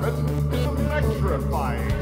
rabbit is electrifying.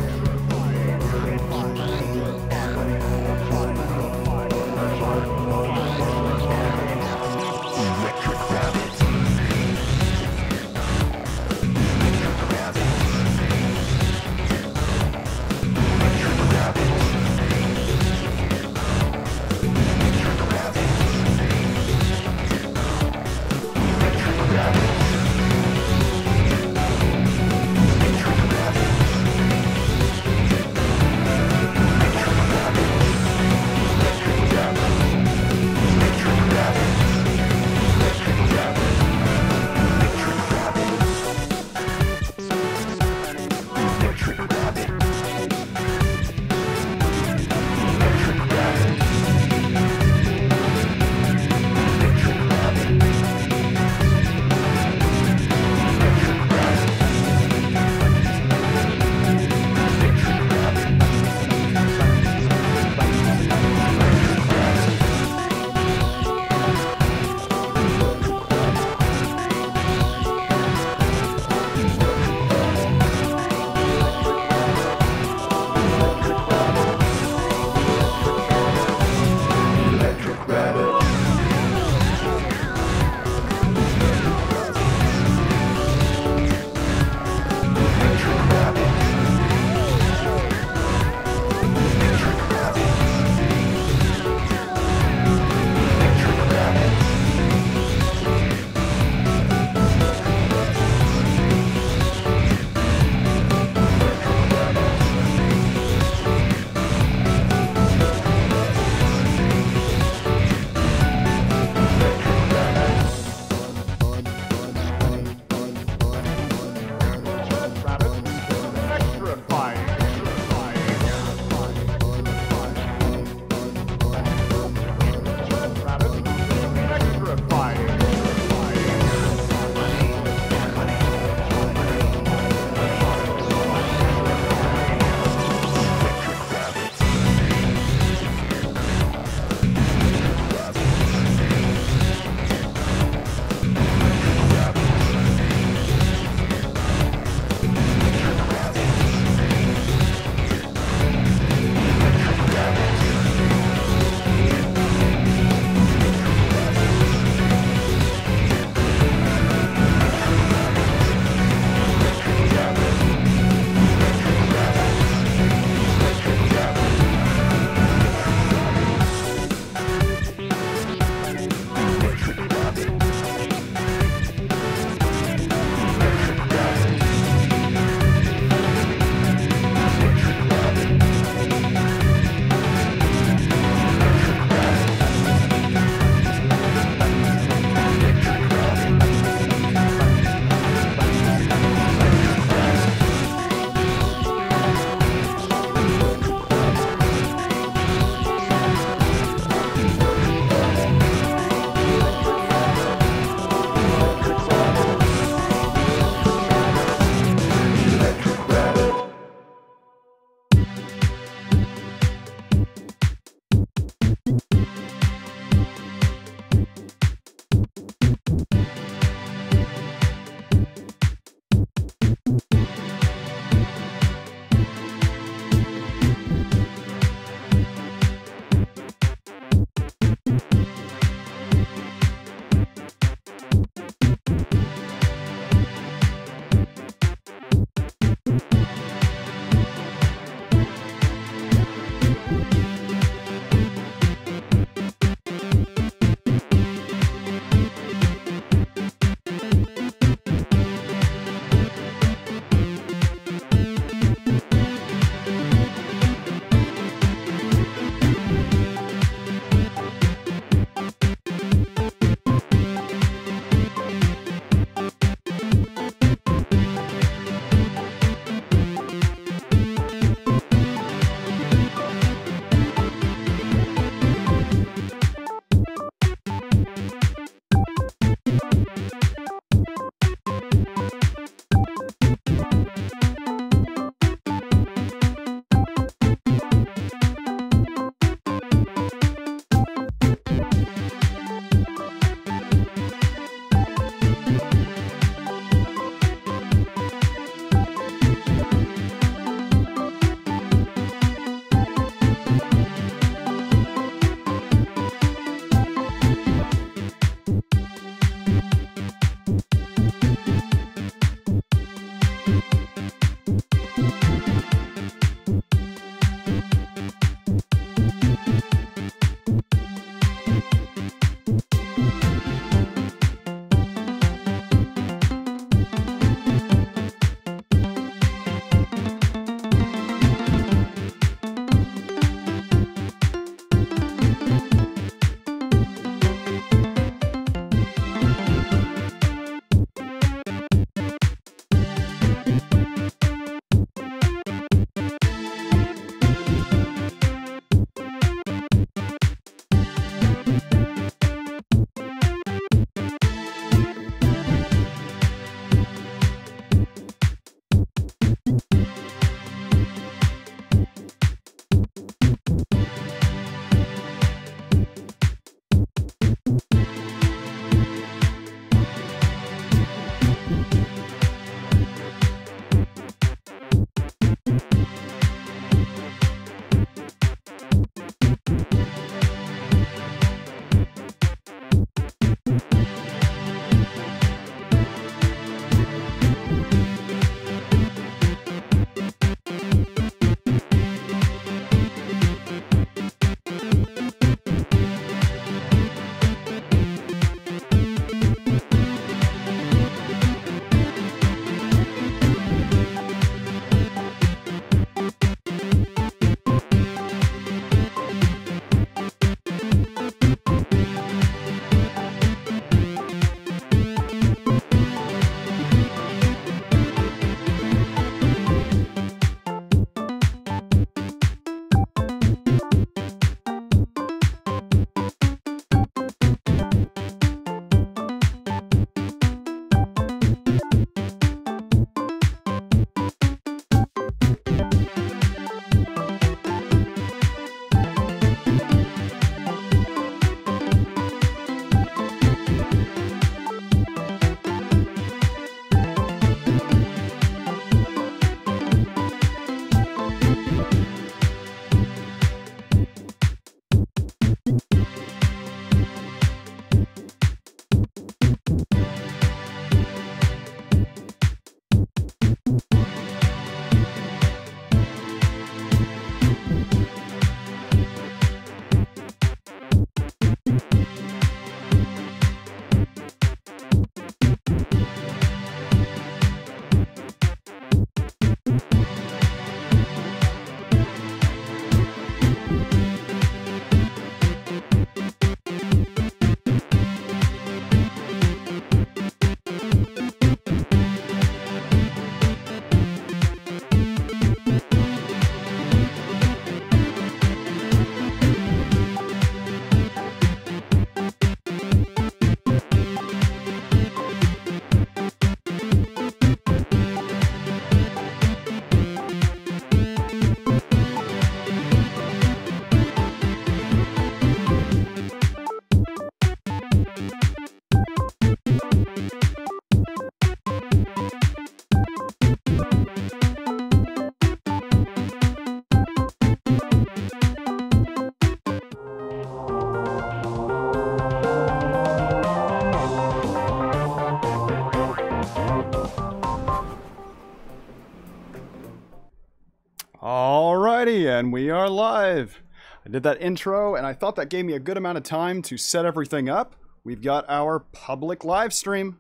And we are live. I did that intro, and I thought that gave me a good amount of time to set everything up. We've got our public live stream.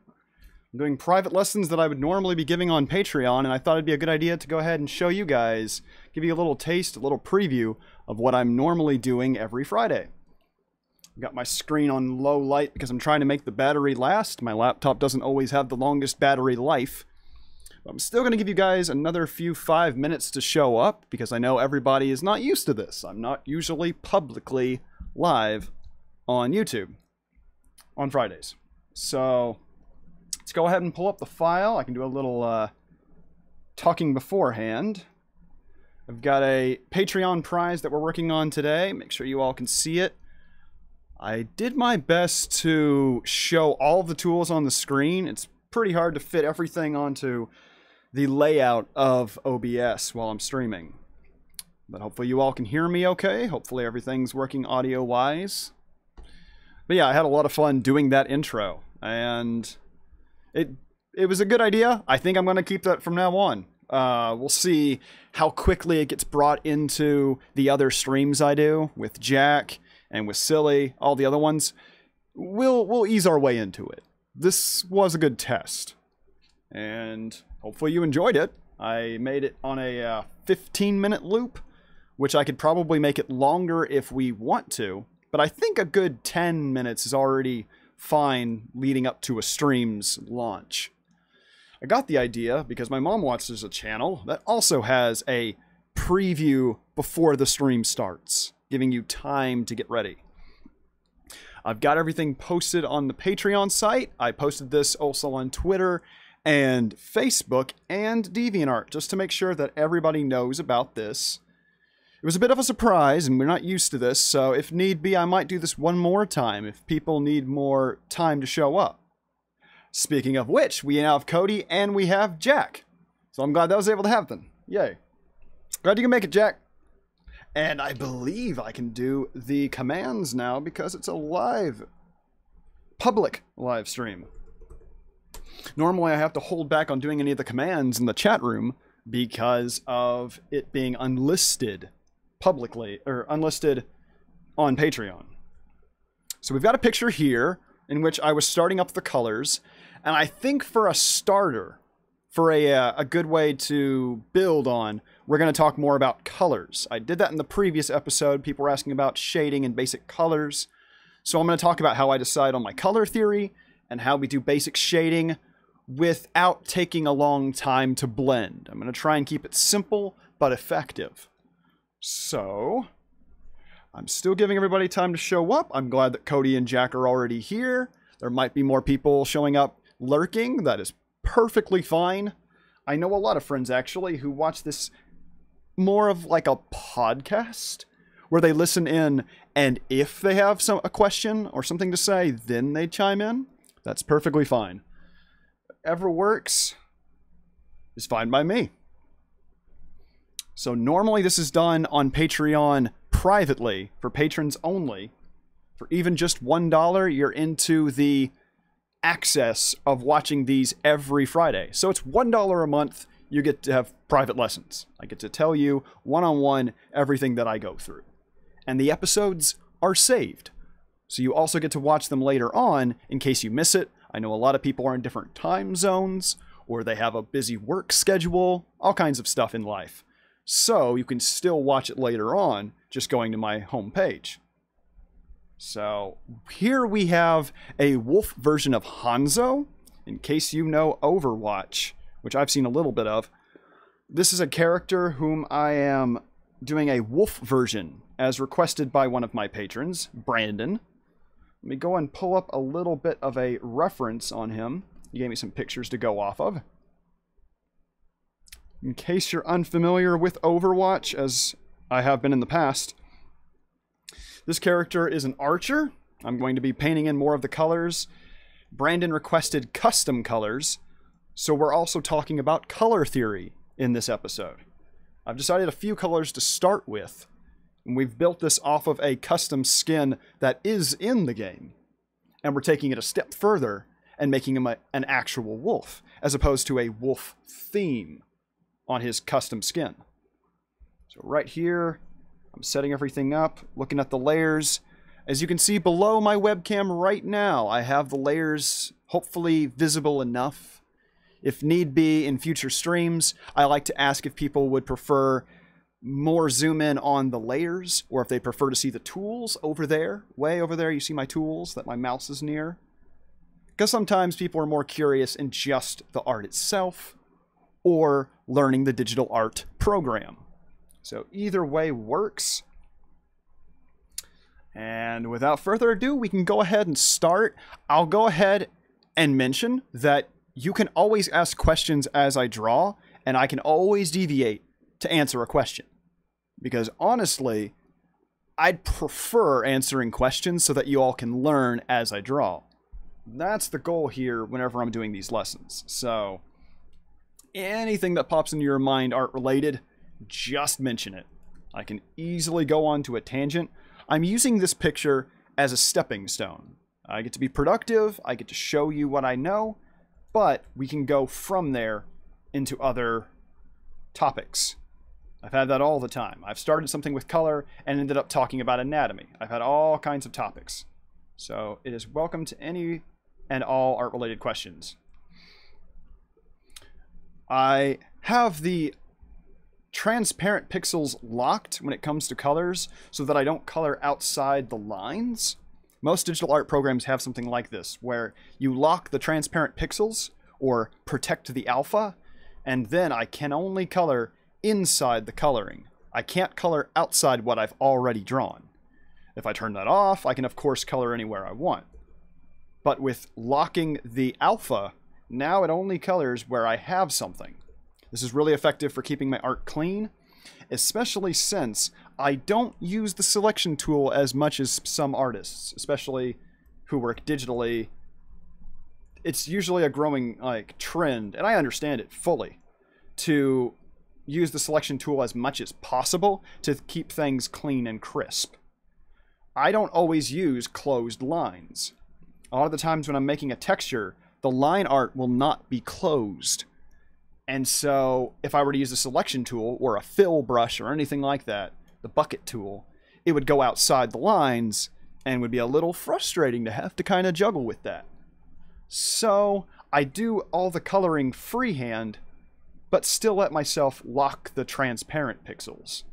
I'm doing private lessons that I would normally be giving on Patreon, and I thought it'd be a good idea to go ahead and show you guys, give you a little taste, a little preview of what I'm normally doing every Friday. I've got my screen on low light because I'm trying to make the battery last. My laptop doesn't always have the longest battery life. I'm still going to give you guys another few 5 minutes to show up because I know everybody is not used to this. I'm not usually publicly live on YouTube on Fridays. So let's go ahead and pull up the file. I can do a little talking beforehand. I've got a Patreon prize that we're working on today. Make sure you all can see it. I did my best to show all of the tools on the screen. It's pretty hard to fit everything onto the layout of OBS while I'm streaming. But hopefully you all can hear me okay. Hopefully everything's working audio-wise. But yeah, I had a lot of fun doing that intro. And it was a good idea. I think I'm going to keep that from now on. We'll see how quickly it gets brought into the other streams I do with Jak and with Silly, all the other ones. We'll ease our way into it. This was a good test. And hopefully you enjoyed it. I made it on a 15-minute loop, which I could probably make it longer if we want to. But I think a good 10 minutes is already fine leading up to a stream's launch. I got the idea because my mom watches a channel that also has a preview before the stream starts, giving you time to get ready. I've got everything posted on the Patreon site. I posted this also on Twitter and Facebook and DeviantArt, just to make sure that everybody knows about this. It was a bit of a surprise, and we're not used to this, so if need be, I might do this one more time if people need more time to show up. Speaking of which, we now have Cody and we have Jak. So I'm glad that was able to happen. Yay. Glad you can make it, Jak. And I believe I can do the commands now because it's a live, public live stream. Normally I have to hold back on doing any of the commands in the chat room because of it being unlisted publicly, or unlisted on Patreon. So we've got a picture here in which I was starting up the colors, and I think for a starter, for a good way to build on, we're going to talk more about colors. I did that in the previous episode. People were asking about shading and basic colors. So I'm going to talk about how I decide on my color theory and how we do basic shading without taking a long time to blend. I'm going to try and keep it simple but effective. So I'm still giving everybody time to show up. I'm glad that Cody and Jak are already here. There might be more people showing up lurking. That is perfectly fine. I know a lot of friends actually who watch this more of like a podcast where they listen in, and if they have a question or something to say, then they chime in. That's perfectly fine. Whatever works is fine by me. So normally this is done on Patreon privately for patrons only. For even just $1, you're into the access of watching these every Friday. So it's $1 a month. You get to have private lessons. I get to tell you one-on-one everything that I go through. And the episodes are saved. So you also get to watch them later on in case you miss it. I know a lot of people are in different time zones, or they have a busy work schedule, all kinds of stuff in life. So you can still watch it later on, just going to my homepage. So here we have a wolf version of Hanzo. In case you know Overwatch, which I've seen a little bit of, this is a character whom I am doing a wolf version as requested by one of my patrons, Brandon. Let me go and pull up a little bit of a reference on him. He gave me some pictures to go off of. In case you're unfamiliar with Overwatch, as I have been in the past, this character is an archer. I'm going to be painting in more of the colors. Brandon requested custom colors, so we're also talking about color theory in this episode. I've decided a few colors to start with, and we've built this off of a custom skin that is in the game. And we're taking it a step further and making him an actual wolf, as opposed to a wolf theme on his custom skin. So right here, I'm setting everything up, looking at the layers. As you can see below my webcam right now, I have the layers hopefully visible enough. If need be in future streams, I like to ask if people would prefer more zoom in on the layers, or if they prefer to see the tools over there. Way over there, you see my tools that my mouse is near. Because sometimes people are more curious in just the art itself, or learning the digital art program. So either way works. And without further ado, we can go ahead and start. I'll go ahead and mention that you can always ask questions as I draw, and I can always deviate to answer a question. Because honestly, I'd prefer answering questions so that you all can learn as I draw. That's the goal here whenever I'm doing these lessons. So anything that pops into your mind art related, just mention it. I can easily go on to a tangent. I'm using this picture as a stepping stone. I get to be productive, I get to show you what I know, but we can go from there into other topics. I've had that all the time. I've started something with color and ended up talking about anatomy. I've had all kinds of topics. So it is welcome to any and all art-related questions. I have the transparent pixels locked when it comes to colors so that I don't color outside the lines. Most digital art programs have something like this, where you lock the transparent pixels or protect the alpha, and then I can only color inside the coloring. I can't color outside what I've already drawn. If I turn that off, I can of course color anywhere I want. But with locking the alpha, now it only colors where I have something. This is really effective for keeping my art clean, especially since I don't use the selection tool as much as some artists, especially who work digitally. It's usually a growing trend, and I understand it fully, to use the selection tool as much as possible to keep things clean and crisp. I don't always use closed lines. A lot of the times when I'm making a texture, the line art will not be closed. And so if I were to use a selection tool or a fill brush or anything like that, the bucket tool, it would go outside the lines and would be a little frustrating to have to kind of juggle with that. So I do all the coloring freehand, but still let myself lock the transparent pixels.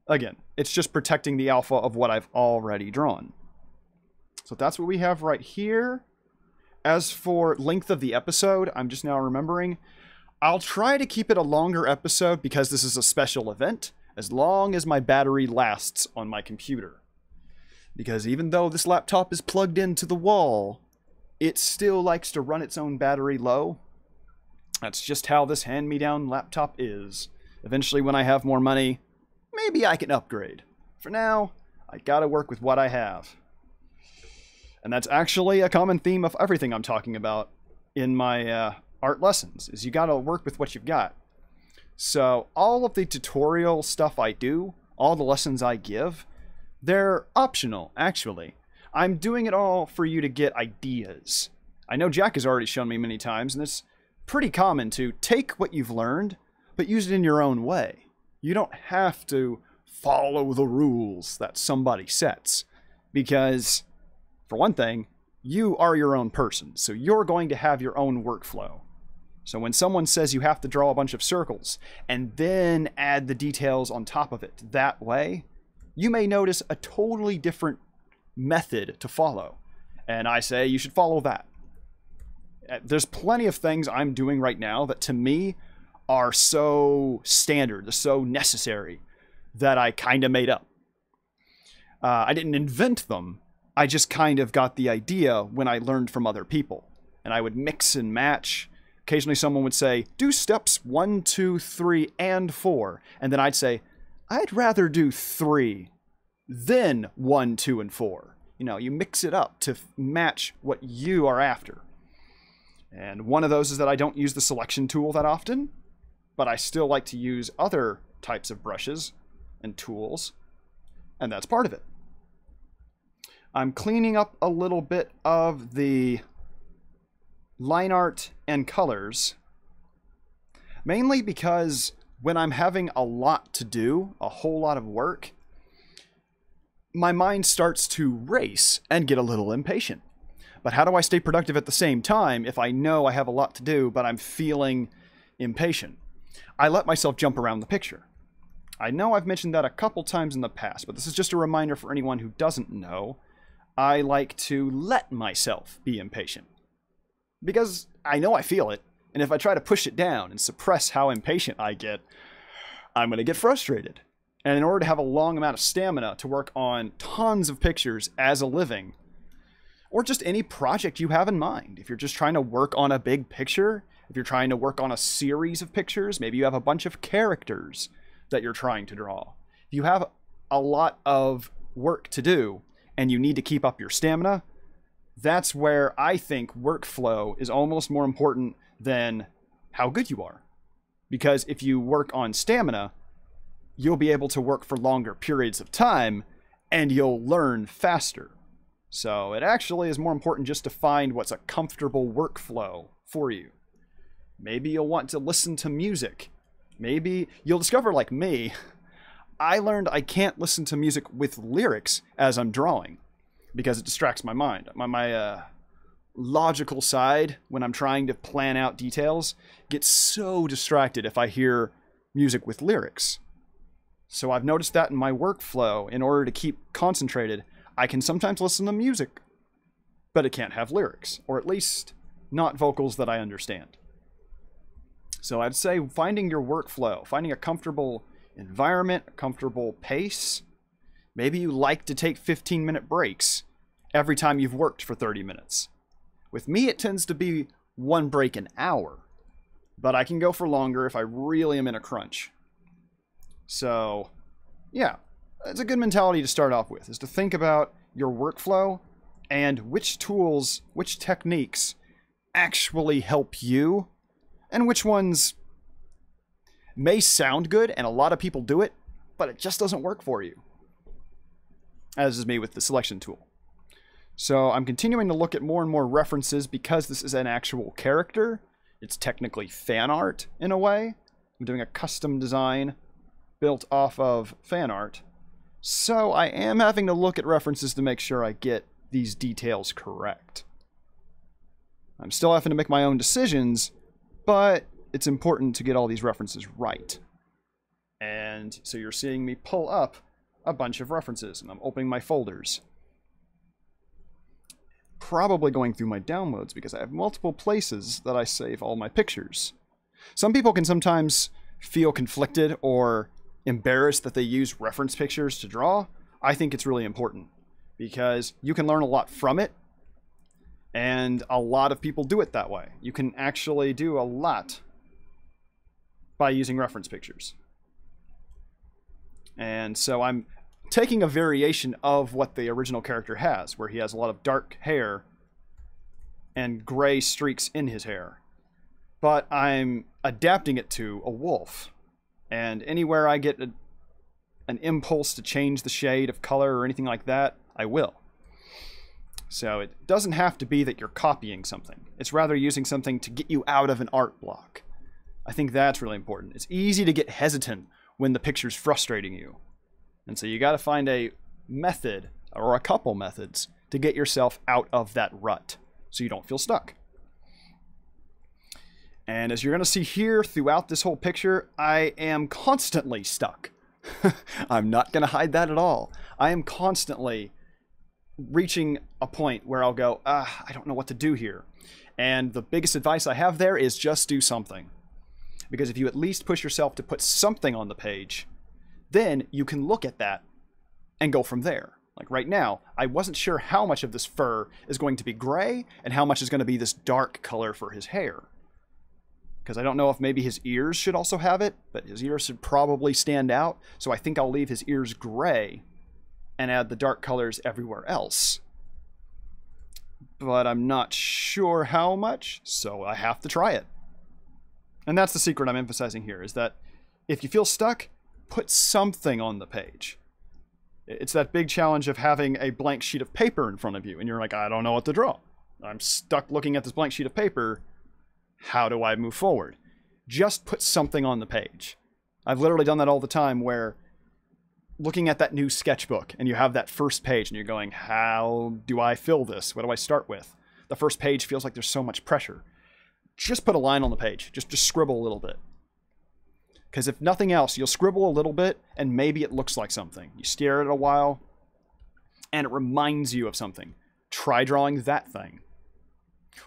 Again, it's just protecting the alpha of what I've already drawn. So that's what we have right here. As for length of the episode, I'm just now remembering, I'll try to keep it a longer episode because this is a special event, as long as my battery lasts on my computer. Because even though this laptop is plugged into the wall, it still likes to run its own battery low. That's just how this hand-me-down laptop is. Eventually, when I have more money, maybe I can upgrade. For now, I gotta work with what I have. And that's actually a common theme of everything I'm talking about in my art lessons, is you gotta work with what you've got. So all of the tutorial stuff I do, all the lessons I give, they're optional, actually. I'm doing it all for you to get ideas. I know Jak has already shown me many times, and it's pretty common to take what you've learned, but use it in your own way. You don't have to follow the rules that somebody sets, because, for one thing, you are your own person, so you're going to have your own workflow. So when someone says you have to draw a bunch of circles and then add the details on top of it that way, you may notice a totally different method to follow. And I say you should follow that. There's plenty of things I'm doing right now that to me are so standard, so necessary, that I kind of made up. I didn't invent them. I just kind of got the idea when I learned from other people. And I would mix and match. Occasionally someone would say, do steps 1, 2, 3, and 4. And then I'd say, I'd rather do 3, then 1, 2, and 4. You know, you mix it up to match what you are after. And one of those is that I don't use the selection tool that often, but I still like to use other types of brushes and tools, and that's part of it. I'm cleaning up a little bit of the line art and colors, mainly because when I'm having a lot to do, a whole lot of work, my mind starts to race and get a little impatient. But how do I stay productive at the same time if I know I have a lot to do, but I'm feeling impatient? I let myself jump around the picture. I know I've mentioned that a couple times in the past, but this is just a reminder for anyone who doesn't know. I like to let myself be impatient. Because I know I feel it, and if I try to push it down and suppress how impatient I get, I'm going to get frustrated. And in order to have a long amount of stamina to work on tons of pictures as a living, or just any project you have in mind, if you're just trying to work on a big picture, if you're trying to work on a series of pictures, maybe you have a bunch of characters that you're trying to draw. If you have a lot of work to do and you need to keep up your stamina, that's where I think workflow is almost more important than how good you are. Because if you work on stamina, you'll be able to work for longer periods of time and you'll learn faster. So it actually is more important just to find what's a comfortable workflow for you. Maybe you'll want to listen to music. Maybe you'll discover, like me, I learned I can't listen to music with lyrics as I'm drawing because it distracts my mind. My logical side, when I'm trying to plan out details, gets so distracted if I hear music with lyrics. So I've noticed that in my workflow, in order to keep concentrated, I can sometimes listen to music, but it can't have lyrics, or at least not vocals that I understand. So I'd say finding your workflow, finding a comfortable environment, a comfortable pace. Maybe you like to take 15-minute breaks every time you've worked for 30 minutes. With me, it tends to be one break an hour, but I can go for longer if I really am in a crunch. So, yeah, it's a good mentality to start off with, is to think about your workflow and which tools, which techniques actually help you, and which ones may sound good and a lot of people do it, but it just doesn't work for you. As is me with the selection tool. So I'm continuing to look at more and more references because this is an actual character. It's technically fan art in a way. I'm doing a custom design built off of fan art. So I am having to look at references to make sure I get these details correct. I'm still having to make my own decisions, but it's important to get all these references right. And so you're seeing me pull up a bunch of references, and I'm opening my folders. Probably going through my downloads because I have multiple places that I save all my pictures. Some people can sometimes feel conflicted or embarrassed that they use reference pictures to draw. I think it's really important because you can learn a lot from it, and a lot of people do it that way. You can actually do a lot by using reference pictures. And so I'm taking a variation of what the original character has, where he has a lot of dark hair and gray streaks in his hair. But I'm adapting it to a wolf. And anywhere I get an impulse to change the shade of color or anything like that, I will. So it doesn't have to be that you're copying something. It's rather using something to get you out of an art block. I think that's really important. It's easy to get hesitant when the picture's frustrating you. And so you got to find a method, or a couple methods, to get yourself out of that rut so you don't feel stuck. And as you're going to see here throughout this whole picture, I am constantly stuck. I'm not going to hide that at all. I am constantly reaching a point where I'll go, I don't know what to do here. And the biggest advice I have there is just do something. Because if you at least push yourself to put something on the page, then you can look at that and go from there. Like right now, I wasn't sure how much of this fur is going to be gray and how much is going to be this dark color for his hair. Because I don't know if maybe his ears should also have it, but his ears should probably stand out. So I think I'll leave his ears gray and add the dark colors everywhere else. But I'm not sure how much, so I have to try it. And that's the secret I'm emphasizing here, is that if you feel stuck, put something on the page. It's that big challenge of having a blank sheet of paper in front of you, and you're like, I don't know what to draw. I'm stuck looking at this blank sheet of paper. How do I move forward? Just put something on the page. I've literally done that all the time, where looking at that new sketchbook and you have that first page and you're going, how do I fill this? What do I start with? The first page feels like there's so much pressure. Just put a line on the page. Just scribble a little bit. Because if nothing else, you'll scribble a little bit and maybe it looks like something. You stare at it a while and it reminds you of something. Try drawing that thing.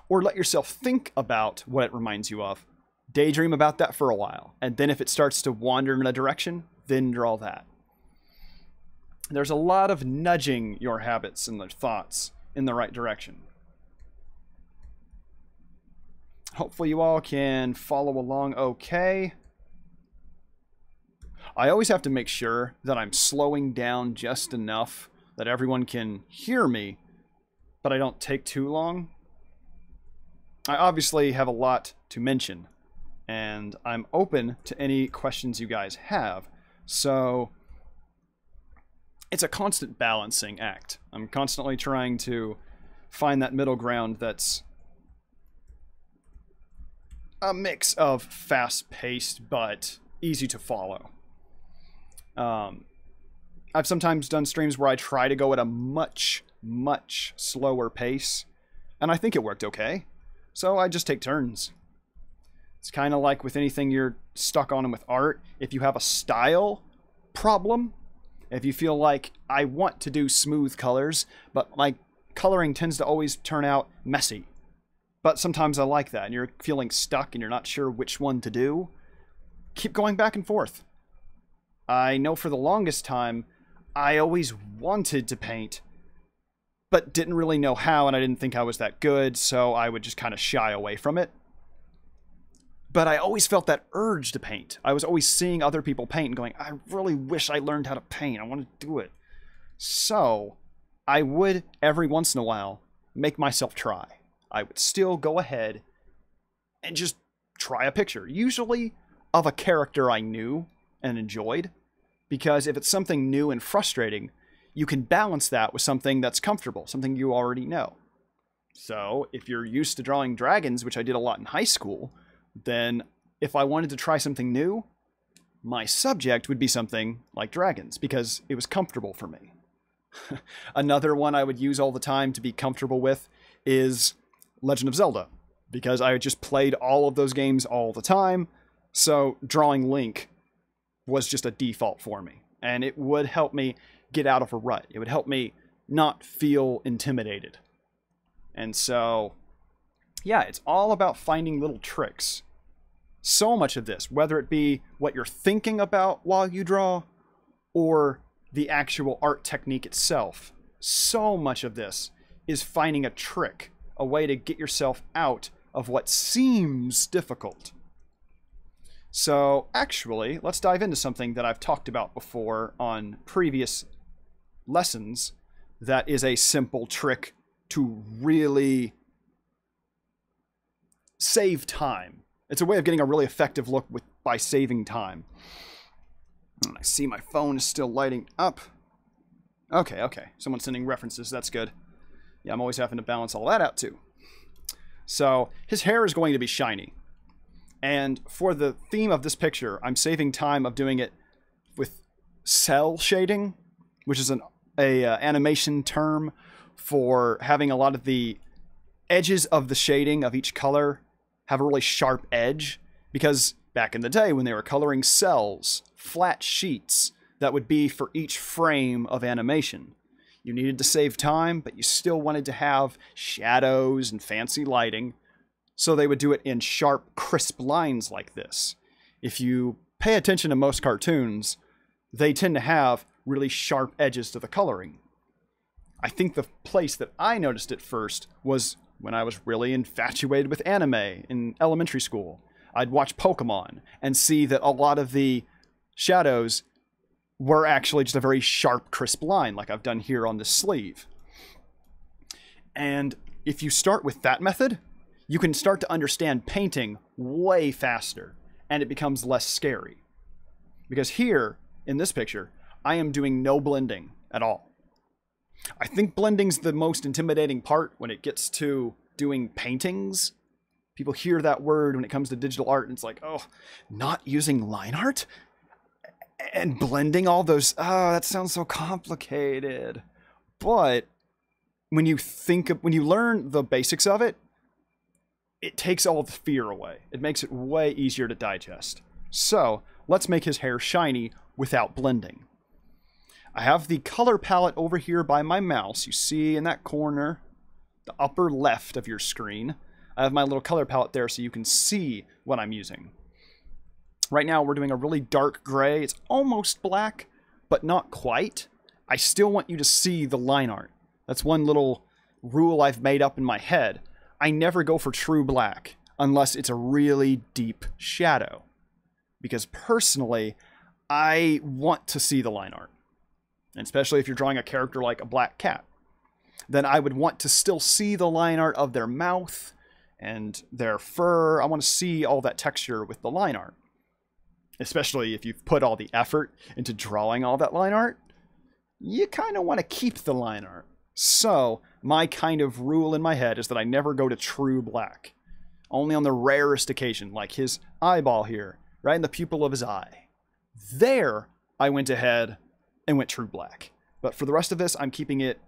Or let yourself think about what it reminds you of. Daydream about that for a while. And then if it starts to wander in a direction, then draw that. There's a lot of nudging your habits and their thoughts in the right direction. Hopefully you all can follow along okay. I always have to make sure that I'm slowing down just enough that everyone can hear me, but I don't take too long. I obviously have a lot to mention, and I'm open to any questions you guys have. So it's a constant balancing act. I'm constantly trying to find that middle ground that's a mix of fast-paced but easy to follow. I've sometimes done streams where I try to go at a much slower pace, and I think it worked okay. So I just take turns. It's kind of like with anything you're stuck on with art. If you have a style problem, if you feel like I want to do smooth colors, but my coloring tends to always turn out messy. But sometimes I like that, and you're feeling stuck and you're not sure which one to do, keep going back and forth. I know for the longest time, I always wanted to paint, but didn't really know how, and I didn't think I was that good, so I would just kind of shy away from it. But I always felt that urge to paint. I was always seeing other people paint and going, I really wish I learned how to paint. I want to do it. So I would, every once in a while, make myself try. I would still go ahead and just try a picture, usually of a character I knew and enjoyed, because if it's something new and frustrating, you can balance that with something that's comfortable, something you already know. So if you're used to drawing dragons, which I did a lot in high school, then if I wanted to try something new, my subject would be something like dragons, because it was comfortable for me. Another one I would use all the time to be comfortable with is Legend of Zelda, because I just played all of those games all the time, so drawing Link was just a default for me, and it would help me get out of a rut. It would help me not feel intimidated. And so, yeah, it's all about finding little tricks. So much of this, whether it be what you're thinking about while you draw, or the actual art technique itself, so much of this is finding a trick, a way to get yourself out of what seems difficult. So actually, let's dive into something that I've talked about before on previous lessons that is a simple trick to really save time. It's a way of getting a really effective look by saving time. I see my phone is still lighting up. Okay. Someone's sending references. That's good. Yeah, I'm always having to balance all that out too. So his hair is going to be shiny. And for the theme of this picture, I'm saving time of doing it with cell shading, which is an animation term for having a lot of the edges of the shading of each color have a really sharp edge. Because back in the day when they were coloring cells, flat sheets that would be for each frame of animation, you needed to save time, but you still wanted to have shadows and fancy lighting. So they would do it in sharp, crisp lines like this. If you pay attention to most cartoons, they tend to have really sharp edges to the coloring. I think the place that I noticed it first was when I was really infatuated with anime in elementary school. I'd watch Pokemon and see that a lot of the shadows were actually just a very sharp, crisp line, like I've done here on this sleeve. And if you start with that method, you can start to understand painting way faster, and it becomes less scary. Because here, in this picture, I am doing no blending at all. I think blending's the most intimidating part when it gets to doing paintings. People hear that word when it comes to digital art, and it's like, oh, not using line art? And blending all those, oh, that sounds so complicated. But when you learn the basics of it, it takes all the fear away. It makes it way easier to digest. So let's make his hair shiny without blending. I have the color palette over here by my mouse. You see in that corner, the upper left of your screen. I have my little color palette there so you can see what I'm using. Right now we're doing a really dark gray. It's almost black, but not quite. I still want you to see the line art. That's one little rule I've made up in my head. I never go for true black unless it's a really deep shadow. Because personally, I want to see the line art. And especially if you're drawing a character like a black cat. Then I would want to still see the line art of their mouth and their fur. I want to see all that texture with the line art. Especially if you've put all the effort into drawing all that line art. You kind of want to keep the line art. So, my kind of rule in my head is that I never go to true black. Only on the rarest occasion, like his eyeball here, right in the pupil of his eye. There, I went ahead and went true black. But for the rest of this, I'm keeping it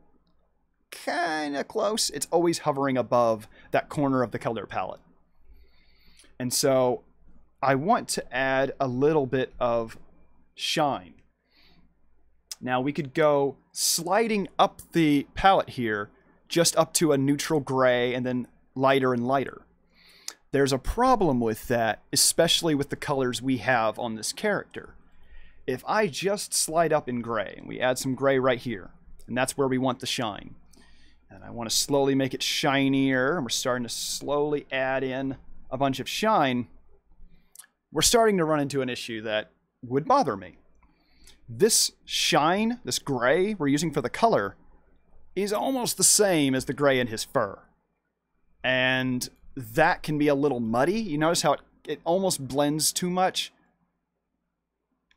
kind of close. It's always hovering above that corner of the color palette. And so I want to add a little bit of shine. Now we could go sliding up the palette here, just up to a neutral gray and then lighter and lighter. There's a problem with that, especially with the colors we have on this character. If I just slide up in gray, and we add some gray right here, and that's where we want the shine. And I want to slowly make it shinier, and we're starting to slowly add in a bunch of shine. We're starting to run into an issue that would bother me. This shine, this gray we're using for the color, is almost the same as the gray in his fur. And that can be a little muddy. You notice how it almost blends too much?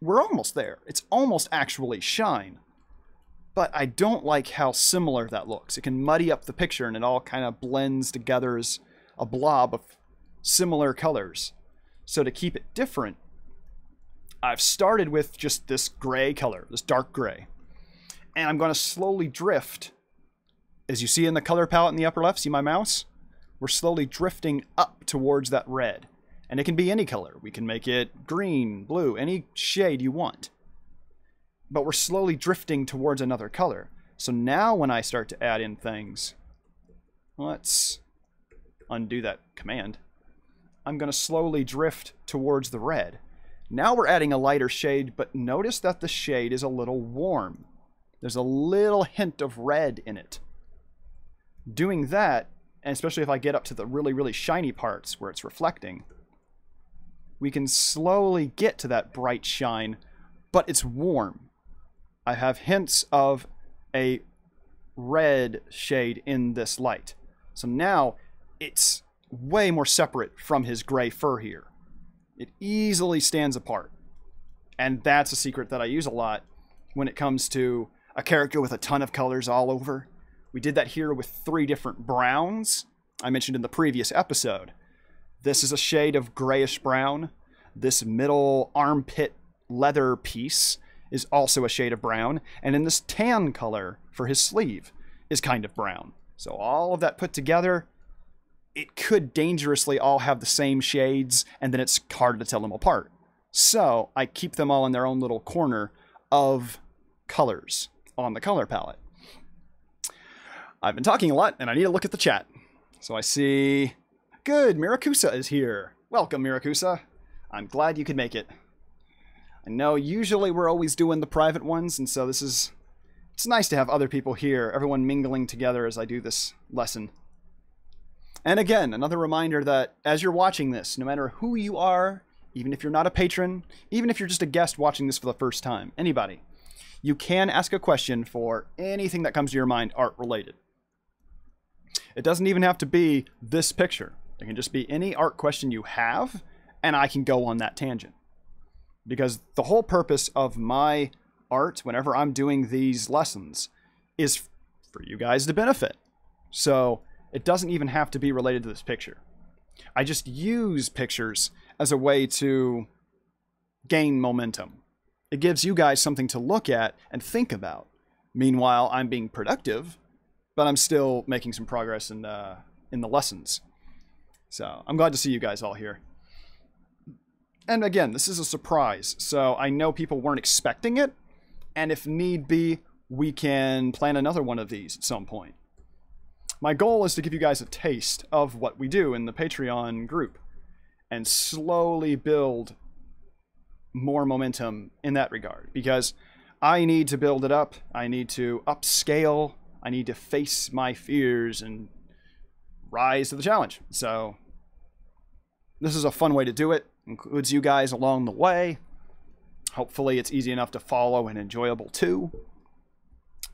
We're almost there. It's almost actually shine. But I don't like how similar that looks. It can muddy up the picture and it all kind of blends together as a blob of similar colors. So to keep it different, I've started with just this gray color, this dark gray. And I'm going to slowly drift. As you see in the color palette in the upper left, see my mouse? We're slowly drifting up towards that red. And it can be any color. We can make it green, blue, any shade you want. But we're slowly drifting towards another color. So now when I start to add in things, let's undo that command. I'm going to slowly drift towards the red. Now we're adding a lighter shade, but notice that the shade is a little warm. There's a little hint of red in it. Doing that, and especially if I get up to the really, really shiny parts where it's reflecting, we can slowly get to that bright shine, but it's warm. I have hints of a red shade in this light. So now it's way more separate from his gray fur here. It easily stands apart. And that's a secret that I use a lot when it comes to a character with a ton of colors all over. We did that here with 3 different browns I mentioned in the previous episode. This is a shade of grayish brown. This middle armpit leather piece is also a shade of brown. And in this tan color for his sleeve is kind of brown. So all of that put together, it could dangerously all have the same shades, and then it's hard to tell them apart. So I keep them all in their own little corner of colors on the color palette. I've been talking a lot, and I need to look at the chat. So I see... Good, Miracusa is here. Welcome, Miracusa. I'm glad you could make it. I know usually we're always doing the private ones, and so it's nice to have other people here, everyone mingling together as I do this lesson. And again, another reminder that as you're watching this, no matter who you are, even if you're not a patron, even if you're just a guest watching this for the first time, anybody, you can ask a question for anything that comes to your mind art related. It doesn't even have to be this picture. It can just be any art question you have, and I can go on that tangent. Because the whole purpose of my art, whenever I'm doing these lessons, is for you guys to benefit. So it doesn't even have to be related to this picture. I just use pictures as a way to gain momentum. It gives you guys something to look at and think about. Meanwhile, I'm being productive, but I'm still making some progress in the lessons. So I'm glad to see you guys all here. And again, this is a surprise, so I know people weren't expecting it, and if need be, we can plan another one of these at some point. My goal is to give you guys a taste of what we do in the Patreon group, and slowly build more momentum in that regard, because I need to build it up, I need to upscale, I need to face my fears and rise to the challenge. So this is a fun way to do it. Includes you guys along the way. Hopefully it's easy enough to follow and enjoyable too.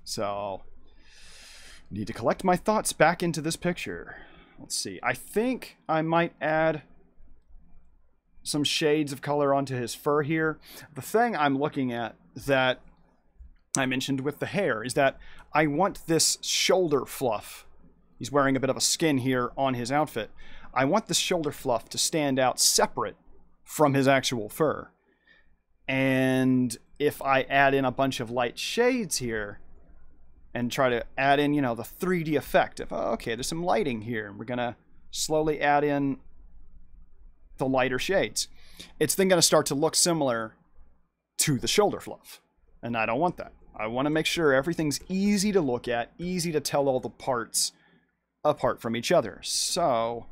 So, need to collect my thoughts back into this picture. Let's see. I think I might add some shades of color onto his fur here. The thing I'm looking at that I mentioned with the hair is that I want this shoulder fluff. He's wearing a bit of a skin here on his outfit. I want this shoulder fluff to stand out separate from his actual fur. And if I add in a bunch of light shades here and try to add in, you know, the 3D effect of, oh, okay, there's some lighting here, and we're going to slowly add in the lighter shades, it's then going to start to look similar to the shoulder fluff. And I don't want that. I want to make sure everything's easy to look at, easy to tell all the parts apart from each other. So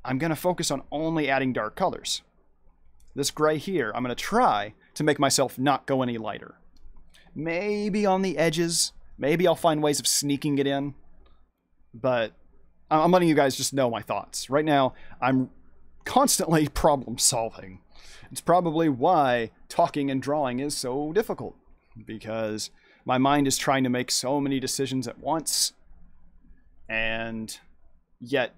I'm going to focus on only adding dark colors. This gray here, I'm going to try to make myself not go any lighter. Maybe on the edges. Maybe I'll find ways of sneaking it in. But I'm letting you guys just know my thoughts. Right now, I'm constantly problem solving. It's probably why talking and drawing is so difficult. Because my mind is trying to make so many decisions at once. And yet,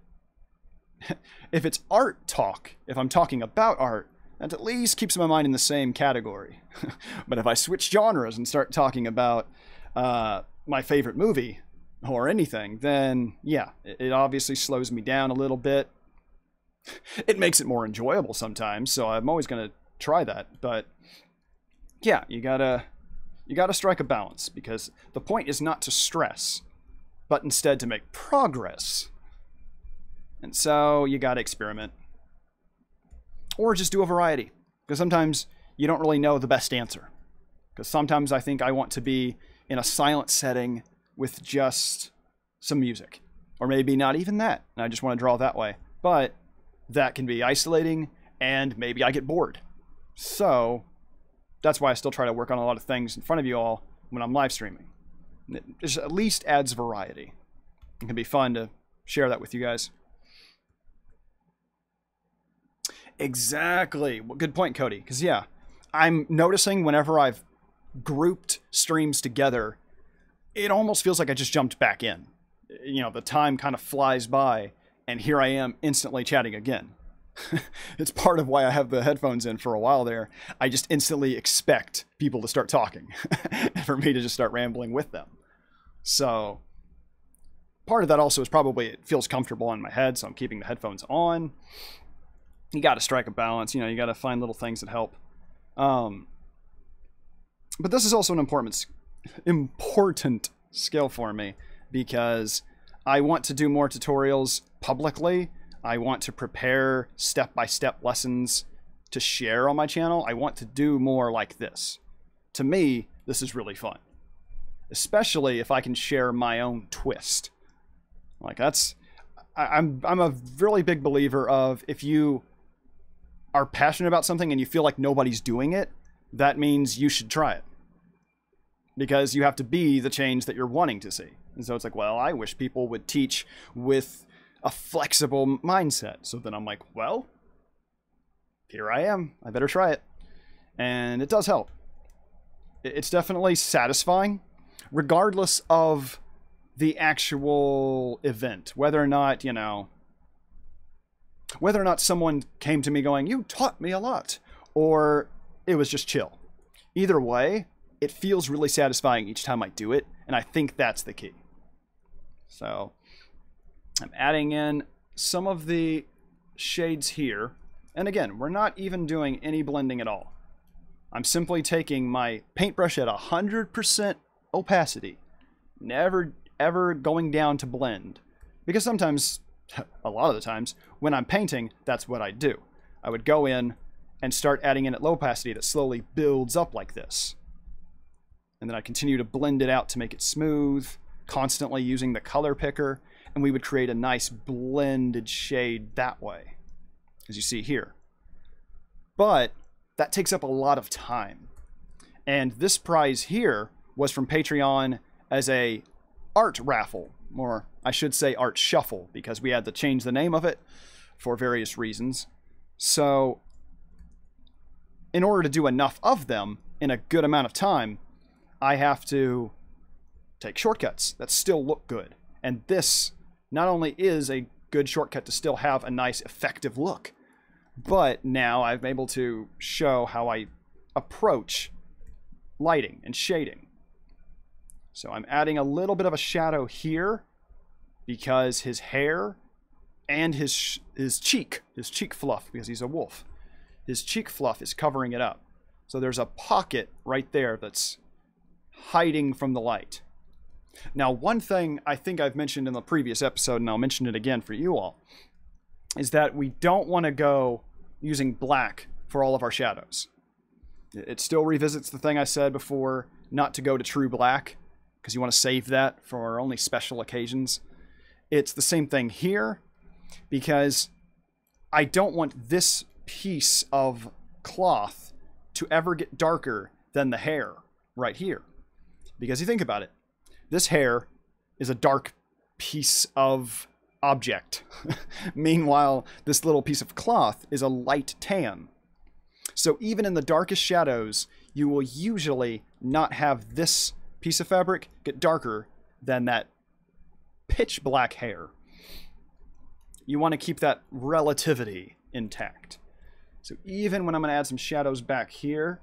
if it's art talk, if I'm talking about art, that at least keeps my mind in the same category. But if I switch genres and start talking about my favorite movie or anything, then yeah, it obviously slows me down a little bit. It makes it more enjoyable sometimes, so I'm always going to try that. But yeah, you gotta strike a balance, because the point is not to stress, but instead to make progress. And so you gotta experiment. Or just do a variety, because sometimes you don't really know the best answer. Because sometimes I think I want to be in a silent setting with just some music. Or maybe not even that, and I just want to draw that way. But that can be isolating, and maybe I get bored. So that's why I still try to work on a lot of things in front of you all when I'm live streaming. It just at least adds variety. It can be fun to share that with you guys. Exactly. Well, good point, Cody. Because, yeah, I'm noticing whenever I've grouped streams together, it almost feels like I just jumped back in. You know, the time kind of flies by, and here I am instantly chatting again. It's part of why I have the headphones in for a while there. I just instantly expect people to start talking, for me to just start rambling with them. So, part of that also is probably it feels comfortable in my head, so I'm keeping the headphones on. You got to strike a balance, you know, you got to find little things that help. But this is also an important skill for me, because I want to do more tutorials publicly. I want to prepare step-by-step lessons to share on my channel. I want to do more like this. To me, this is really fun. Especially if I can share my own twist. Like I'm a really big believer of, if you are passionate about something and you feel like nobody's doing it, that means you should try it. Because you have to be the change that you're wanting to see. And so it's like, well, I wish people would teach with a flexible mindset. So then I'm like, well, here I am. I better try it. And it does help. It's definitely satisfying, regardless of the actual event. Whether or not, you know, whether or not someone came to me going, you taught me a lot, or it was just chill. Either way, it feels really satisfying each time I do it, and I think that's the key. So I'm adding in some of the shades here, and again, we're not even doing any blending at all. I'm simply taking my paintbrush at 100% opacity, never ever going down to blend. Because sometimes, a lot of the times, when I'm painting, that's what I do. I would go in and start adding in at low opacity that slowly builds up like this. And then I continue to blend it out to make it smooth, constantly using the color picker, and we would create a nice blended shade that way, as you see here. But that takes up a lot of time. And this prize here was from Patreon as a art raffle, or I should say art shuffle, because we had to change the name of it for various reasons. So in order to do enough of them in a good amount of time, I have to take shortcuts that still look good. And this not only is a good shortcut to still have a nice effective look, but now I'm able to show how I approach lighting and shading. So I'm adding a little bit of a shadow here because his hair and his cheek fluff, because he's a wolf, his cheek fluff is covering it up. So there's a pocket right there that's hiding from the light. Now, one thing I think I've mentioned in the previous episode, and I'll mention it again for you all, is that we don't want to go using black for all of our shadows. It still revisits the thing I said before, not to go to true black, because you want to save that for only special occasions. It's the same thing here, because I don't want this piece of cloth to ever get darker than the hair right here. Because you think about it, this hair is a dark piece of object. Meanwhile, this little piece of cloth is a light tan. So even in the darkest shadows, you will usually not have this piece of fabric get darker than that pitch black hair. You want to keep that relativity intact. So even when I'm going to add some shadows back here,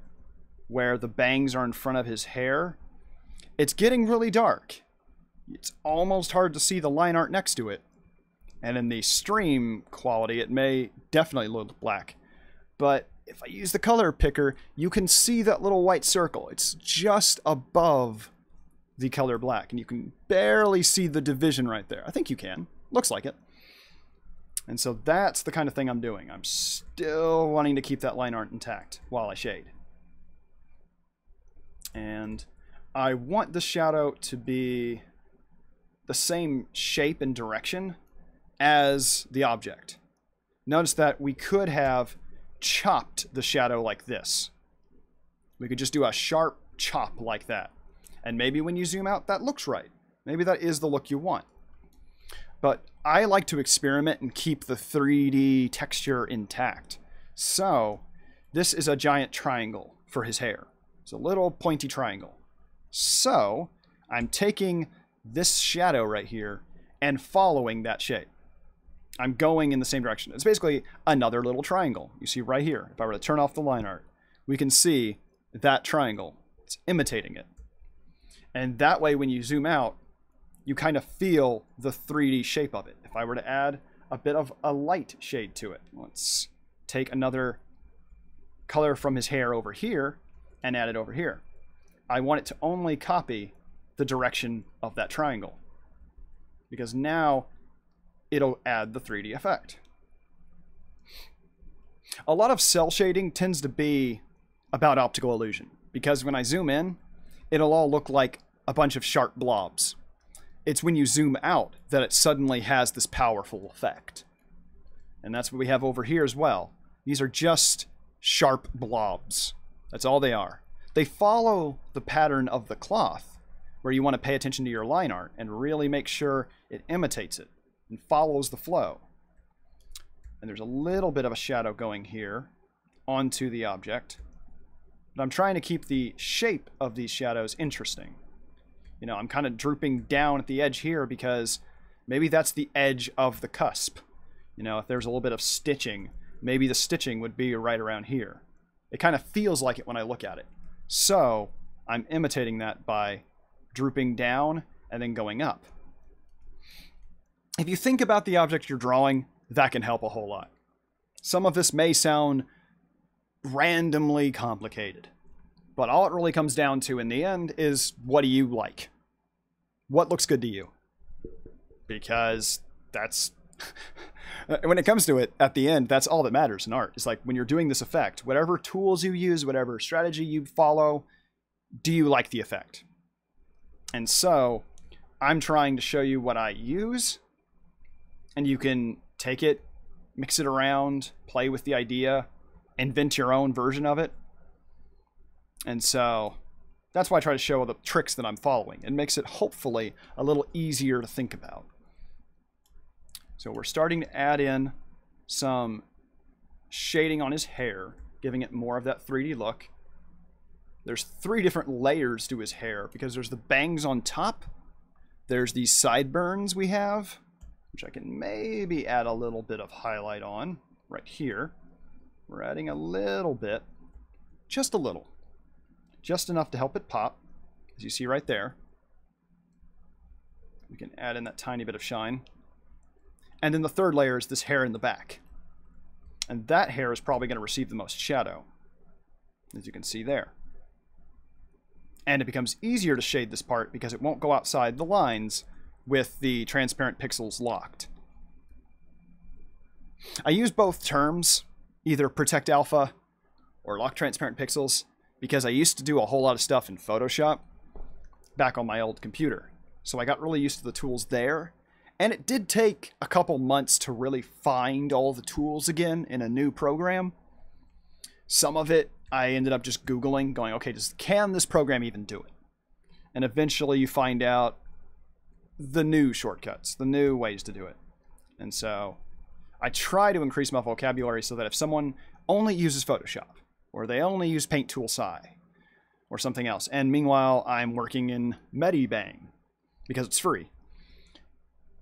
where the bangs are in front of his hair, it's getting really dark. It's almost hard to see the line art next to it. And in the stream quality, it may definitely look black. But if I use the color picker, you can see that little white circle. It's just above the color black. And you can barely see the division right there. I think you can. Looks like it. And so that's the kind of thing I'm doing. I'm still wanting to keep that line art intact while I shade. And I want the shadow to be the same shape and direction as the object. Notice that we could have chopped the shadow like this. We could just do a sharp chop like that. And maybe when you zoom out, that looks right. Maybe that is the look you want. But I like to experiment and keep the 3D texture intact. So this is a giant triangle for his hair. It's a little pointy triangle. So I'm taking this shadow right here and following that shape. I'm going in the same direction. It's basically another little triangle. You see right here. If I were to turn off the line art, we can see that triangle. It's imitating it. And that way, when you zoom out, you kind of feel the 3D shape of it. If I were to add a bit of a light shade to it, let's take another color from his hair over here and add it over here. I want it to only copy the direction of that triangle, because now it'll add the 3D effect. A lot of cell shading tends to be about optical illusion, because when I zoom in, it'll all look like a bunch of sharp blobs. It's when you zoom out that it suddenly has this powerful effect. And that's what we have over here as well. These are just sharp blobs. That's all they are. They follow the pattern of the cloth, where you want to pay attention to your line art and really make sure it imitates it and follows the flow. And there's a little bit of a shadow going here onto the object. But I'm trying to keep the shape of these shadows interesting. You know, I'm kind of drooping down at the edge here because maybe that's the edge of the cusp. You know, if there's a little bit of stitching, maybe the stitching would be right around here. It kind of feels like it when I look at it. So I'm imitating that by drooping down and then going up. If you think about the object you're drawing, that can help a whole lot. Some of this may sound randomly complicated, But all it really comes down to in the end is, what do you like? What looks good to you? Because that's... when it comes to it, at the end, that's all that matters in art. It's like, when you're doing this effect, whatever tools you use, whatever strategy you follow, do you like the effect? And so, I'm trying to show you what I use, and you can take it, mix it around, play with the idea, invent your own version of it. And so, that's why I try to show the tricks that I'm following. It makes it, hopefully, a little easier to think about. So we're starting to add in some shading on his hair, giving it more of that 3D look. There's 3 different layers to his hair, because there's the bangs on top. There's these sideburns we have, which I can maybe add a little bit of highlight on right here. We're adding a little bit, just a little. Just enough to help it pop, as you see right there. We can add in that tiny bit of shine. And then the third layer is this hair in the back. And that hair is probably going to receive the most shadow, as you can see there. And it becomes easier to shade this part because it won't go outside the lines with the transparent pixels locked. I use both terms, either protect alpha or lock transparent pixels, because I used to do a whole lot of stuff in Photoshop back on my old computer. So I got really used to the tools there. And it did take a couple months to really find all the tools again in a new program. Some of it I ended up just Googling, going, okay, can this program even do it? And eventually you find out the new shortcuts, the new ways to do it. And so I try to increase my vocabulary so that if someone only uses Photoshop, or they only use Paint Tool Sci, or something else, and meanwhile I'm working in Medibang because it's free,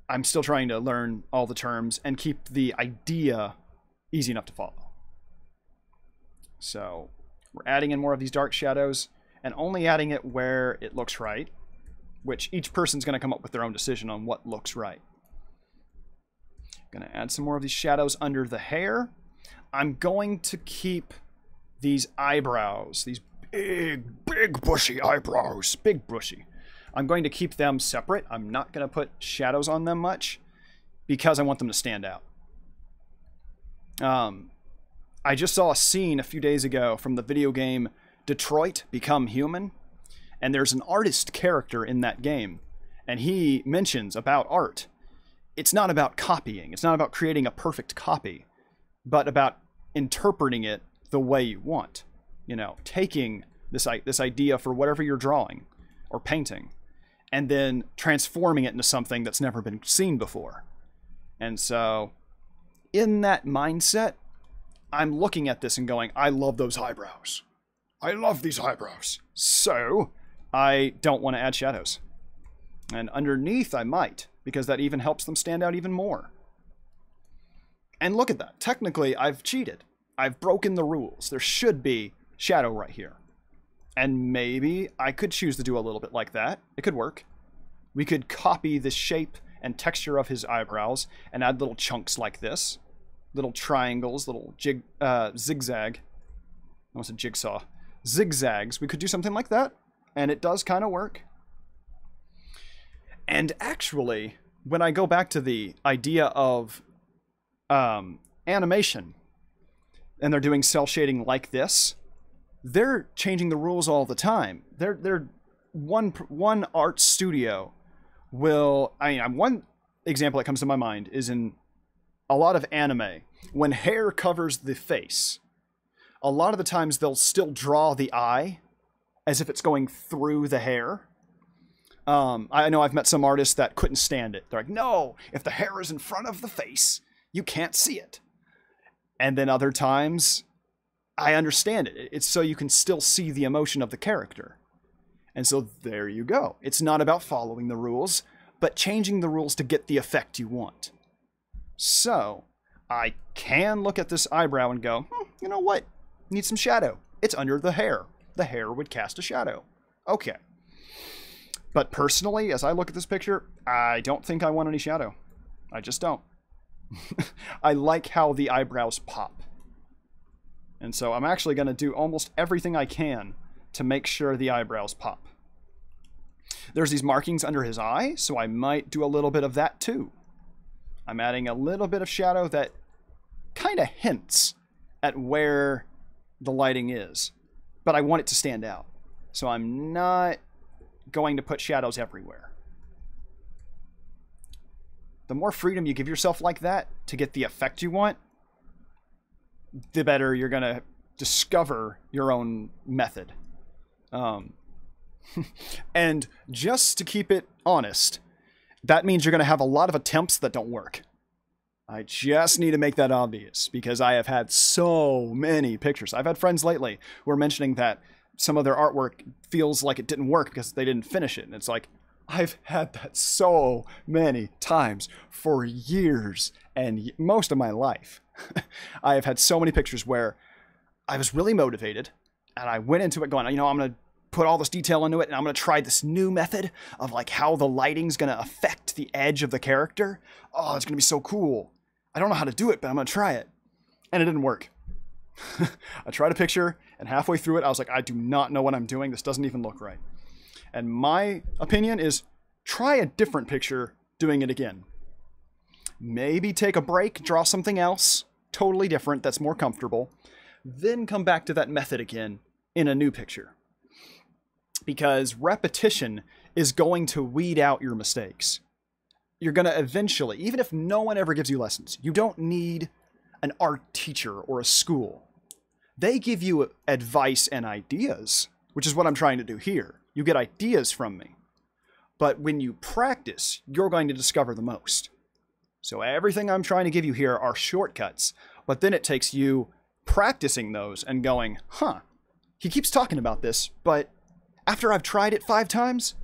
I'm still trying to learn all the terms and keep the idea easy enough to follow. So we're adding in more of these dark shadows, and only adding it where it looks right, which each person's going to come up with their own decision on what looks right. Going to add some more of these shadows under the hair. I'm going to keep these eyebrows, these big bushy eyebrows, big bushy. I'm going to keep them separate. I'm not going to put shadows on them much because I want them to stand out. I just saw a scene a few days ago from the video game Detroit Become Human, and there's an artist character in that game, and he mentions about art. It's not about copying. It's not about creating a perfect copy, but about interpreting it the way you want. You know, taking this idea for whatever you're drawing or painting, and then transforming it into something that's never been seen before. And so, in that mindset, I'm looking at this and going, I love those eyebrows. I love these eyebrows. So, I don't want to add shadows. And underneath, I might, because that even helps them stand out even more. And look at that. Technically, I've cheated. I've broken the rules. There should be shadow right here. And maybe I could choose to do a little bit like that. It could work. We could copy the shape and texture of his eyebrows and add little chunks like this. Little triangles, little zigzag. I almost said jigsaw. Zigzags. We could do something like that. And it does kind of work. And actually, when I go back to the idea of animation, and they're doing cell shading like this, they're changing the rules all the time. One art studio will, one example that comes to my mind is in a lot of anime. When hair covers the face, a lot of the times they'll still draw the eye as if it's going through the hair. I know I've met some artists that couldn't stand it. They're like, no, if the hair is in front of the face, you can't see it. And then other times, I understand it. It's so you can still see the emotion of the character. And so there you go. It's not about following the rules, but changing the rules to get the effect you want. So, I can look at this eyebrow and go, you know what? Need some shadow. It's under the hair. The hair would cast a shadow. Okay. But personally, as I look at this picture, I don't think I want any shadow. I just don't. I like how the eyebrows pop. And so I'm actually going to do almost everything I can to make sure the eyebrows pop. There's these markings under his eye, so I might do a little bit of that too. I'm adding a little bit of shadow that kind of hints at where the lighting is, but I want it to stand out. So I'm not going to put shadows everywhere. The more freedom you give yourself like that to get the effect you want, the better you're going to discover your own method. And just to keep it honest, that means you're going to have a lot of attempts that don't work. I just need to make that obvious because I have had so many pictures. I've had friends lately who are mentioning that some of their artwork feels like it didn't work because they didn't finish it. And it's like, I've had that so many times for years and most of my life. I have had so many pictures where I was really motivated and I went into it going, you know, I'm going to put all this detail into it and I'm going to try this new method of like how the lighting's going to affect the edge of the character. Oh, it's going to be so cool. I don't know how to do it, but I'm going to try it. And it didn't work. I tried a picture and halfway through it, I was like, I do not know what I'm doing. This doesn't even look right. And my opinion is try a different picture doing it again. Maybe take a break, draw something else, totally different, that's more comfortable. Then come back to that method again in a new picture. Because repetition is going to weed out your mistakes. You're going to eventually, even if no one ever gives you lessons, you don't need an art teacher or a school. They give you advice and ideas, which is what I'm trying to do here. You get ideas from me. But when you practice, you're going to discover the most. So everything I'm trying to give you here are shortcuts, but then it takes you practicing those and going, huh, he keeps talking about this, but after I've tried it 5 times,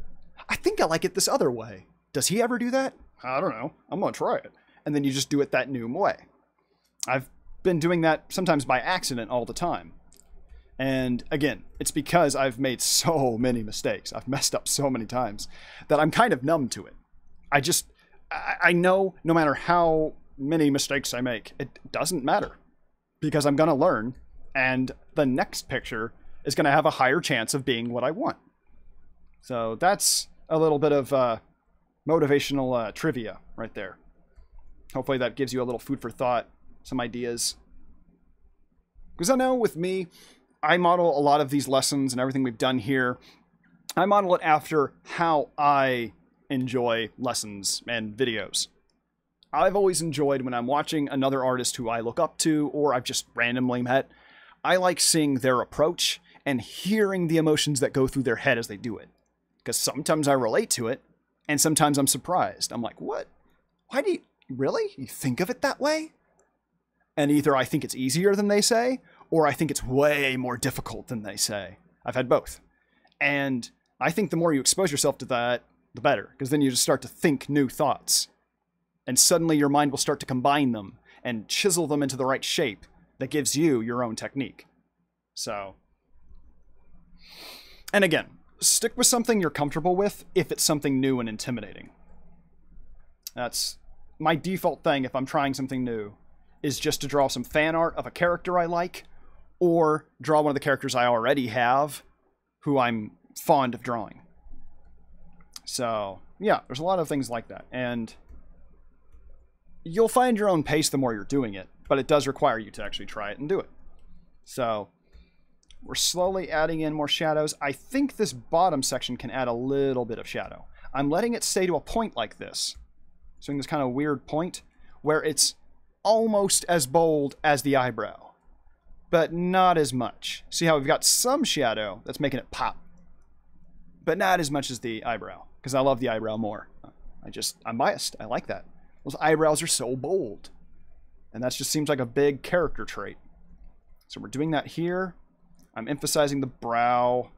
I think I like it this other way. Does he ever do that? I don't know. I'm going to try it. And then you just do it that new way. I've been doing that sometimes by accident all the time. And again, it's because I've made so many mistakes. I've messed up so many times that I'm kind of numb to it. I know no matter how many mistakes I make, it doesn't matter because I'm going to learn and the next picture is going to have a higher chance of being what I want. So that's a little bit of motivational trivia right there. Hopefully that gives you a little food for thought, some ideas. Because I know with me, I model a lot of these lessons and everything we've done here. I model it after how I enjoy lessons and videos. I've always enjoyed when I'm watching another artist who I look up to or I've just randomly met. I like seeing their approach and hearing the emotions that go through their head as they do it. Because sometimes I relate to it, and sometimes I'm surprised. I'm like, what? Why do you... Really? You think of it that way? And either I think it's easier than they say, or I think it's way more difficult than they say. I've had both. And I think the more you expose yourself to that, the better. Because then you just start to think new thoughts. And suddenly your mind will start to combine them and chisel them into the right shape that gives you your own technique. So... And again, stick with something you're comfortable with if it's something new and intimidating. That's my default thing if I'm trying something new, is just to draw some fan art of a character I like, or draw one of the characters I already have who I'm fond of drawing. So, yeah, there's a lot of things like that. And you'll find your own pace the more you're doing it, but it does require you to actually try it and do it. So... we're slowly adding in more shadows. I think this bottom section can add a little bit of shadow. I'm letting it stay to a point like this. So in this kind of weird point where it's almost as bold as the eyebrow, but not as much. See how we've got some shadow that's making it pop, but not as much as the eyebrow, because I love the eyebrow more. I'm biased. I like that. Those eyebrows are so bold. And that just seems like a big character trait. So we're doing that here. I'm emphasizing the brow,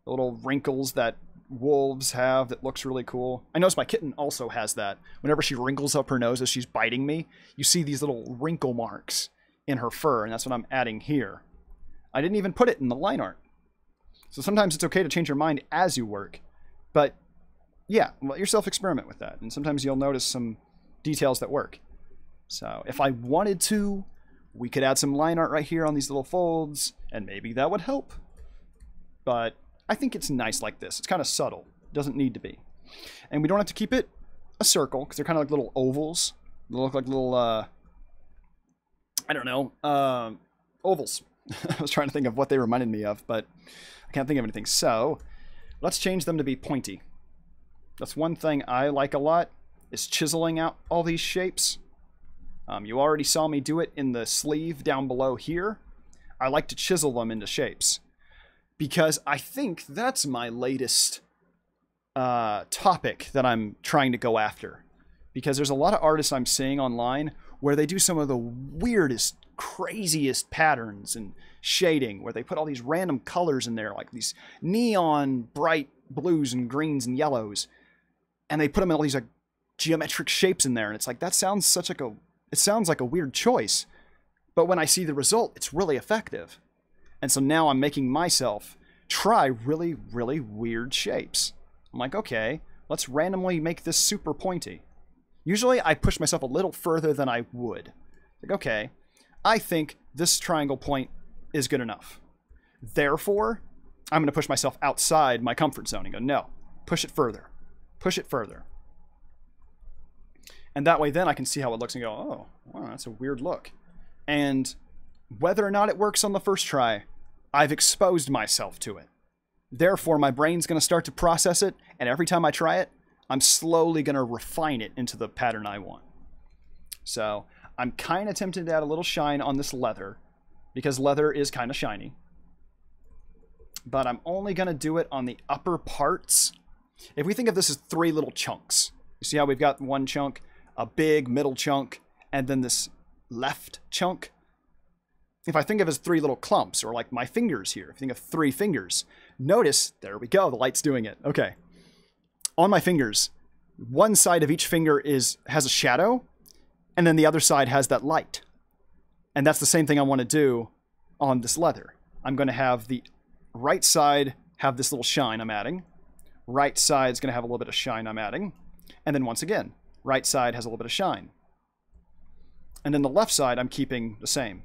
the little wrinkles that wolves have that looks really cool. I notice my kitten also has that. Whenever she wrinkles up her nose as she's biting me, you see these little wrinkle marks in her fur, and that's what I'm adding here. I didn't even put it in the line art. So sometimes it's okay to change your mind as you work. But yeah, let yourself experiment with that. And sometimes you'll notice some details that work. So if I wanted to, we could add some line art right here on these little folds, and maybe that would help. but I think it's nice like this. It's kind of subtle. It doesn't need to be. And we don't have to keep it a circle, because they're kind of like little ovals. They look like little, I don't know, ovals. I was trying to think of what they reminded me of, but I can't think of anything. So let's change them to be pointy. That's one thing I like a lot, is chiseling out all these shapes. You already saw me do it in the sleeve down below here. I like to chisel them into shapes, because I think that's my latest topic that I'm trying to go after. Because there's a lot of artists I'm seeing online where they do some of the weirdest, craziest patterns and shading, where they put all these random colors in there, like these neon bright blues and greens and yellows, and they put them in all these like geometric shapes in there, and it's like, that sounds such like it sounds like a weird choice, but when I see the result, it's really effective. And so now I'm making myself try really, really weird shapes. I'm like, okay, let's randomly make this super pointy. Usually I push myself a little further than I would. Like, okay, I think this triangle point is good enough. Therefore, I'm going to push myself outside my comfort zone and go, no, push it further. Push it further. And that way then I can see how it looks and go, oh, wow, that's a weird look. And whether or not it works on the first try, I've exposed myself to it. Therefore, my brain's going to start to process it, and every time I try it, I'm slowly going to refine it into the pattern I want. So I'm kind of tempted to add a little shine on this leather, because leather is kind of shiny. But I'm only going to do it on the upper parts. If we think of this as 3 little chunks, you see how we've got one chunk, a big middle chunk, and then this left chunk? If I think of it as 3 little clumps, or like my fingers here, if you think of 3 fingers, notice, there we go, the light's doing it. Okay. On my fingers, one side of each finger has a shadow, and then the other side has that light. And that's the same thing I want to do on this leather. I'm going to have the right side have this little shine I'm adding. Right side's going to have a little bit of shine I'm adding. And then once again, right side has a little bit of shine. And then the left side I'm keeping the same.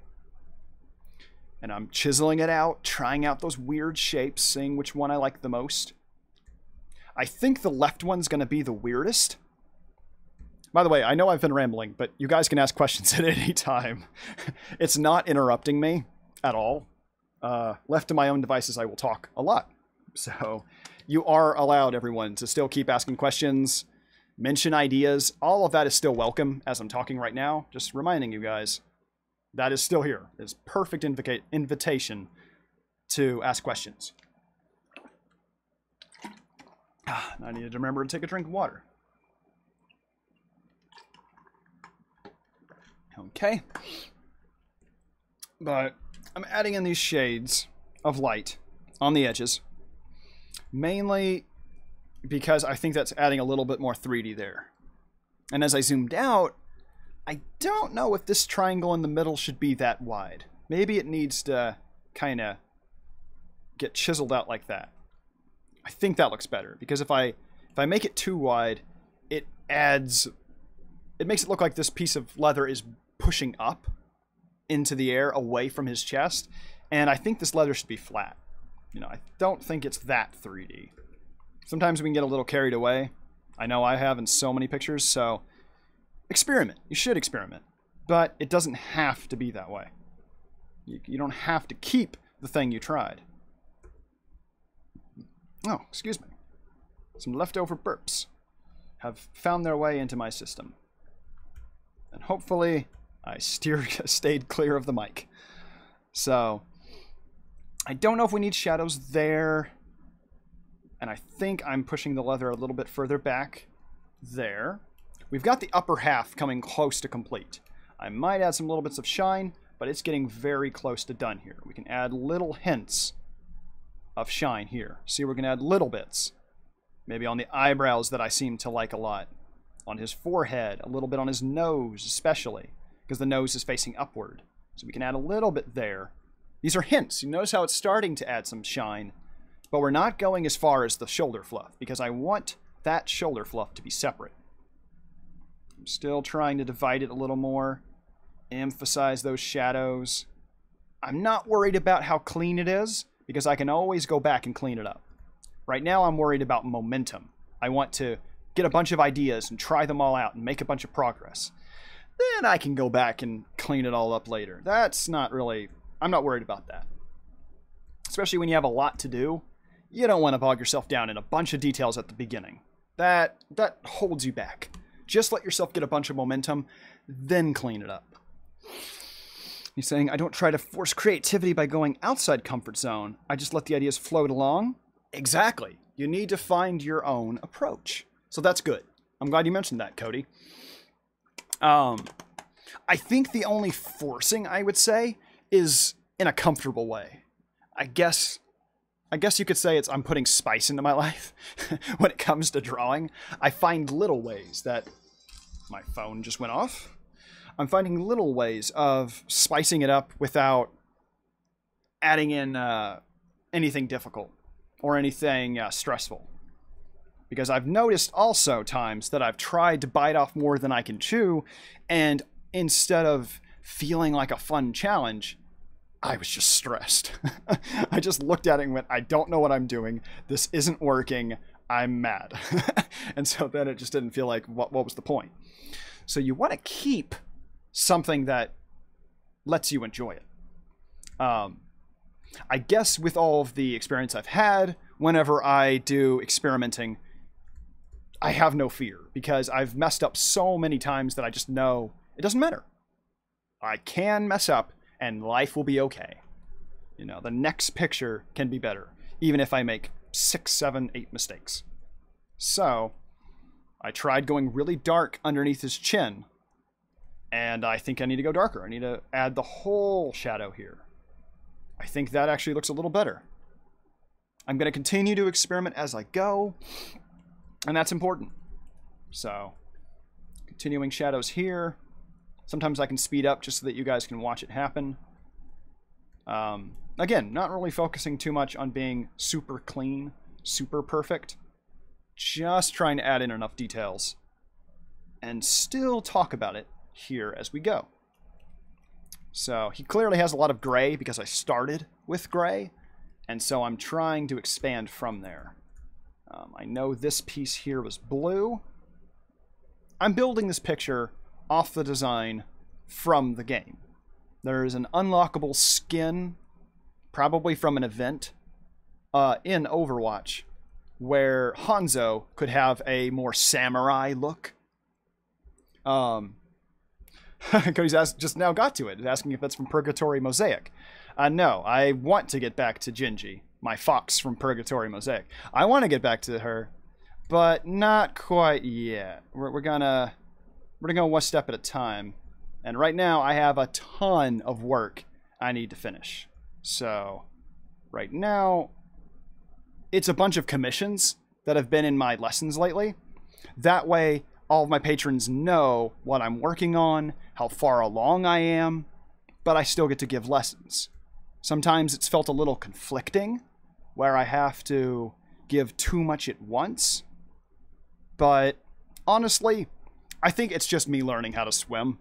And I'm chiseling it out, trying out those weird shapes, seeing which one I like the most. I think the left one's going to be the weirdest. By the way, I know I've been rambling, but you guys can ask questions at any time. It's not interrupting me at all. Left to my own devices, I will talk a lot. So you are allowed, everyone, to still keep asking questions, mention ideas. All of that is still welcome as I'm talking right now. Just reminding you guys, that is still here. It's perfect invitation to ask questions. I needed to remember to take a drink of water. Okay. But I'm adding in these shades of light on the edges, mainly because I think that's adding a little bit more 3D there. And as I zoomed out, I don't know if this triangle in the middle should be that wide. Maybe it needs to kind of get chiseled out like that. I think that looks better, because if I make it too wide, it makes it look like this piece of leather is pushing up into the air away from his chest, and I think this leather should be flat. You know, I don't think it's that 3D. Sometimes we can get a little carried away. I know I have in so many pictures, so experiment. You should experiment, but it doesn't have to be that way. You don't have to keep the thing you tried. Oh, excuse me. Some leftover burps have found their way into my system. And hopefully I stayed clear of the mic. So I don't know if we need shadows there. And I think I'm pushing the leather a little bit further back there. We've got the upper half coming close to complete. I might add some little bits of shine, but it's getting very close to done here. We can add little hints of shine here. See, we're going to add little bits. Maybe on the eyebrows that I seem to like a lot. On his forehead, a little bit on his nose especially, because the nose is facing upward. So we can add a little bit there. These are hints. You notice how it's starting to add some shine, but we're not going as far as the shoulder fluff, because I want that shoulder fluff to be separate. I'm still trying to divide it a little more, emphasize those shadows. I'm not worried about how clean it is, because I can always go back and clean it up. Right now I'm worried about momentum. I want to get a bunch of ideas and try them all out and make a bunch of progress. Then I can go back and clean it all up later. That's not really, I'm not worried about that. Especially when you have a lot to do. You don't want to bog yourself down in a bunch of details at the beginning. That holds you back. Just let yourself get a bunch of momentum, then clean it up. He's saying, I don't try to force creativity by going outside comfort zone. I just let the ideas float along. Exactly. You need to find your own approach. So that's good. I'm glad you mentioned that, Cody. I think the only forcing, I would say, is in a comfortable way. I guess you could say I'm putting spice into my life when it comes to drawing. I find little ways that... My phone just went off. I'm finding little ways of spicing it up without adding in anything difficult or anything stressful. Because I've noticed also times that I've tried to bite off more than I can chew, and instead of feeling like a fun challenge, I was just stressed. I just looked at it and went, I don't know what I'm doing. This isn't working. I'm mad. And so then it just didn't feel like, what was the point? So you want to keep something that lets you enjoy it. I guess with all of the experience I've had, whenever I do experimenting, I have no fear because I've messed up so many times that I just know it doesn't matter. I can mess up and life will be okay. You know, the next picture can be better, even if I make 6, 7, 8 mistakes. So I tried going really dark underneath his chin, and I think I need to go darker. I need to add the whole shadow here. I think that actually looks a little better. I'm going to continue to experiment as I go, and that's important. So, continuing shadows here. Sometimes I can speed up just so that you guys can watch it happen. Again, not really focusing too much on being super clean, super perfect. Just trying to add in enough details and still talk about it here as we go. So he clearly has a lot of gray because I started with gray, and so I'm trying to expand from there. I know this piece here was blue. I'm building this picture off the design from the game. There is an unlockable skin, probably from an event in Overwatch, where Hanzo could have a more samurai look. Cody's just now got to it, asking if that's from Purgatory Mosaic. No, I want to get back to Gingy, my fox from Purgatory Mosaic. I want to get back to her, but not quite yet. We're gonna go one step at a time. And right now, I have a ton of work I need to finish. So, right now, it's a bunch of commissions that have been in my lessons lately. That way, all of my patrons know what I'm working on, how far along I am, but I still get to give lessons. Sometimes it's felt a little conflicting, where I have to give too much at once. But honestly, I think it's just me learning how to swim.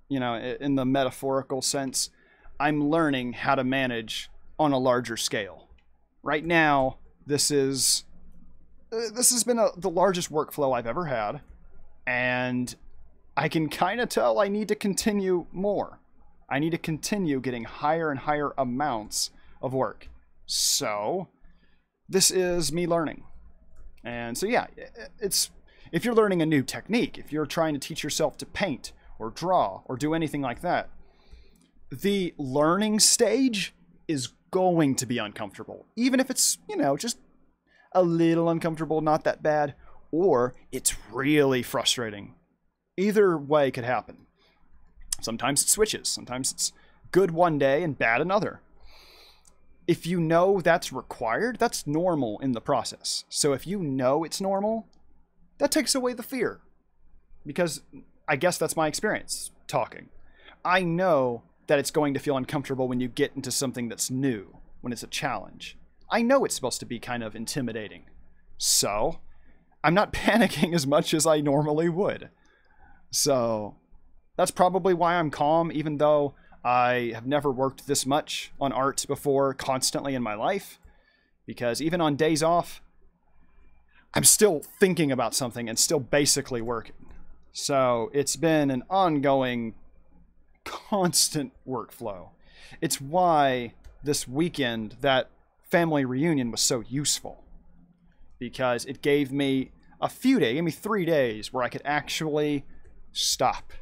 You know, in the metaphorical sense, I'm learning how to manage on a larger scale. Right now, this has been the largest workflow I've ever had, and I can kind of tell I need to continue more. I need to continue getting higher and higher amounts of work. So, this is me learning. And so yeah, if you're learning a new technique, if you're trying to teach yourself to paint or draw or do anything like that, the learning stage is going to be uncomfortable. Even if it's, you know, just a little uncomfortable, not that bad, or it's really frustrating. Either way could happen. Sometimes it switches. Sometimes it's good one day and bad another. If you know that's required, that's normal in the process. So if you know it's normal, that takes away the fear. Because I guess that's my experience talking. I know that it's going to feel uncomfortable when you get into something that's new, when it's a challenge. I know it's supposed to be kind of intimidating. So I'm not panicking as much as I normally would. So that's probably why I'm calm, even though I have never worked this much on art before constantly in my life, because even on days off, I'm still thinking about something and still basically working. So it's been an ongoing, constant workflow. It's why this weekend, that family reunion was so useful, because it gave me a few days, gave me 3 days where I could actually stop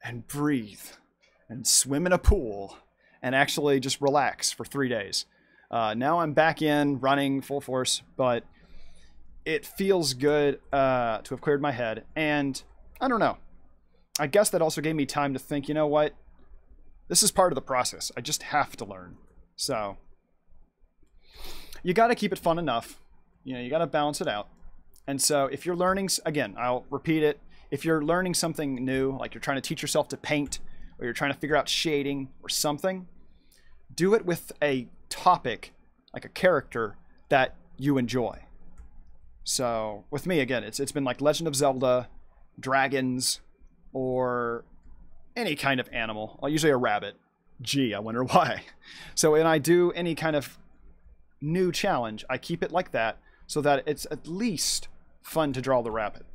and breathe and swim in a pool and actually just relax for 3 days. Now I'm back in running full force, but it feels good to have cleared my head. And I don't know. I guess that also gave me time to think, you know what? This is part of the process. I just have to learn. So you got to keep it fun enough. You know, you got to balance it out. And so if you're learning, again, I'll repeat it. If you're learning something new, like you're trying to teach yourself to paint, or you're trying to figure out shading or something, do it with a topic, like a character that you enjoy. So with me, again, it's been like Legend of Zelda, dragons, or any kind of animal. Usually a rabbit. Gee, I wonder why. So when I do any kind of new challenge, I keep it like that so that it's at least fun to draw the rabbit,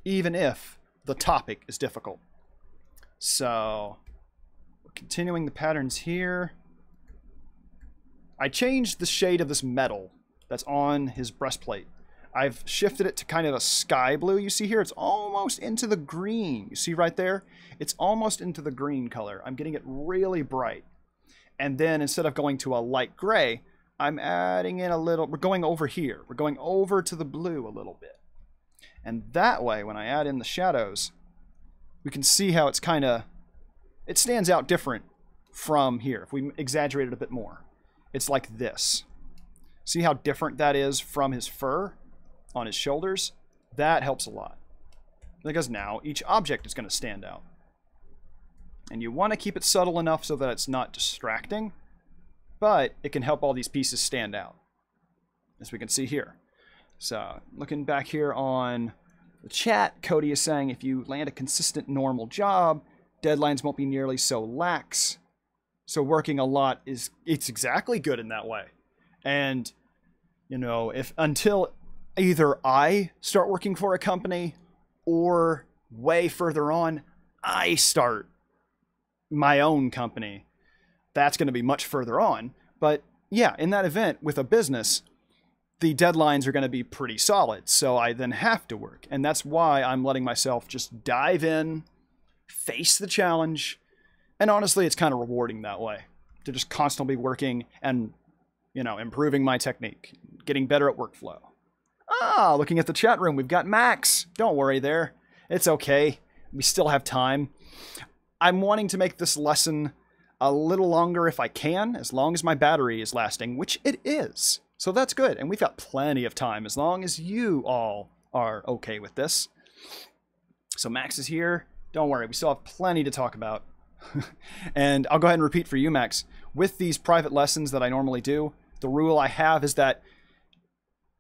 even if the topic is difficult. So we're continuing the patterns here. I changed the shade of this metal that's on his breastplate. I've shifted it to kind of a sky blue. You see here, it's almost into the green. You see right there? It's almost into the green color. I'm getting it really bright. And then instead of going to a light gray, I'm adding in a little, we're going over here. We're going over to the blue a little bit. And that way, when I add in the shadows, we can see how it's kind of, it stands out different from here. If we exaggerate it a bit more, it's like this. See how different that is from his fur on his shoulders? That helps a lot, because now each object is going to stand out. And you want to keep it subtle enough so that it's not distracting, but it can help all these pieces stand out, as we can see here. So looking back here on the chat, Cody is saying if you land a consistent normal job, deadlines won't be nearly so lax. So working a lot it's exactly good in that way. And you know, if until either I start working for a company or way further on, I start my own company, that's going to be much further on. But yeah, in that event with a business, the deadlines are going to be pretty solid. So I then have to work. And that's why I'm letting myself just dive in, face the challenge. And honestly, it's kind of rewarding that way, to just constantly working and, you know, improving my technique, getting better at workflow. Ah, looking at the chat room, we've got Max. Don't worry there. It's okay. We still have time. I'm wanting to make this lesson a little longer if I can, as long as my battery is lasting, which it is. So that's good. And we've got plenty of time, as long as you all are okay with this. So Max is here. Don't worry, we still have plenty to talk about. And I'll go ahead and repeat for you, Max. With these private lessons that I normally do, the rule I have is that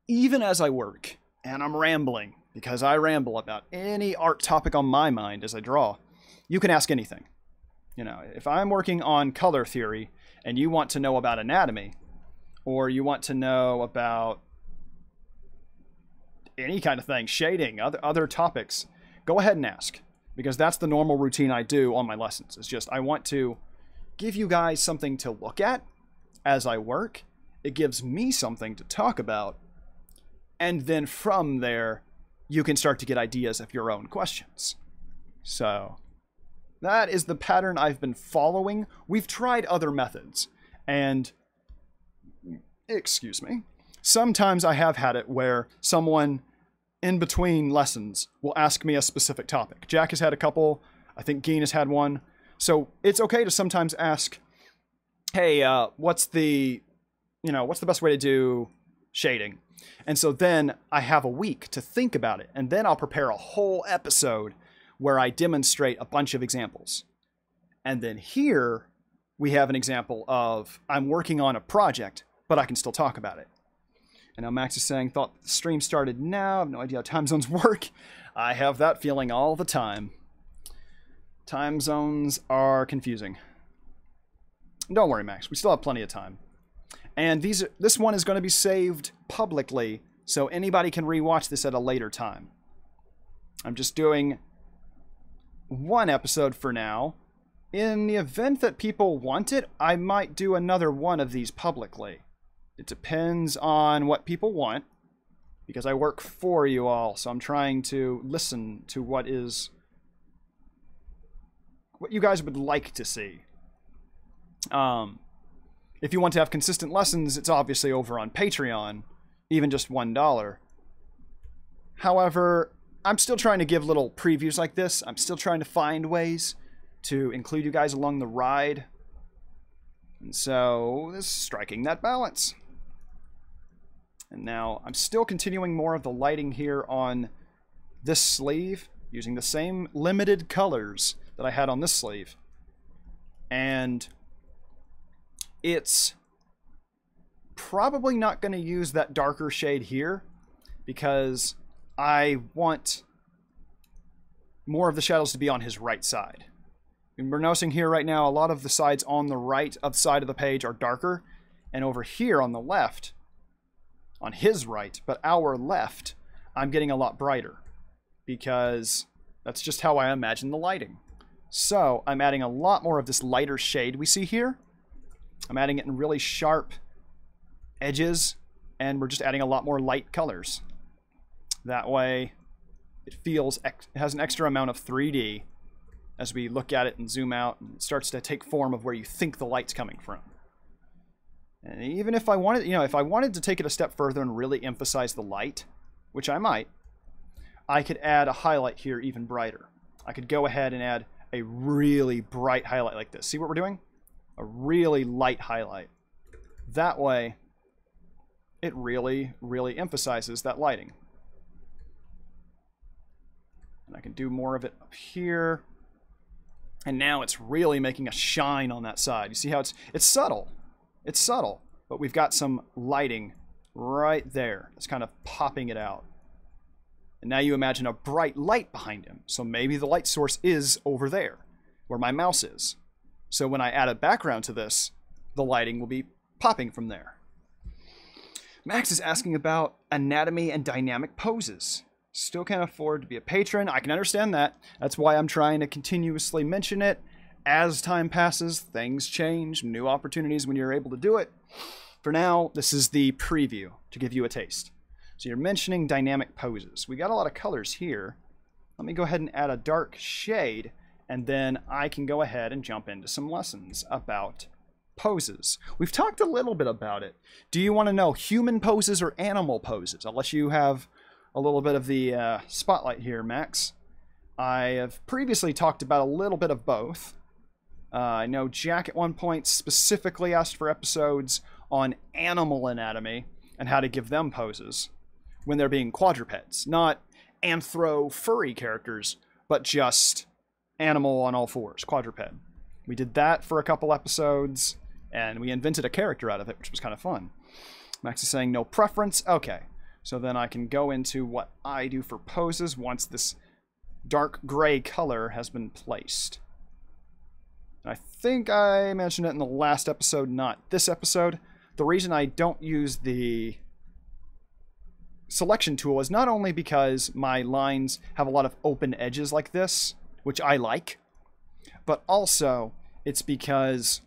even as I work, and I'm rambling, because I ramble about any art topic on my mind as I draw, you can ask anything. You know, if I'm working on color theory and you want to know about anatomy, or you want to know about any kind of thing, shading, other topics, go ahead and ask. Because that's the normal routine I do on my lessons. It's just I want to give you guys something to look at as I work. It gives me something to talk about. And then from there, you can start to get ideas of your own questions. So that is the pattern I've been following. We've tried other methods. And, excuse me, sometimes I have had it where someone in between lessons will ask me a specific topic. Jak has had a couple. I think Geen has had one. So it's okay to sometimes ask, hey, what's the best way to do shading? And so then I have a week to think about it. And then I'll prepare a whole episode where I demonstrate a bunch of examples. And then here we have an example of I'm working on a project, but I can still talk about it. And now Max is saying, thought the stream started now. I have no idea how time zones work. I have that feeling all the time. Time zones are confusing. Don't worry, Max. We still have plenty of time. And this one is going to be saved publicly, so anybody can rewatch this at a later time. I'm just doing one episode for now. In the event that people want it, I might do another one of these publicly. It depends on what people want, because I work for you all, so I'm trying to listen to what you guys would like to see. If you want to have consistent lessons, it's obviously over on Patreon, even just $1. However, I'm still trying to give little previews like this. I'm still trying to find ways to include you guys along the ride. And so, this is striking that balance. And now, I'm still continuing more of the lighting here on this sleeve, using the same limited colors that I had on this sleeve. And it's probably not going to use that darker shade here, because I want more of the shadows to be on his right side. And we're noticing here right now a lot of the sides on the right of the side of the page are darker, and over here on the left, on his right, but our left, I'm getting a lot brighter, because that's just how I imagine the lighting. So I'm adding a lot more of this lighter shade we see here. I'm adding it in really sharp edges, and we're just adding a lot more light colors. That way, it has an extra amount of 3D as we look at it and zoom out, and it starts to take form of where you think the light's coming from. And even if I wanted, if I wanted to take it a step further and really emphasize the light, which I might, I could add a highlight here even brighter. I could go ahead and add a really bright highlight like this. See what we're doing? A really light highlight. That way, it really, really emphasizes that lighting. And I can do more of it up here. And now it's really making a shine on that side. You see how it's subtle. It's subtle, but we've got some lighting right there. It's kind of popping it out. And now you imagine a bright light behind him. So maybe the light source is over there, where my mouse is. So when I add a background to this, the lighting will be popping from there. Max is asking about anatomy and dynamic poses. Still can't afford to be a patron. I can understand that. That's why I'm trying to continuously mention it. As time passes, things change, new opportunities when you're able to do it. For now, this is the preview to give you a taste. So you're mentioning dynamic poses. We got a lot of colors here. Let me go ahead and add a dark shade, and then I can go ahead and jump into some lessons about poses. We've talked a little bit about it. Do you want to know human poses or animal poses? I'll let you have a little bit of the spotlight here, Max. I have previously talked about a little bit of both. I know Jak at one point specifically asked for episodes on animal anatomy and how to give them poses when they're being quadrupeds. Not anthro furry characters, but just animal on all fours, quadruped. We did that for a couple episodes, and we invented a character out of it, which was kind of fun. Max is saying no preference. Okay, so then I can go into what I do for poses once this dark gray color has been placed. I think I mentioned it in the last episode, not this episode. The reason I don't use the selection tool is not only because my lines have a lot of open edges like this, which I like, but also it's because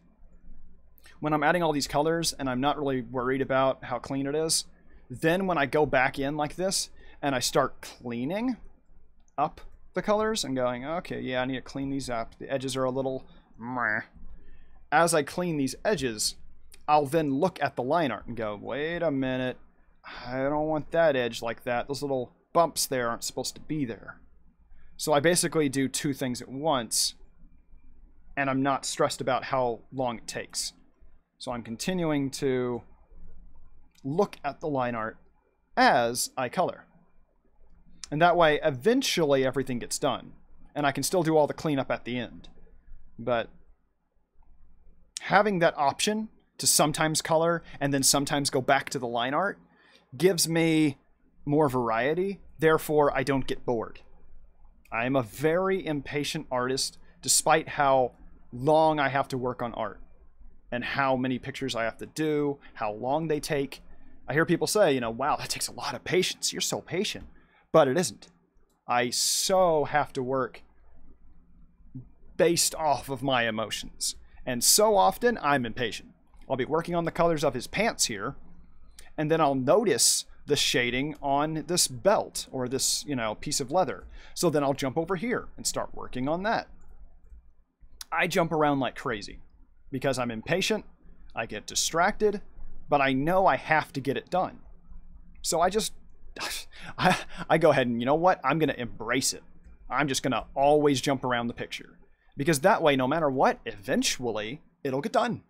when I'm adding all these colors and I'm not really worried about how clean it is, then when I go back in like this and I start cleaning up the colors and going, okay, yeah, I need to clean these up. The edges are a little meh. As I clean these edges, I'll then look at the line art and go, wait a minute, I don't want that edge like that. Those little bumps there aren't supposed to be there. So I basically do two things at once, and I'm not stressed about how long it takes. So I'm continuing to look at the line art as I color. And that way, eventually everything gets done. And I can still do all the cleanup at the end. But having that option to sometimes color and then sometimes go back to the line art gives me more variety. Therefore, I don't get bored. I am a very impatient artist, despite how long I have to work on art. and how many pictures I have to do, how long they take. I hear people say, you know, wow, that takes a lot of patience. You're so patient. But it isn't. I so have to work based off of my emotions. And so often, I'm impatient. I'll be working on the colors of his pants here, and then I'll notice the shading on this belt or this, you know, piece of leather. So then I'll jump over here and start working on that. I jump around like crazy because I'm impatient, I get distracted, but I know I have to get it done. So I just, I go ahead and, you know what, I'm going to embrace it. I'm just going to always jump around the picture. Because that way, no matter what, eventually, it'll get done.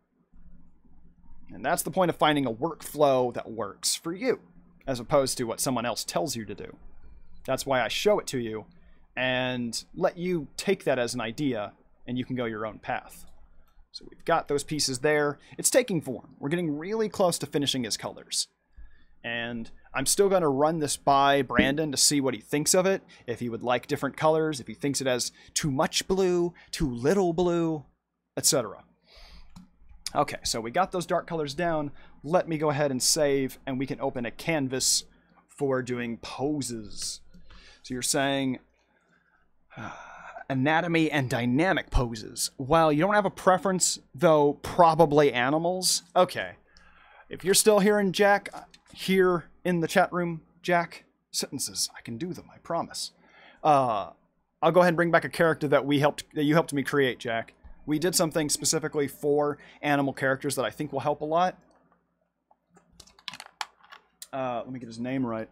And that's the point of finding a workflow that works for you, as opposed to what someone else tells you to do. That's why I show it to you, and let you take that as an idea, and you can go your own path. So we've got those pieces there. It's taking form. We're getting really close to finishing his colors. And I'm still going to run this by Brandon to see what he thinks of it, if he would like different colors, if he thinks it has too much blue, too little blue, etc. Okay, so we got those dark colors down. Let me go ahead and save, and we can open a canvas for doing poses. So you're saying anatomy and dynamic poses. Well, you don't have a preference, though probably animals. Okay, if you're still hearing Jak here in the chat room, Jak, sentences, I can do them, I promise. I'll go ahead and bring back a character that you helped me create, Jak. We did something specifically for animal characters that I think will help a lot. Let me get his name right.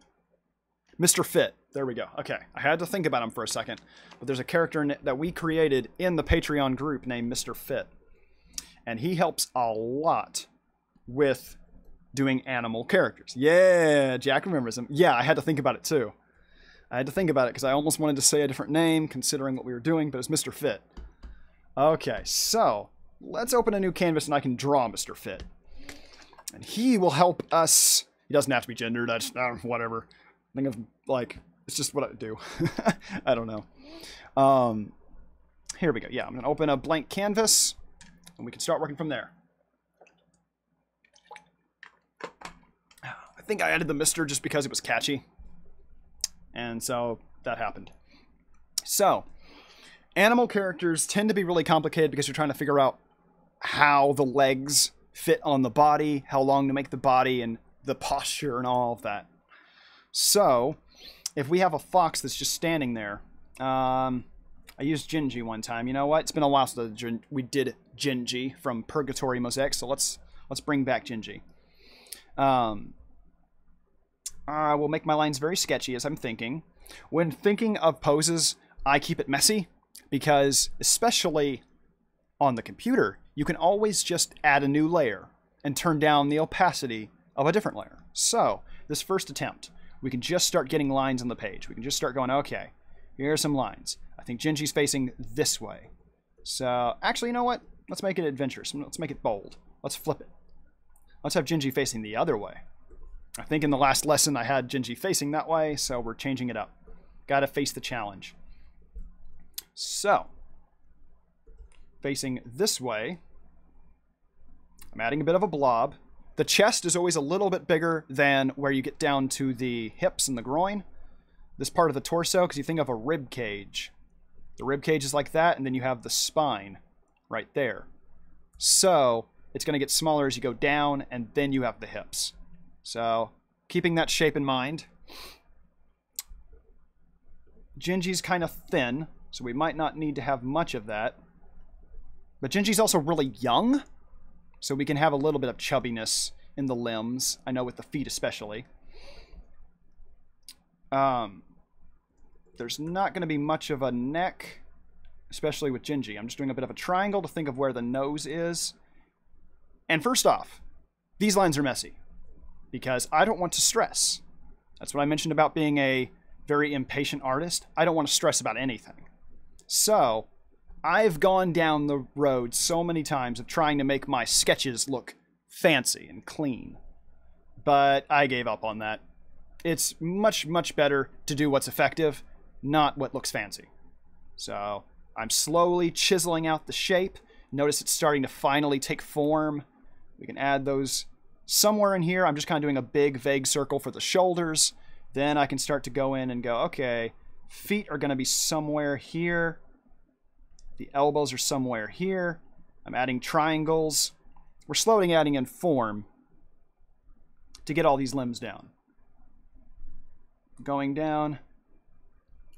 Mr. Fit. There we go. Okay, I had to think about him for a second. But there's a character that we created in the Patreon group named Mr. Fit. And he helps a lot with doing animal characters. Yeah, Jak remembers him. Yeah, I had to think about it too. I had to think about it because I almost wanted to say a different name considering what we were doing, but it's Mr. Fit. Okay, so let's open a new canvas and I can draw Mr. Fit. And he will help us. He doesn't have to be gendered. I just, whatever. Think of, like, it's just what I do. I don't know. Here we go. Yeah, I'm going to open a blank canvas and we can start working from there. I think I added the Mr. just because it was catchy. And so that happened. So, animal characters tend to be really complicated because you're trying to figure out how the legs fit on the body, how long to make the body, and the posture and all of that. So, if we have a fox that's just standing there, I used Gingy one time. You know what? It's been a while since we did Gingy from Purgatory Mosaic, so let's bring back Gingy. I will make my lines very sketchy as I'm thinking. When thinking of poses, I keep it messy because, especially on the computer, you can always just add a new layer and turn down the opacity of a different layer. So, this first attempt, we can just start getting lines on the page. We can just start going, okay, here are some lines. I think Gingy's facing this way. So, actually, you know what? Let's make it adventurous. Let's make it bold. Let's flip it. Let's have Gingy facing the other way. I think in the last lesson I had Gingy facing that way, so we're changing it up. Gotta face the challenge. So, facing this way, I'm adding a bit of a blob. The chest is always a little bit bigger than where you get down to the hips and the groin. This part of the torso, because you think of a rib cage. The rib cage is like that, and then you have the spine right there. So, it's going to get smaller as you go down, and then you have the hips. So, keeping that shape in mind. Gingy's kind of thin, so we might not need to have much of that. But Gingy's also really young, so we can have a little bit of chubbiness in the limbs. I know with the feet especially. There's not going to be much of a neck, especially with Gingy. I'm just doing a bit of a triangle to think of where the nose is. And first off, these lines are messy because I don't want to stress. That's what I mentioned about being a very impatient artist. I don't want to stress about anything. So, I've gone down the road so many times of trying to make my sketches look fancy and clean. But I gave up on that. It's much, much better to do what's effective, not what looks fancy. So, I'm slowly chiseling out the shape, Notice it's starting to finally take form. We can add those somewhere in here. I'm just kind of doing a big, vague circle for the shoulders. Then I can start to go in and go, okay, feet are going to be somewhere here. The elbows are somewhere here. I'm adding triangles. We're slowly adding in form to get all these limbs down. Going down.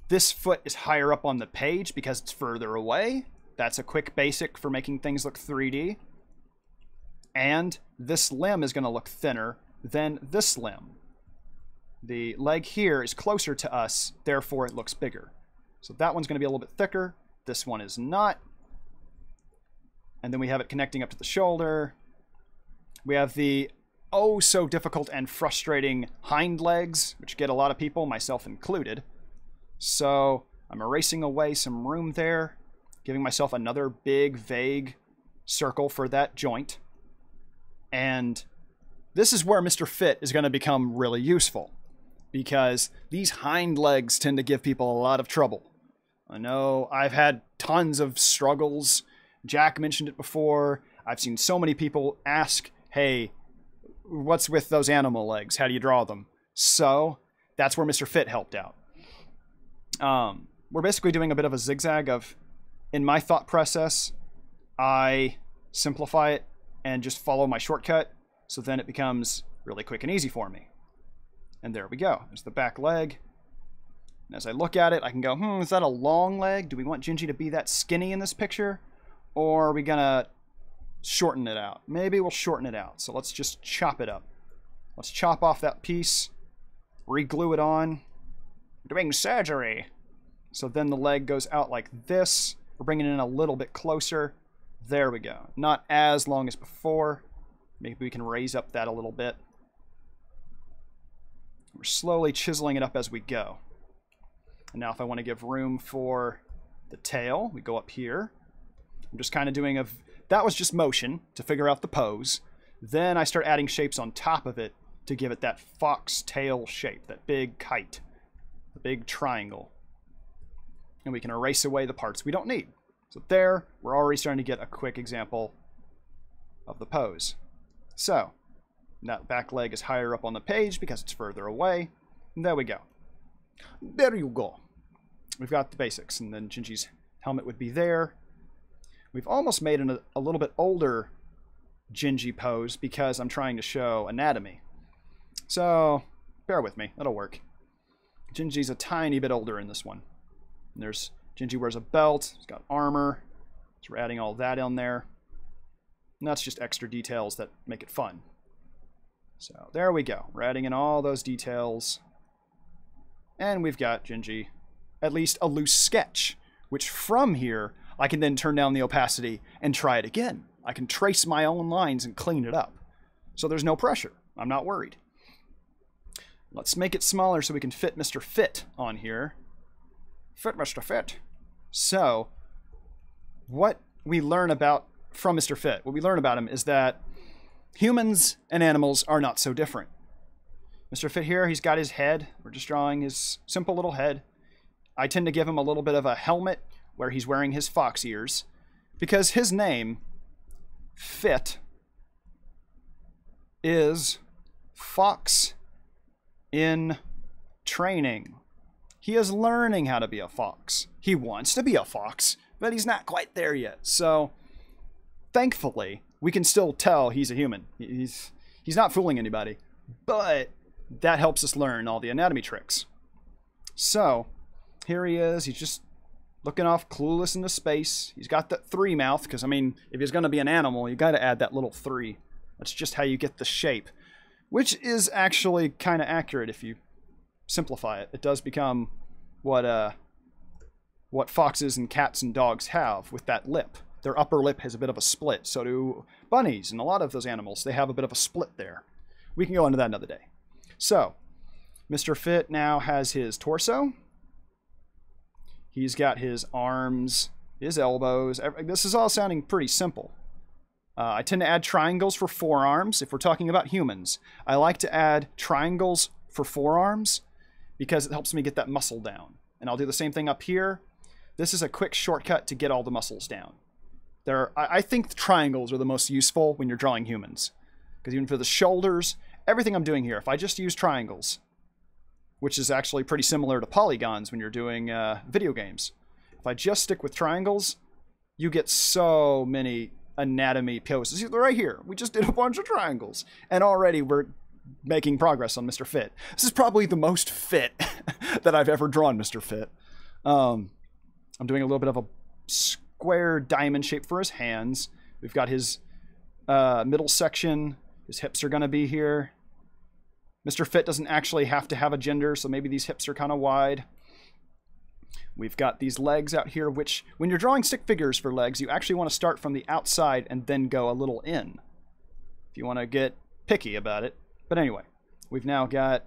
This foot is higher up on the page because it's further away. That's a quick basic for making things look 3D. And this limb is going to look thinner than this limb. The leg here is closer to us, therefore it looks bigger. So that one's going to be a little bit thicker. This one is not. And then we have it connecting up to the shoulder. We have the oh so difficult and frustrating hind legs, which get a lot of people, myself included. So I'm erasing away some room there, giving myself another big, vague circle for that joint. And this is where Mr. Fit is going to become really useful, because these hind legs tend to give people a lot of trouble. I know I've had tons of struggles. Jak mentioned it before. I've seen so many people ask, hey, what's with those animal legs? How do you draw them? So that's where Mr. Fit helped out. We're basically doing a bit of a zigzag of, in my thought process, I simplify it and just follow my shortcut, so then it becomes really quick and easy for me. And there we go. There's the back leg. And as I look at it, I can go, is that a long leg? Do we want Gingy to be that skinny in this picture? Or are we going to shorten it out? Maybe we'll shorten it out. So let's just chop it up. Let's chop off that piece, re-glue it on. Doing surgery. So then the leg goes out like this. We're bringing it in a little bit closer. There we go. Not as long as before. Maybe we can raise up that a little bit. We're slowly chiseling it up as we go. And now if I want to give room for the tail, we go up here. I'm just kind of doing a... That was just motion to figure out the pose. Then I start adding shapes on top of it to give it that fox tail shape, that big kite, the big triangle. And we can erase away the parts we don't need. So there, we're already starting to get a quick example of the pose. So, that back leg is higher up on the page because it's further away. And there we go. There you go. We've got the basics, and then Gingy's helmet would be there. We've almost made a little bit older Gingy pose because I'm trying to show anatomy. So, bear with me. That'll work. Gingy's a tiny bit older in this one. And there's Gingy wears a belt. He's got armor. So we're adding all that in there. And that's just extra details that make it fun. So there we go. We're adding in all those details. And we've got Gingy, at least a loose sketch, which from here, I can then turn down the opacity and try it again. I can trace my own lines and clean it up. So there's no pressure. I'm not worried. Let's make it smaller so we can fit Mr. Fit on here. Fit Mr. Fit. So, what we learn about from Mr. Fit, what we learn about him is that humans and animals are not so different. Mr. Fit here, he's got his head. We're just drawing his simple little head. I tend to give him a little bit of a helmet where he's wearing his fox ears, because his name, Fit, is Fox in Training. He is learning how to be a fox. He wants to be a fox, but he's not quite there yet. So, thankfully, we can still tell he's a human. He's not fooling anybody, but that helps us learn all the anatomy tricks. So, here he is. He's just looking off clueless into space. He's got that 3 mouth, because, I mean, if he's going to be an animal, you got to add that little 3. That's just how you get the shape, which is actually kind of accurate if you simplify it. It does become what foxes and cats and dogs have with that lip. Their upper lip has a bit of a split. So do bunnies and a lot of those animals. They have a bit of a split there. We can go into that another day. So, Mr. Fit now has his torso. He's got his arms, his elbows. This is all sounding pretty simple. I tend to add triangles for forearms if we're talking about humans. I like to add triangles for forearms because it helps me get that muscle down. And I'll do the same thing up here. This is a quick shortcut to get all the muscles down. I think the triangles are the most useful when you're drawing humans. Because even for the shoulders, everything I'm doing here, if I just use triangles, which is actually pretty similar to polygons when you're doing video games. If I just stick with triangles, you get so many anatomy poses. See, right here, we just did a bunch of triangles. And already we're making progress on Mr. Fit. This is probably the most fit that I've ever drawn Mr. Fit. I'm doing a little bit of a square diamond shape for his hands. We've got his middle section. His hips are going to be here. Mr. Fit doesn't actually have to have a gender, so maybe these hips are kind of wide. We've got these legs out here, which when you're drawing stick figures for legs, you actually want to start from the outside and then go a little in, if you want to get picky about it. But anyway, we've now got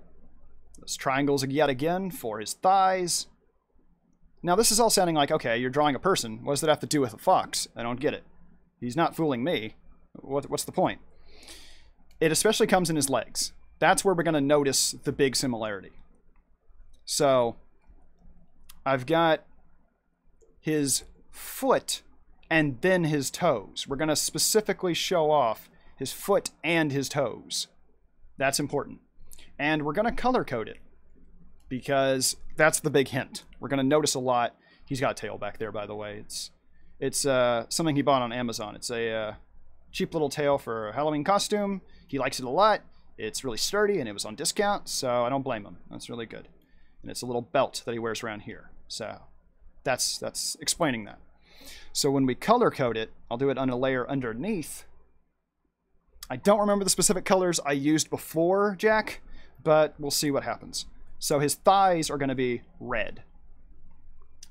those triangles yet again for his thighs. Now this is all sounding like, okay, you're drawing a person. What does that have to do with a fox? I don't get it. He's not fooling me. What's the point? It especially comes in his legs. That's where we're going to notice the big similarity. So I've got his foot and then his toes. We're going to specifically show off his foot and his toes. That's important. And we're going to color code it because that's the big hint. We're going to notice a lot. He's got a tail back there, by the way. It's something he bought on Amazon. It's a cheap little tail for a Halloween costume. He likes it a lot. It's really sturdy, and it was on discount, so I don't blame him. That's really good. And it's a little belt that he wears around here. So that's explaining that. So when we color code it, I'll do it on a layer underneath. I don't remember the specific colors I used before Jak, but we'll see what happens. So his thighs are going to be red.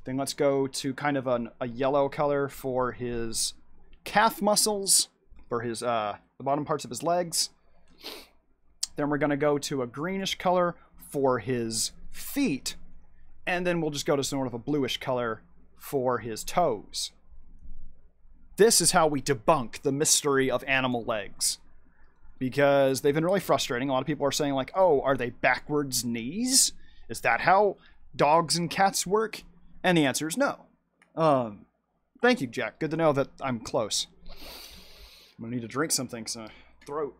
Then let's go to kind of a yellow color for his calf muscles, for his the bottom parts of his legs. Then we're going to go to a greenish color for his feet. And then we'll just go to sort of a bluish color for his toes. This is how we debunk the mystery of animal legs. Because they've been really frustrating. A lot of people are saying like, oh, are they backwards knees? Is that how dogs and cats work? And the answer is no. Thank you, Jak. Good to know that I'm close. I'm going to need to drink something, so throat.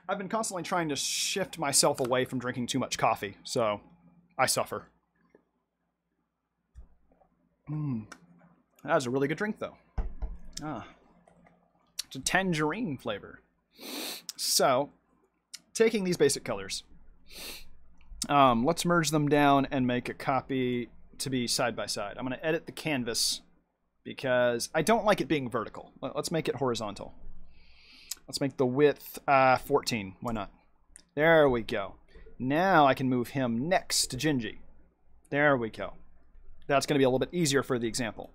I've been constantly trying to shift myself away from drinking too much coffee, so I suffer. That was a really good drink, though. It's a tangerine flavor. So, taking these basic colors, let's merge them down and make a copy to be side by side. I'm going to edit the canvas because I don't like it being vertical. Let's make it horizontal. Let's make the width 14. Why not? There we go. Now I can move him next to Gingy. There we go. That's going to be a little bit easier for the example.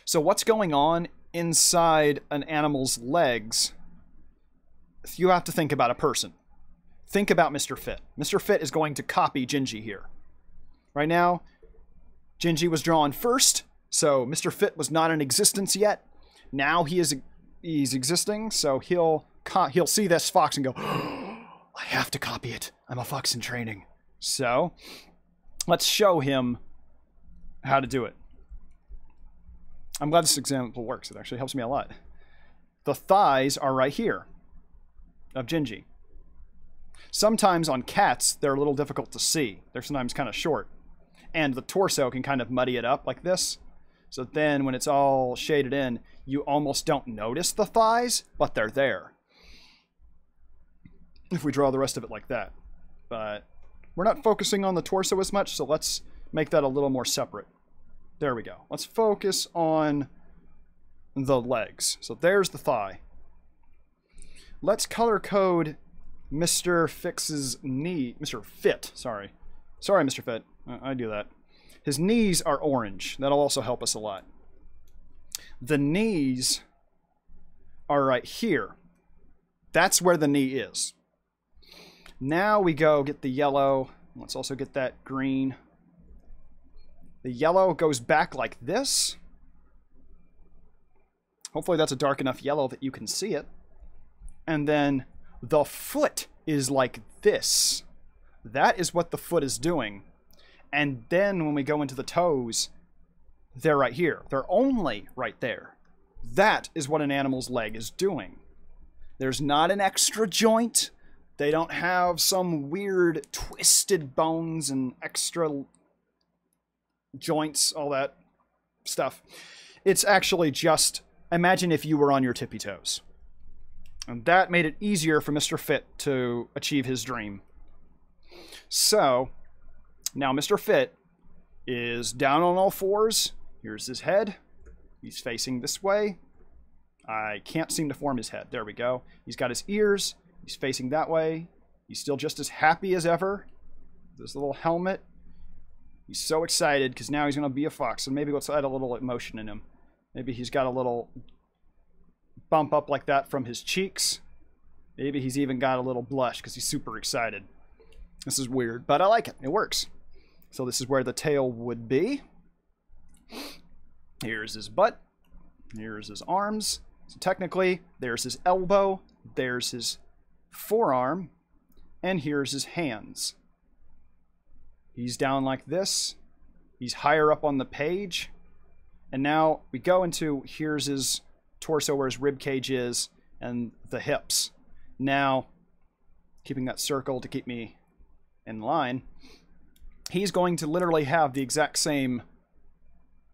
So what's going on inside an animal's legs? You have to think about a person. Think about Mr. Fit. Mr. Fit is going to copy Gingy here. Right now, Gingy was drawn first, so Mr. Fit was not in existence yet. Now he's existing, so he'll see this fox and go, oh, I have to copy it. I'm a fox in training. So let's show him how to do it. I'm glad this example works. It actually helps me a lot. The thighs are right here of Gingy. Sometimes on cats, they're a little difficult to see. They're sometimes kind of short. And the torso can kind of muddy it up like this. So then when it's all shaded in, you almost don't notice the thighs, but they're there. If we draw the rest of it like that. But we're not focusing on the torso as much, so let's make that a little more separate. There we go. Let's focus on the legs. So there's the thigh. Let's color code Mr. Fix's knee. Mr. Fit, sorry. Sorry, Mr. Fit. I do that. His knees are orange. That'll also help us a lot. The knees are right here. That's where the knee is. Now we go get the yellow. Let's also get that green. The yellow goes back like this. Hopefully that's a dark enough yellow that you can see it. And then the foot is like this. That is what the foot is doing. And then when we go into the toes, they're right here. They're only right there. That is what an animal's leg is doing. There's not an extra joint. They don't have some weird twisted bones and extra joints, all that stuff. It's actually just, imagine if you were on your tippy toes. And that made it easier for Mr. Fit to achieve his dream. So, now Mr. Fit is down on all fours. Here's his head. He's facing this way. I can't seem to form his head. There we go. He's got his ears. He's facing that way. He's still just as happy as ever. This little helmet. He's so excited because now he's going to be a fox. And maybe let's add a little emotion in him. Maybe he's got a little bump up like that from his cheeks. Maybe he's even got a little blush because he's super excited. This is weird, but I like it. It works. So this is where the tail would be. Here's his butt. Here's his arms. So technically, there's his elbow. There's his forearm. And here's his hands. He's down like this. He's higher up on the page. And now we go into, here's his torso where his rib cage is and the hips. Now, keeping that circle to keep me in line, he's going to literally have the exact same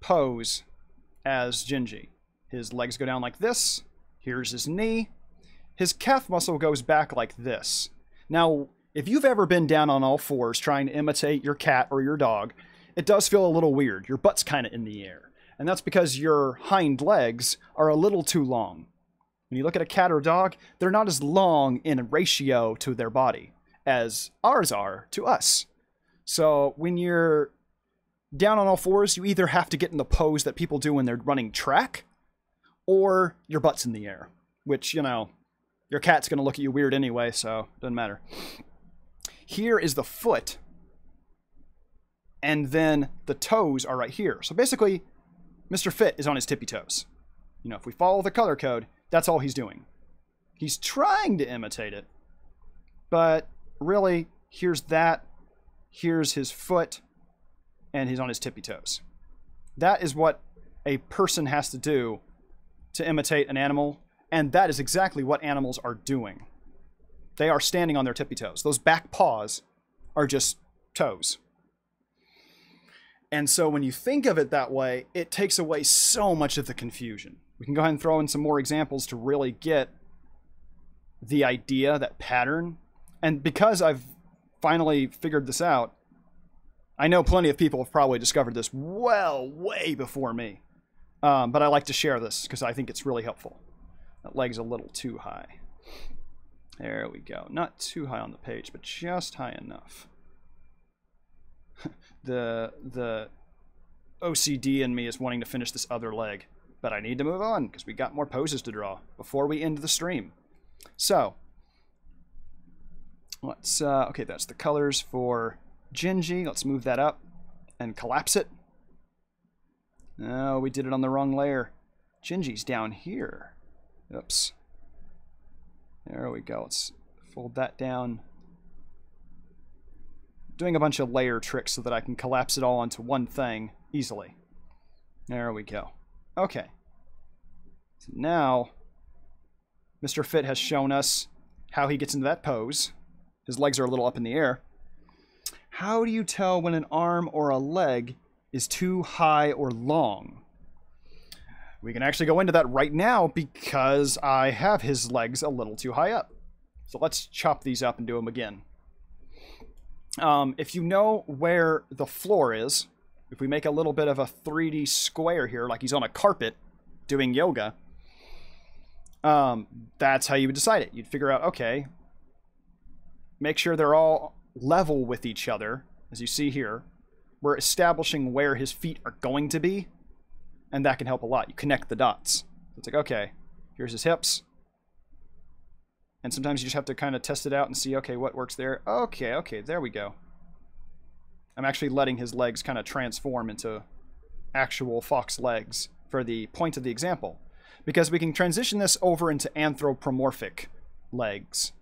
pose as Gingy. His legs go down like this. Here's his knee. His calf muscle goes back like this. Now, if you've ever been down on all fours trying to imitate your cat or your dog, it does feel a little weird. Your butt's kind of in the air. And that's because your hind legs are a little too long. When you look at a cat or dog, they're not as long in ratio to their body as ours are to us. So when you're down on all fours, you either have to get in the pose that people do when they're running track, or your butt's in the air, which, you know, your cat's going to look at you weird anyway, so it doesn't matter. Here is the foot, and then the toes are right here. So basically, Mr. Fit is on his tippy toes. You know, if we follow the color code, that's all he's doing. He's trying to imitate it, but really, here's that, here's his foot, and he's on his tippy toes. That is what a person has to do to imitate an animal, and that is exactly what animals are doing. They are standing on their tippy toes. Those back paws are just toes. And so when you think of it that way, it takes away so much of the confusion. We can go ahead and throw in some more examples to really get the idea, that pattern. And because I've finally figured this out, I know plenty of people have probably discovered this well, way before me. But I like to share this because I think it's really helpful. That leg's a little too high. There we go. Not too high on the page, but just high enough. The OCD in me is wanting to finish this other leg, but I need to move on because we got more poses to draw before we end the stream. So let's okay, that's the colors for Gingy. Let's move that up and collapse it. No, we did it on the wrong layer. Gingy's down here. Oops. There we go. Let's fold that down. Doing a bunch of layer tricks so that I can collapse it all onto one thing easily. There we go. Okay. So now, Mr. Fit has shown us how he gets into that pose. His legs are a little up in the air. How do you tell when an arm or a leg is too high or long? We can actually go into that right now because I have his legs a little too high up. So let's chop these up and do them again. If you know where the floor is, if we make a little bit of a 3D square here, like he's on a carpet doing yoga, that's how you would decide it. You'd figure out, okay, make sure they're all level with each other, as you see here. We're establishing where his feet are going to be, and that can help a lot. You connect the dots. It's like, okay, here's his hips. And sometimes you just have to kind of test it out and see, okay, what works there? Okay, there we go. I'm actually letting his legs kind of transform into actual fox legs for the point of the example, because we can transition this over into anthropomorphic legs.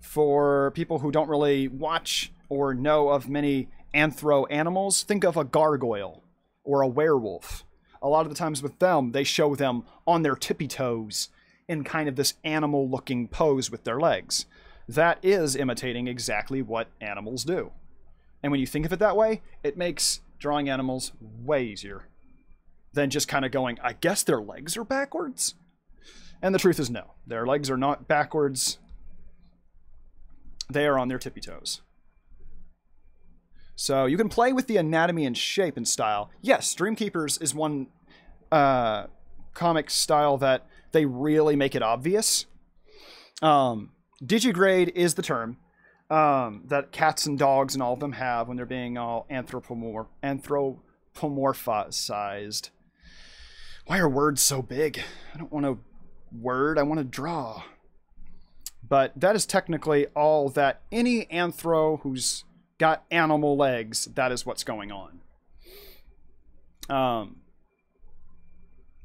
For people who don't really watch or know of many anthro animals, think of a gargoyle or a werewolf. A lot of the times with them, they show them on their tippy toes in kind of this animal-looking pose with their legs. That is imitating exactly what animals do. And when you think of it that way, it makes drawing animals way easier than just kind of going, I guess their legs are backwards? And the truth is no. Their legs are not backwards. They are on their tippy toes. So you can play with the anatomy and shape and style. Yes, Dreamkeepers is one comic style that they really make it obvious. Digigrade is the term that cats and dogs and all of them have when they're being all anthropomorphized. Why are words so big? I don't want to word, I want to draw. But that is technically all that any anthro who's got animal legs, that is what's going on.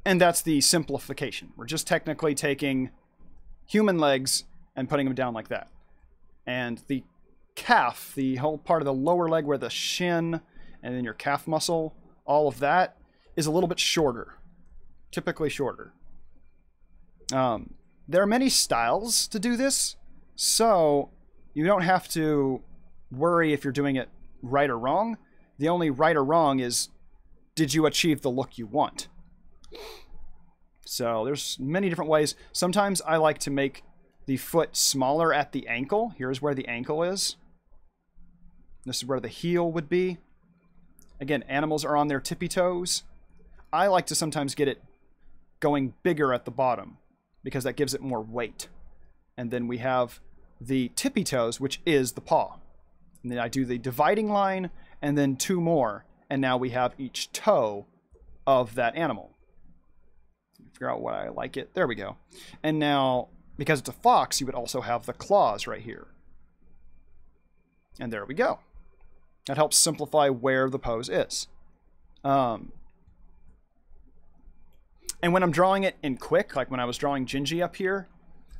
And that's the simplification. We're just technically taking human legs and putting them down like that. And the calf, the whole part of the lower leg where the shin and then your calf muscle, all of that is a little bit shorter. Typically shorter. There are many styles to do this, so you don't have to worry if you're doing it right or wrong. The only right or wrong is, did you achieve the look you want? So there's many different ways. Sometimes I like to make the foot smaller at the ankle. Here's where the ankle is. This is where the heel would be. Again, animals are on their tippy toes. I like to sometimes get it going bigger at the bottom because that gives it more weight. And then we have the tippy toes, which is the paw. And then I do the dividing line and then two more. And now we have each toe of that animal. Figure out what I like it. There we go. And now, because it's a fox, you would also have the claws right here. And there we go. That helps simplify where the pose is. And when I'm drawing it in quick, like when I was drawing Gingy up here,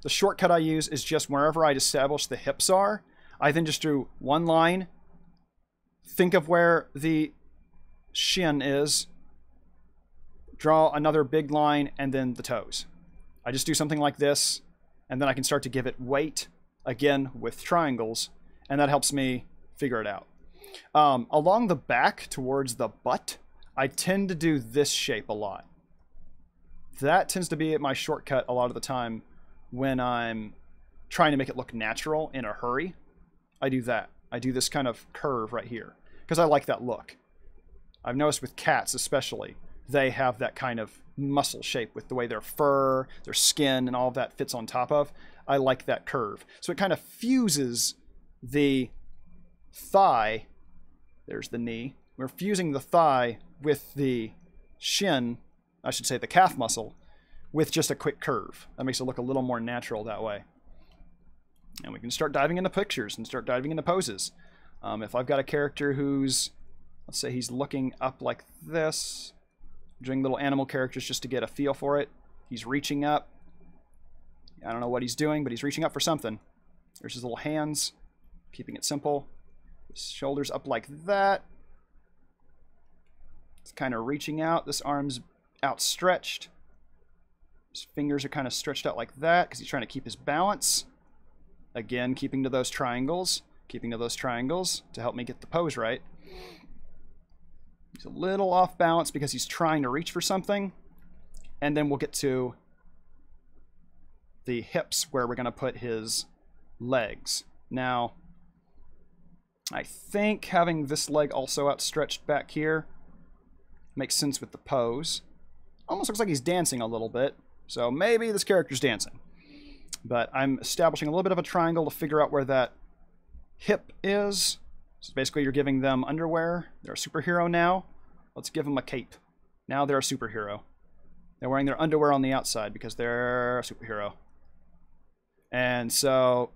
the shortcut I use is just wherever I establish the hips are, I then just do one line, think of where the shin is, draw another big line, and then the toes. I just do something like this, and then I can start to give it weight, again, with triangles, and that helps me figure it out. Along the back, towards the butt, I tend to do this shape a lot. That tends to be my shortcut a lot of the time when I'm trying to make it look natural in a hurry. I do that. I do this kind of curve right here, because I like that look. I've noticed with cats especially, they have that kind of muscle shape with the way their fur, their skin, and all of that fits on top of. I like that curve. So it kind of fuses the thigh. There's the knee. We're fusing the thigh with the shin, I should say the calf muscle, with just a quick curve. That makes it look a little more natural that way. And we can start diving into pictures and start diving into poses. If I've got a character who's, let's say he's looking up like this, doing little animal characters just to get a feel for it. He's reaching up. I don't know what he's doing, but he's reaching up for something. There's his little hands, keeping it simple. His shoulders up like that. It's kind of reaching out. This arm's outstretched. His fingers are kind of stretched out like that because he's trying to keep his balance. Again, keeping to those triangles. Keeping to those triangles to help me get the pose right. He's a little off balance because he's trying to reach for something. And then we'll get to the hips where we're going to put his legs. Now, I think having this leg also outstretched back here makes sense with the pose. Almost looks like he's dancing a little bit. So maybe this character's dancing. But I'm establishing a little bit of a triangle to figure out where that hip is. So basically you're giving them underwear. They're a superhero now. Let's give them a cape. Now they're a superhero. They're wearing their underwear on the outside because they're a superhero. And so,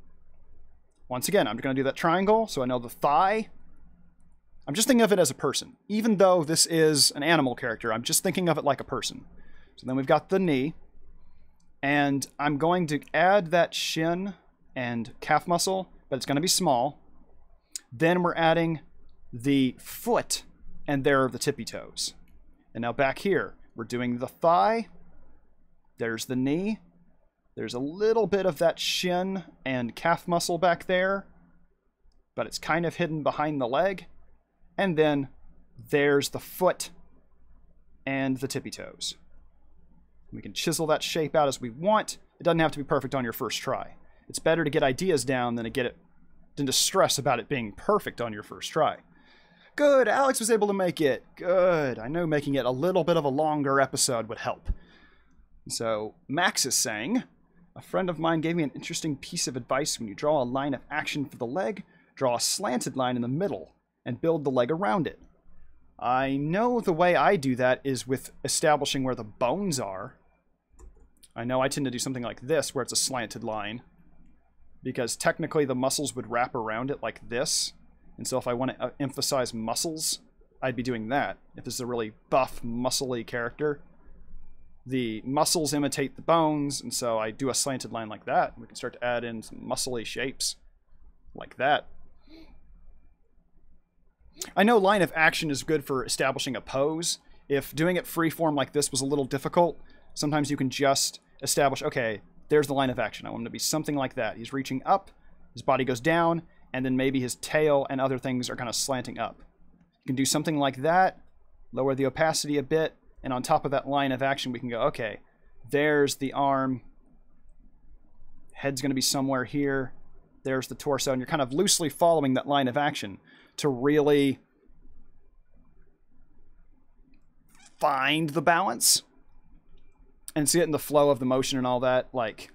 once again, I'm going to do that triangle so I know the thigh. I'm just thinking of it as a person. Even though this is an animal character, I'm just thinking of it like a person. So then we've got the knee. And I'm going to add that shin and calf muscle, but it's going to be small. Then we're adding the foot, and there are the tippy toes. And now back here, we're doing the thigh. There's the knee. There's a little bit of that shin and calf muscle back there, but it's kind of hidden behind the leg. And then there's the foot and the tippy toes. We can chisel that shape out as we want. It doesn't have to be perfect on your first try. It's better to get ideas down than to stress about it being perfect on your first try. Good, Alex was able to make it. Good. I know making it a little bit of a longer episode would help. So Max is saying, a friend of mine gave me an interesting piece of advice. When you draw a line of action for the leg, draw a slanted line in the middle and build the leg around it. I know the way I do that is with establishing where the bones are. I know I tend to do something like this, where it's a slanted line, because technically the muscles would wrap around it like this. And so if I want to emphasize muscles, I'd be doing that. If this is a really buff, muscly character, the muscles imitate the bones, and so I do a slanted line like that. We can start to add in some muscly shapes like that. I know line of action is good for establishing a pose. If doing it freeform like this was a little difficult, sometimes you can just establish, okay, there's the line of action. I want him to be something like that. He's reaching up, his body goes down, and then maybe his tail and other things are kind of slanting up. You can do something like that, lower the opacity a bit, and on top of that line of action, we can go, okay, there's the arm, head's going to be somewhere here, there's the torso, and you're kind of loosely following that line of action to really find the balance and see it in the flow of the motion and all that. Like,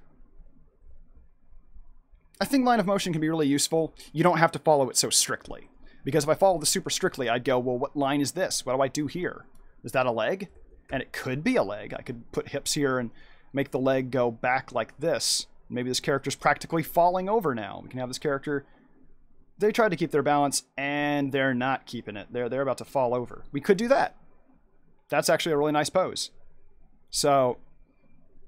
I think line of motion can be really useful. You don't have to follow it so strictly, because if I follow this super strictly, I'd go, well, what line is this? What do I do here? Is that a leg? And it could be a leg. I could put hips here and make the leg go back like this. Maybe this character's practically falling over now. We can have this character, they tried to keep their balance and they're not keeping it. They're about to fall over. We could do that. That's actually a really nice pose. So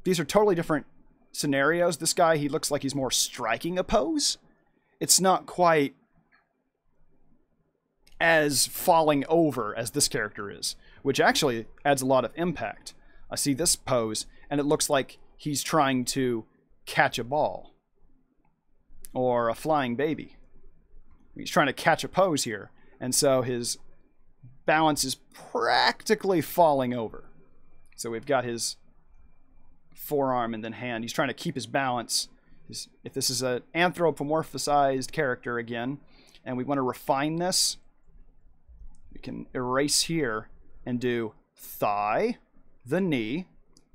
these are totally different scenarios. This guy, he looks like he's more striking a pose. It's not quite as falling over as this character is, which actually adds a lot of impact. I see this pose and it looks like he's trying to catch a ball or a flying baby. He's trying to catch a pose here, and so his balance is practically falling over. So we've got his forearm and then hand. He's trying to keep his balance. If this is an anthropomorphized character again, and we want to refine this, we can erase here and do thigh, the knee,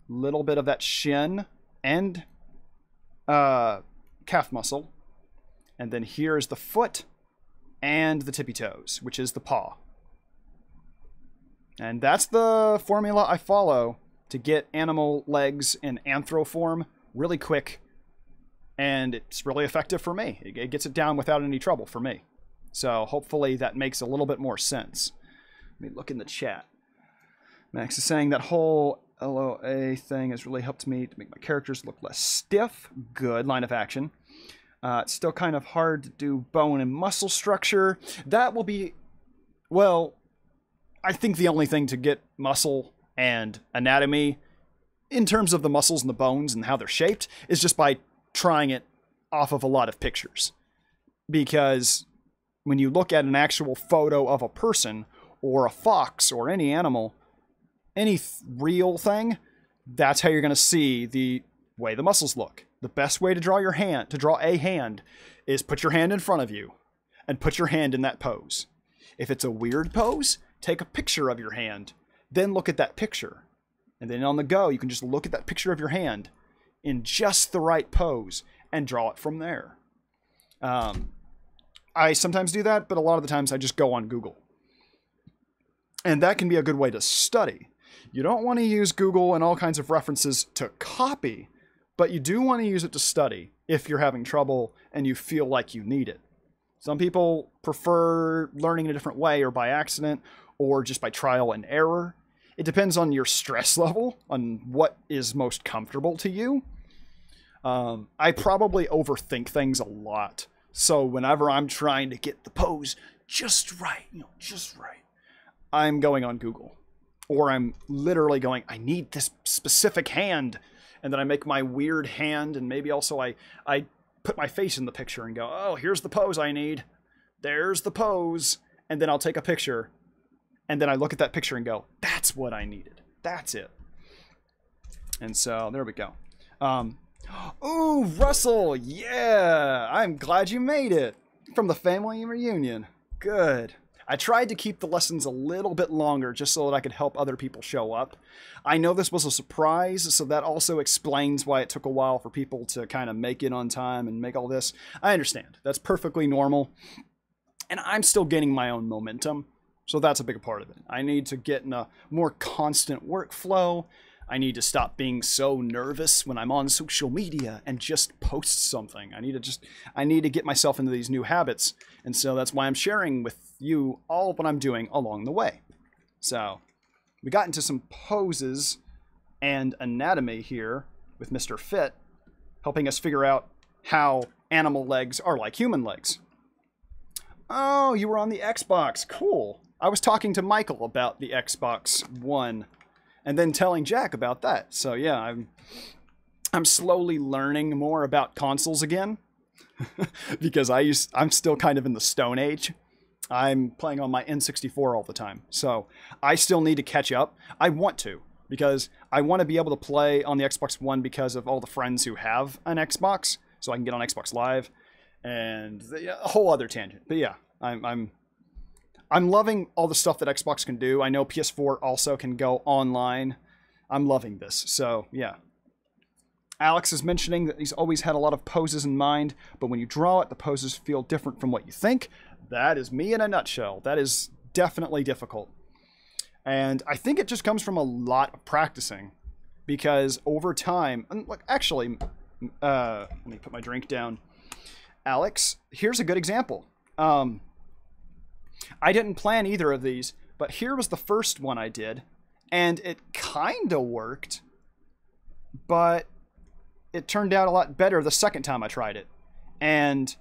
little bit of that shin and calf muscle, and then here is the foot and the tippy toes, which is the paw. And that's the formula I follow to get animal legs in anthro form really quick, and it's really effective for me. It gets it down without any trouble for me. So hopefully that makes a little bit more sense. Let me look in the chat. Max is saying that whole LOA thing has really helped me to make my characters look less stiff. Good line of action. It's still kind of hard to do bone and muscle structure. That will be, well, I think the only thing to get muscle and anatomy in terms of the muscles and the bones and how they're shaped is just by trying it off of a lot of pictures. Because when you look at an actual photo of a person or a fox or any animal, any real thing, that's how you're going to see the way the muscles look. The best way to draw your hand, to draw a hand, is put your hand in front of you and put your hand in that pose. If it's a weird pose, take a picture of your hand, then look at that picture. And then on the go, you can just look at that picture of your hand in just the right pose and draw it from there. I sometimes do that, but a lot of the times I just go on Google. And that can be a good way to study. You don't want to use Google and all kinds of references to copy, but you do want to use it to study if you're having trouble and you feel like you need it. Some people prefer learning in a different way or by accident or just by trial and error. It depends on your stress level, on what is most comfortable to you. I probably overthink things a lot. So whenever I'm trying to get the pose just right, just right, I'm going on Google. Or I'm literally going, I need this specific hand. And then I make my weird hand, and maybe also I put my face in the picture and go, oh, here's the pose I need. There's the pose. And then I'll take a picture. And then I look at that picture and go, that's what I needed. That's it. And so there we go. Ooh, Russell. Yeah. I'm glad you made it. From the family reunion. Good. I tried to keep the lessons a little bit longer just so that I could help other people show up. I know this was a surprise, so that also explains why it took a while for people to kind of make it on time and make all this. I understand. That's perfectly normal. And I'm still gaining my own momentum, so that's a big part of it. I need to get in a more constant workflow. I need to stop being so nervous when I'm on social media and just post something. I need to get myself into these new habits. And so that's why I'm sharing with you all what I'm doing along the way. So we got into some poses and anatomy here with Mr. Fit, helping us figure out how animal legs are like human legs. Oh, you were on the Xbox. Cool. I was talking to Michael about the Xbox One. And then telling Jack about that. So yeah, I'm slowly learning more about consoles again. Because I'm still kind of in the Stone Age. I'm playing on my N64 all the time. So I still need to catch up. I want to. Because I want to be able to play on the Xbox One because of all the friends who have an Xbox. So I can get on Xbox Live. And a whole other tangent. But yeah, I'm loving all the stuff that Xbox can do. I know PS4 also can go online. I'm loving this. So, yeah. Alex is mentioning that he's always had a lot of poses in mind, but when you draw it, the poses feel different from what you think. That is me in a nutshell. That is definitely difficult. And I think it just comes from a lot of practicing. Because over time... Look, actually, let me put my drink down. Alex, here's a good example. I didn't plan either of these, but here was the first one I did, and it kind of worked, but it turned out a lot better the second time I tried it. And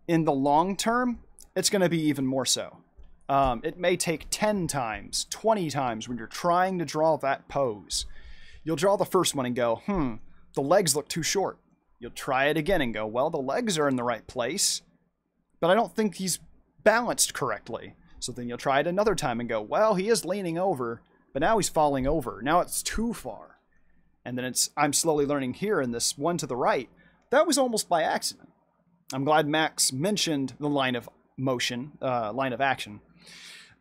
in the long term, it's going to be even more so. It may take 10 times, 20 times when you're trying to draw that pose. You'll draw the first one and go, the legs look too short. You'll try it again and go, well, the legs are in the right place, but I don't think he's balanced correctly. So then you'll try it another time and go, well, he is leaning over, but now he's falling over. Now it's too far. And then I'm slowly learning here in this one to the right. That was almost by accident. I'm glad Max mentioned the line of action,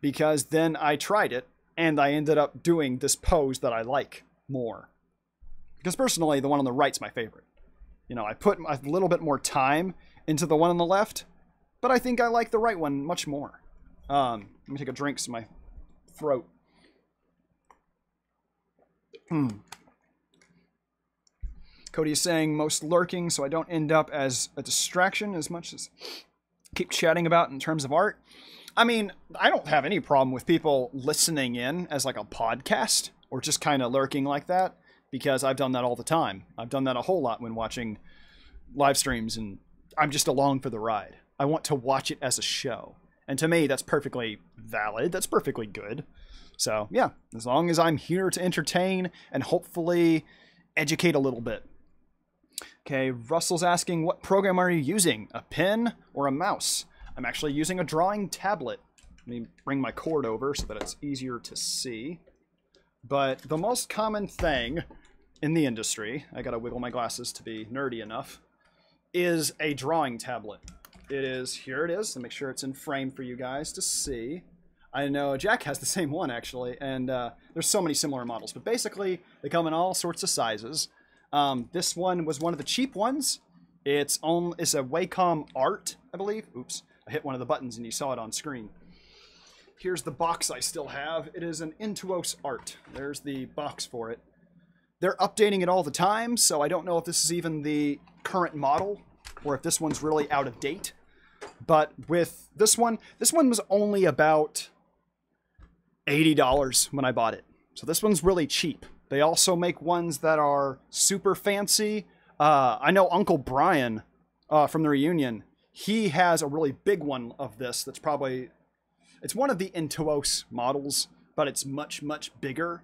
because then I tried it and I ended up doing this pose that I like more. Because personally, the one on the right's my favorite. I put a little bit more time into the one on the left, but I think I like the right one much more. Let me take a drink so my throat. Cody is saying most lurking so I don't end up as a distraction as much as keep chatting about in terms of art. I mean, I don't have any problem with people listening in as like a podcast or just kind of lurking like that, because I've done that all the time. I've done that a whole lot when watching live streams, and I'm just along for the ride. I want to watch it as a show. And to me, that's perfectly valid. That's perfectly good. So, yeah, as long as I'm here to entertain and hopefully educate a little bit. Okay, Russell's asking, what program are you using? A pen or a mouse? I'm actually using a drawing tablet. Let me bring my cord over so that it's easier to see. But the most common thing in the industry, I gotta wiggle my glasses to be nerdy enough, is a drawing tablet. Here it is, to make sure it's in frame for you guys to see. I know Jack has the same one, actually, and there's so many similar models, but basically, they come in all sorts of sizes. This one was one of the cheap ones. It's a Wacom Art, I believe. Oops, I hit one of the buttons and you saw it on screen. Here's the box I still have. It is an Intuos Art. There's the box for it. They're updating it all the time, so I don't know if this is even the current model or if this one's really out of date. But with this one was only about $80 when I bought it. So this one's really cheap. They also make ones that are super fancy. I know Uncle Brian from the reunion, he has a really big one of this that's probably It's one of the Intuos models, but it's much, much bigger.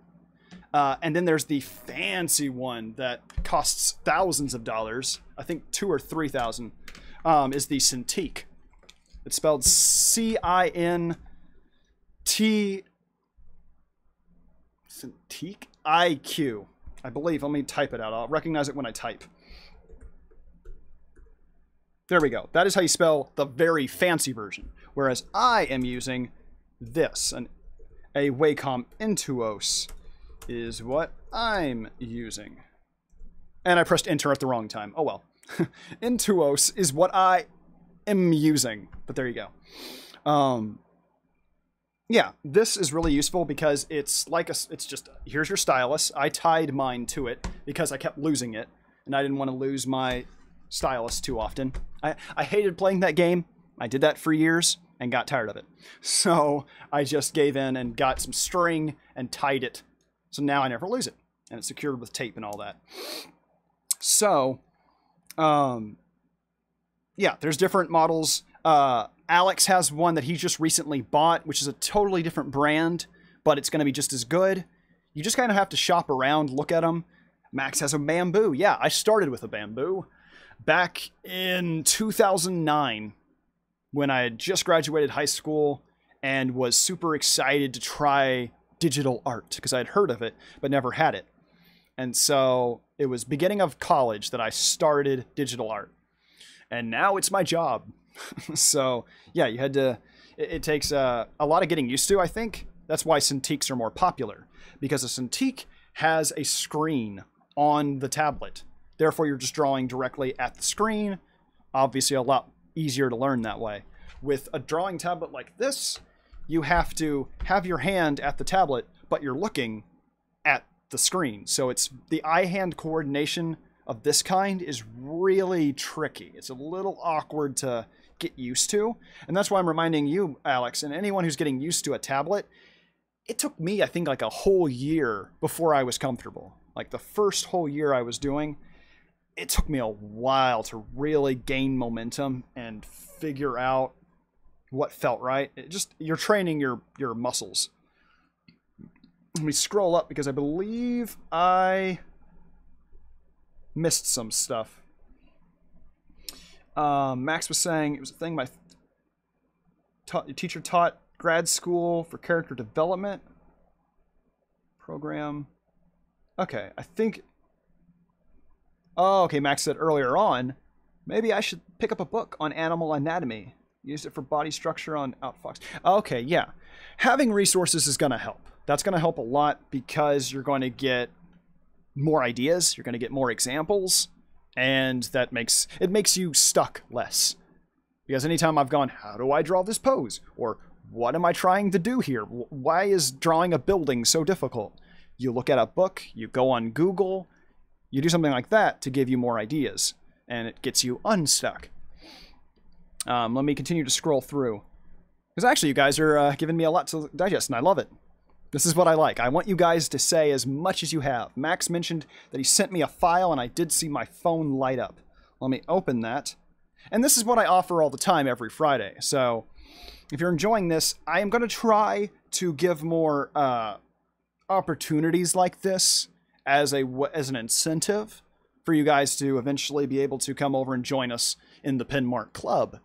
And then there's the fancy one that costs thousands of dollars. I think 2,000 or 3,000. Is the Cintiq. It's spelled C-I-N-T... Cintiq? I-Q. I believe. Let me type it out. I'll recognize it when I type. There we go. That is how you spell the very fancy version. Whereas I am using this. A Wacom Intuos is what I'm using. And I pressed enter at the wrong time. Oh well. Intuos is what I am using. But there you go. Yeah, this is really useful because it's like it's just, here's your stylus. I tied mine to it because I kept losing it, and I didn't want to lose my stylus too often. I hated playing that game. I did that for years and got tired of it. So I just gave in and got some string and tied it. So now I never lose it, and it's secured with tape and all that. So, yeah, there's different models. Alex has one that he just recently bought, which is a totally different brand, but it's going to be just as good. You just kind of have to shop around, look at them. Max has a bamboo. Yeah, I started with a bamboo back in 2009 when I had just graduated high school and was super excited to try digital art because I had heard of it, but never had it. And so it was beginning of college that I started digital art. And now it's my job. So yeah, you had to, it takes a lot of getting used to, I think. That's why Cintiqs are more popular, because a Cintiq has a screen on the tablet. Therefore, you're just drawing directly at the screen. Obviously, a lot easier to learn that way. With a drawing tablet like this, you have to have your hand at the tablet, but you're looking at the screen. So it's the eye-hand coordination of this kind is really tricky. It's a little awkward to get used to. And that's why I'm reminding you, Alex, and anyone who's getting used to a tablet, it took me, I think, like a whole year before I was comfortable. Like the first whole year I was doing, it took me a while to really gain momentum and figure out what felt right. It just, you're training your muscles. Let me scroll up because I believe I missed some stuff. Max was saying it was a thing my teacher taught grad school for character development program. Okay, I think... Oh, okay, Max said earlier on, maybe I should pick up a book on animal anatomy. Used it for body structure on Outfox. Okay, yeah. Having resources is going to help. That's going to help a lot because you're going to get more ideas. You're going to get more examples. And that makes you stuck less. Because anytime I've gone, how do I draw this pose? Or what am I trying to do here? Why is drawing a building so difficult? You look at a book, you go on Google, you do something like that to give you more ideas. And it gets you unstuck. Let me continue to scroll through. Because actually you guys are giving me a lot to digest, and I love it. This is what I like. I want you guys to say as much as you have. Max mentioned that he sent me a file, and I did see my phone light up. Let me open that. And this is what I offer all the time every Friday. So if you're enjoying this, I am going to try to give more opportunities like this as an incentive for you guys to eventually be able to come over and join us in the PenMark Club.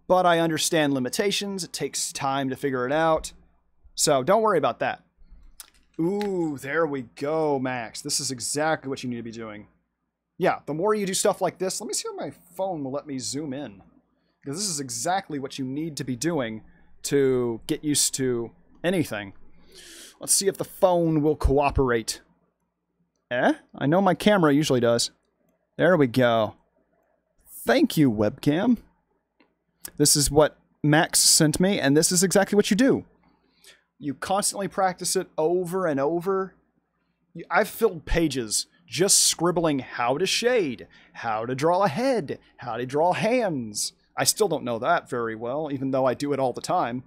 But I understand limitations. It takes time to figure it out. So don't worry about that. Ooh, there we go, Max. This is exactly what you need to be doing. Yeah, the more you do stuff like this, let me see if my phone will let me zoom in. Because this is exactly what you need to be doing to get used to anything. Let's see if the phone will cooperate. I know my camera usually does. There we go. Thank you, webcam. This is what Max sent me, and this is exactly what you do. You constantly practice it over and over. I've filled pages just scribbling how to shade, how to draw a head, how to draw hands. I still don't know that very well, even though I do it all the time.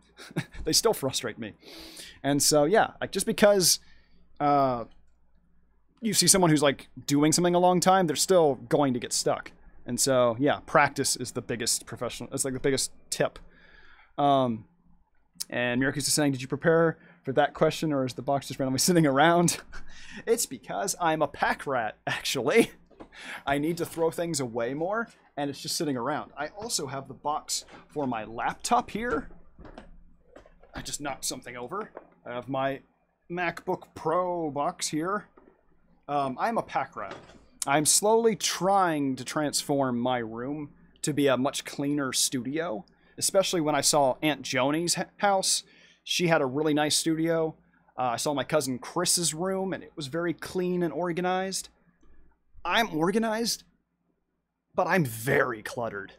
They still frustrate me. And so, yeah, like just because you see someone who's like doing something a long time, they're still going to get stuck. And so, yeah, practice is the biggest professional, it's like the biggest tip. And Miraculous is saying, did you prepare for that question, or is the box just randomly sitting around? It's because I'm a pack rat, actually. I need to throw things away more, and it's just sitting around. I also have the box for my laptop here. I just knocked something over. I have my MacBook Pro box here. I'm a pack rat. I'm slowly trying to transform my room to be a much cleaner studio, especially when I saw Aunt Joni's house. She had a really nice studio. I saw my cousin Chris's room, and it was very clean and organized. I'm organized, but I'm very cluttered.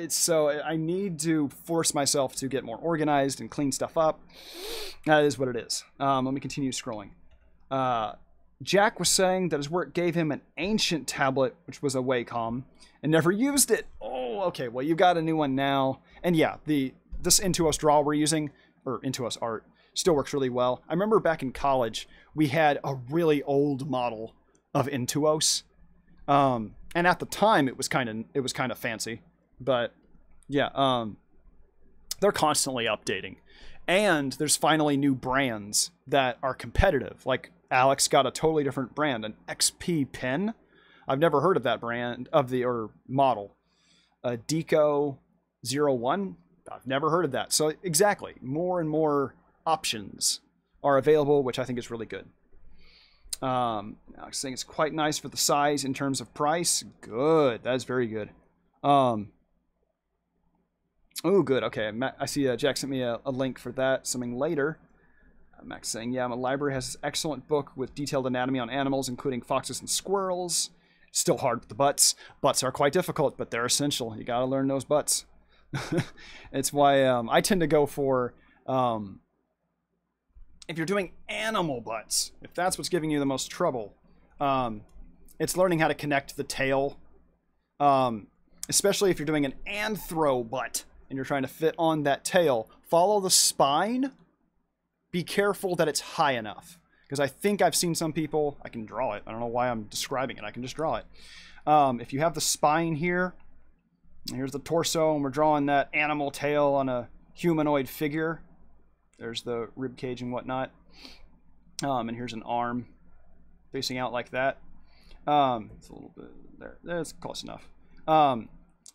So I need to force myself to get more organized and clean stuff up. That is what it is. Let me continue scrolling. Jack was saying that his work gave him an ancient tablet, which was a Wacom, and never used it. Oh, okay. Well, you got a new one now. And yeah, this Intuos draw we're using, or Intuos art, still works really well. I remember back in college, we had a really old model of Intuos. And at the time, it was kind of fancy. But yeah, they're constantly updating. And there's finally new brands that are competitive. Like Alex got a totally different brand, an XP pen. I've never heard of that brand or model. Deco 01. I've never heard of that. So exactly, more and more options are available, which I think is really good. Alex saying it's quite nice for the size in terms of price. Good. That is very good. Oh, good. Okay. I see Jack sent me a link for that, something later. Max saying, yeah, my library has this excellent book with detailed anatomy on animals, including foxes and squirrels. Still hard with the butts. Butts are quite difficult, but they're essential. You got to learn those butts. It's why I tend to go for... if you're doing animal butts, if that's what's giving you the most trouble, it's learning how to connect the tail. Especially if you're doing an anthro butt and you're trying to fit on that tail. Follow the spine. Be careful that it's high enough. Because I think I've seen some people, I can draw it. I don't know why I'm describing it. I can just draw it. If you have the spine here, here's the torso, and we're drawing that animal tail on a humanoid figure. There's the rib cage and whatnot. And here's an arm facing out like that. It's a little bit there. That's close enough.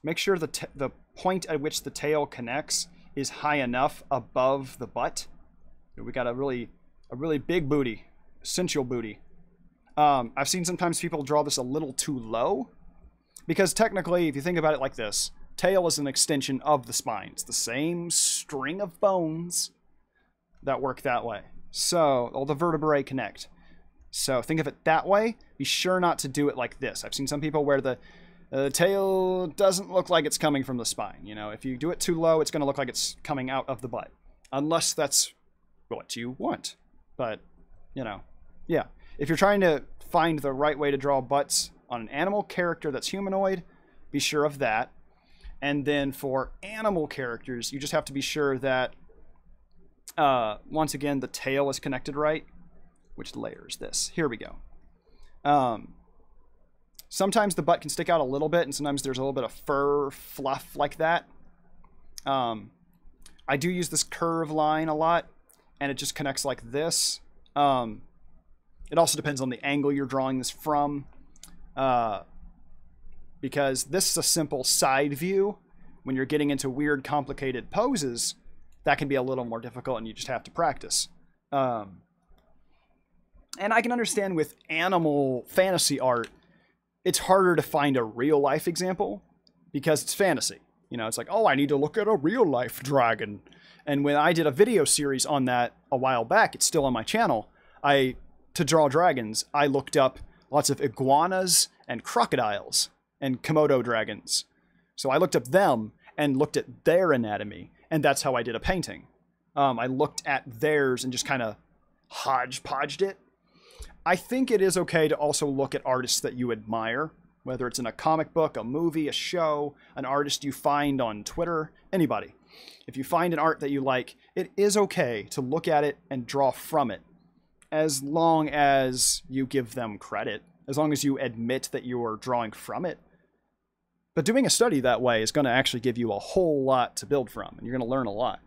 Make sure the point at which the tail connects is high enough above the butt. We got a really big booty, essential booty. I've seen sometimes people draw this a little too low, because technically, if you think about it like this, tail is an extension of the spine. It's the same string of bones that work that way. So all the vertebrae connect. So think of it that way. Be sure not to do it like this. I've seen some people where the tail doesn't look like it's coming from the spine. You know, if you do it too low, it's going to look like it's coming out of the butt, unless that's what you want. But, you know, yeah. If you're trying to find the right way to draw butts on an animal character that's humanoid, be sure of that. And then for animal characters, you just have to be sure that, once again, the tail is connected right. Which layer is this? Here we go. Sometimes the butt can stick out a little bit, and sometimes there's a little bit of fur fluff like that. I do use this curve line a lot, and it just connects like this. It also depends on the angle you're drawing this from, because this is a simple side view. When you're getting into weird, complicated poses, that can be a little more difficult, and you just have to practice. And I can understand with animal fantasy art, it's harder to find a real-life example because it's fantasy. You know, it's like, oh, I need to look at a real-life dragon. And when I did a video series on that a while back, it's still on my channel, to draw dragons, I looked up lots of iguanas and crocodiles and Komodo dragons. So I looked up them and looked at their anatomy, and that's how I did a painting. I looked at theirs and just kind of hodgepodged it. I think it is okay to also look at artists that you admire, whether it's in a comic book, a movie, a show, an artist you find on Twitter, anybody. If you find an art that you like, it is okay to look at it and draw from it, as long as you give them credit, as long as you admit that you're drawing from it. But doing a study that way is going to actually give you a whole lot to build from, and you're going to learn a lot.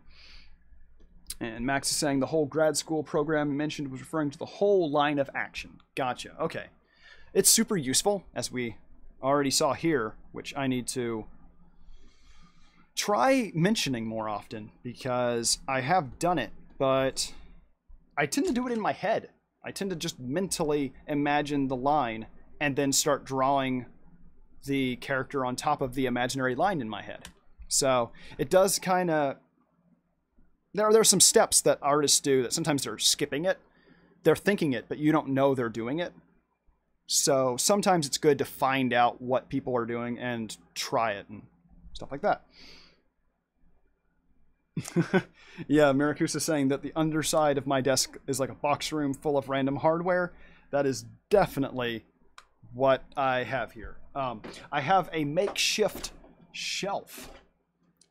And Max is saying the whole grad school program mentioned was referring to the whole line of action. Gotcha. Okay. It's super useful, as we already saw here, which I need to try mentioning more often, because I have done it, but I tend to do it in my head. I tend to just mentally imagine the line and then start drawing the character on top of the imaginary line in my head. So it does kind of... There are some steps that artists do that sometimes they're skipping it. They're thinking it, but you don't know they're doing it. So sometimes it's good to find out what people are doing and try it and stuff like that. Yeah, Miracusa saying that the underside of my desk is like a box room full of random hardware. That is definitely what I have here. I have a makeshift shelf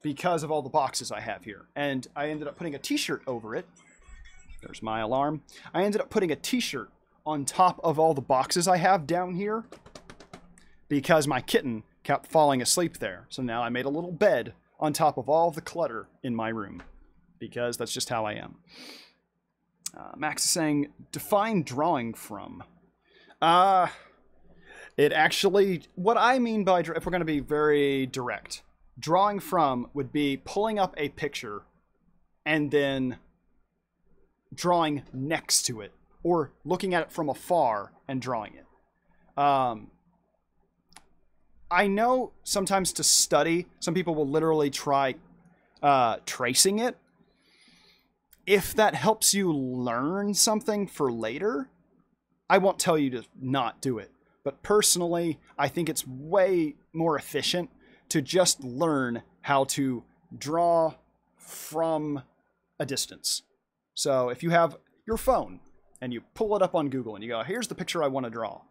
because of all the boxes I have here. And I ended up putting a t-shirt over it. There's my alarm. I ended up putting a t-shirt on top of all the boxes I have down here because my kitten kept falling asleep there. So now I made a little bed on top of all the clutter in my room because that's just how I am. Max is saying, define drawing from. It actually, what I mean by, if we're going to be very direct, drawing from would be pulling up a picture and then drawing next to it, or looking at it from afar and drawing it. I know sometimes to study, some people will literally try tracing it. If that helps you learn something for later, I won't tell you to not do it. But personally, I think it's way more efficient to just learn how to draw from a distance. So if you have your phone and you pull it up on Google and you go, here's the picture I want to draw.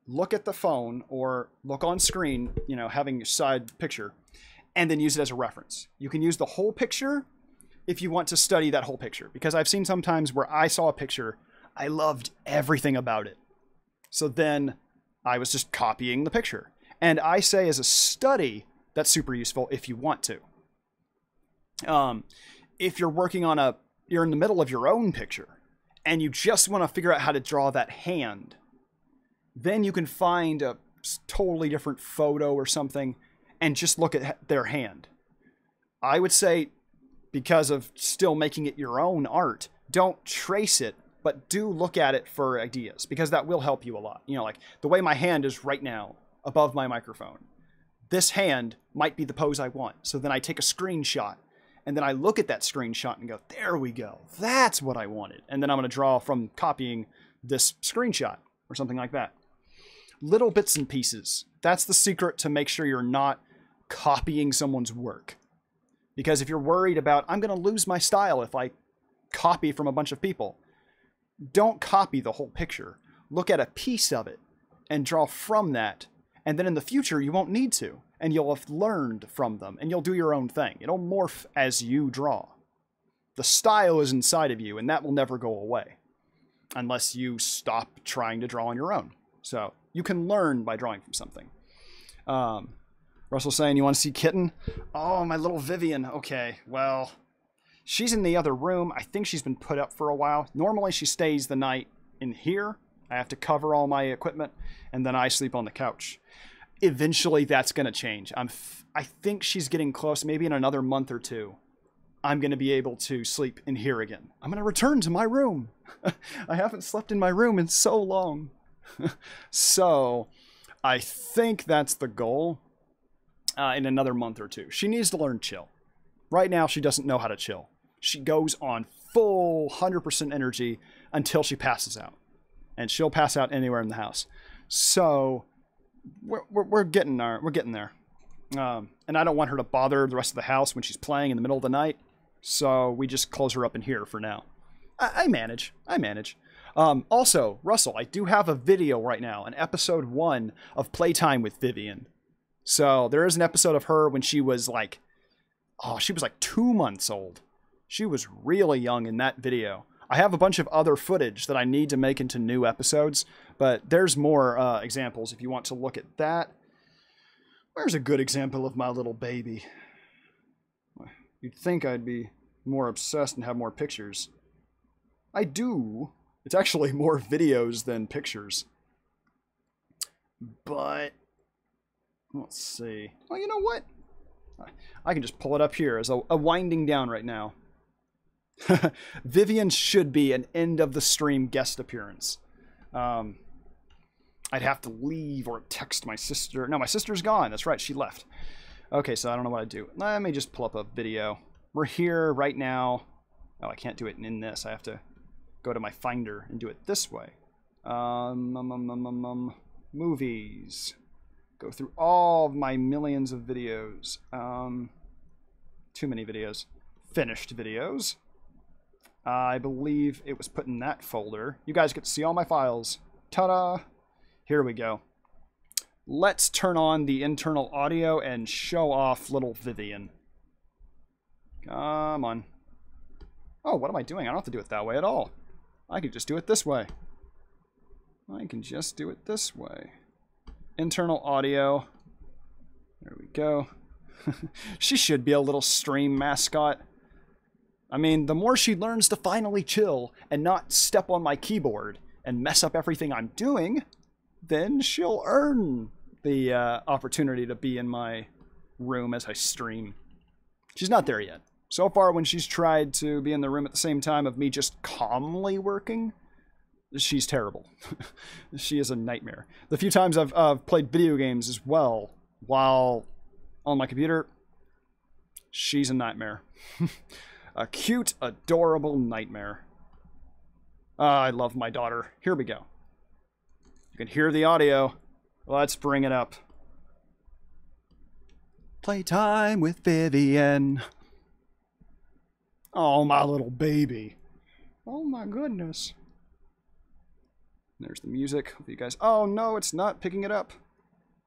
Look at the phone or look on screen, you know, having your side picture, and then use it as a reference. You can use the whole picture if you want to study that whole picture, because I've seen sometimes where I saw a picture, I loved everything about it. So then I was just copying the picture. And I say as a study, that's super useful if you want to. If you're working on you're in the middle of your own picture and you just want to figure out how to draw that hand, then you can find a totally different photo or something and just look at their hand. I would say, because of still making it your own art, don't trace it, but do look at it for ideas, because that will help you a lot. You know, like the way my hand is right now above my microphone. This hand might be the pose I want. So then I take a screenshot and then I look at that screenshot and go, there we go. That's what I wanted. And then I'm going to draw from copying this screenshot or something like that. Little bits and pieces. That's the secret to make sure you're not copying someone's work. Because if you're worried about, I'm going to lose my style if I copy from a bunch of people, don't copy the whole picture. Look at a piece of it and draw from that. And then in the future, you won't need to. And you'll have learned from them. And you'll do your own thing. It'll morph as you draw. The style is inside of you, and that will never go away. Unless you stop trying to draw on your own. So you can learn by drawing from something. Russell's saying, you want to see Kitten? Oh, my little Vivian. Okay, well, she's in the other room. I think she's been put up for a while. Normally, she stays the night in here. I have to cover all my equipment, and then I sleep on the couch. Eventually, that's going to change. I think she's getting close. Maybe in another month or two, I'm going to be able to sleep in here again. I'm going to return to my room. I haven't slept in my room in so long. So, I think that's the goal in another month or two. She needs to learn chill. Right now, she doesn't know how to chill. She goes on full 100% energy until she passes out. And she'll pass out anywhere in the house. So, we're getting there. We're getting there. And I don't want her to bother the rest of the house when she's playing in the middle of the night. So, we just close her up in here for now. I manage. Also, Russell, I do have a video right now, an episode 1 of Playtime with Vivian. So there is an episode of her when she was like, she was like 2 months old. She was really young in that video. I have a bunch of other footage that I need to make into new episodes, but there's more examples if you want to look at that. Where's a good example of my little baby? You'd think I'd be more obsessed and have more pictures. I do. It's actually more videos than pictures. But, let's see. Well, you know what? I can just pull it up here as a winding down right now. Vivian should be an end of the stream guest appearance. I'd have to leave or text my sister. No, my sister's gone. That's right. She left. Okay, so I don't know what I'd do. Let me just pull up a video. We're here right now. Oh, I can't do it in this. I have to go to my Finder and do it this way. Movies. Go through all of my millions of videos. Too many videos. Finished videos. I believe it was put in that folder. You guys get to see all my files. Ta-da! Here we go. Let's turn on the internal audio and show off little Vivian. Come on. Oh, what am I doing? I don't have to do it that way at all. I can just do it this way. I can just do it this way. Internal audio. There we go. She should be a little stream mascot. I mean, the more she learns to finally chill and not step on my keyboard and mess up everything I'm doing, then she'll earn the opportunity to be in my room as I stream. She's not there yet. So far, when she's tried to be in the room at the same time of me just calmly working, she's terrible. She is a nightmare. The few times I've played video games as well while on my computer, she's a nightmare. A cute, adorable nightmare. I love my daughter. Here we go. You can hear the audio. Let's bring it up. Playtime with Vivian. Oh, my little baby. Oh my goodness. There's the music. Hope you guys... Oh no, it's not picking it up.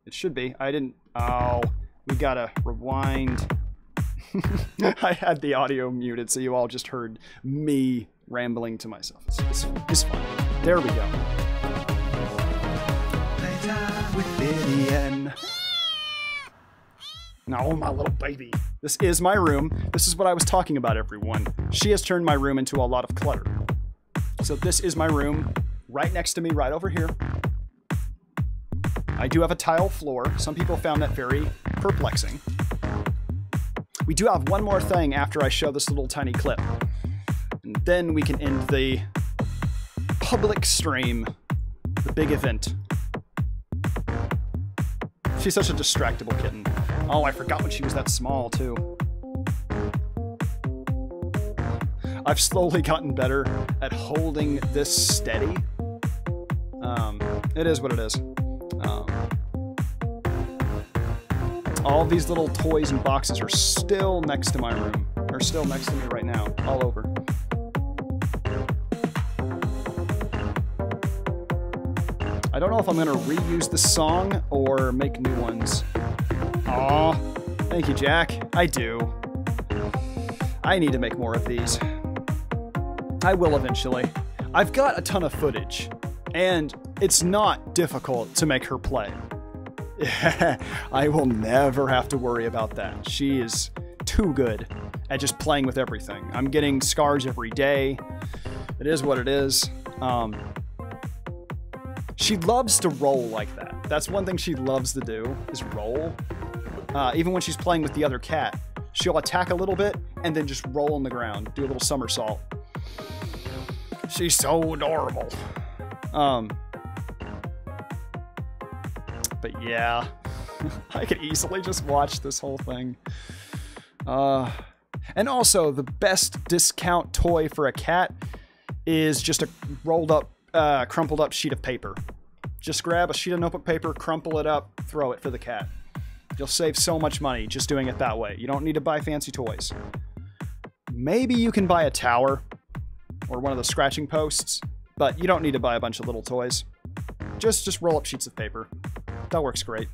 It should be. I didn't... Oh, we gotta rewind. I had the audio muted, so you all just heard me rambling to myself. It's fun. There we go. Playtime with Vivian. Oh, my little baby. This is my room. This is what I was talking about, everyone. She has turned my room into a lot of clutter. So this is my room, right next to me, right over here. I do have a tile floor. Some people found that very perplexing. We do have one more thing after I show this little tiny clip. And then we can end the public stream, the big event. She's such a distractible kitten. Oh, I forgot when she was that small, too. I've slowly gotten better at holding this steady. It is what it is. All these little toys and boxes are still next to my room. They're still next to me right now, all over. I don't know if I'm going to reuse the song or make new ones. Aw, thank you, Jak. I do. I need to make more of these. I will eventually. I've got a ton of footage, and it's not difficult to make her play. I will never have to worry about that. She is too good at just playing with everything. I'm getting scars every day. It is what it is. She loves to roll like that. That's one thing she loves to do, is roll. Even when she's playing with the other cat, she'll attack a little bit and then just roll on the ground, do a little somersault. She's so adorable. But yeah, I could easily just watch this whole thing. And also, the best discount toy for a cat is just a rolled up, crumpled up sheet of paper. Just grab a sheet of notebook paper, crumple it up, throw it for the cat. You'll save so much money just doing it that way. You don't need to buy fancy toys. Maybe you can buy a tower or one of the scratching posts, but you don't need to buy a bunch of little toys. Just roll up sheets of paper. That works great.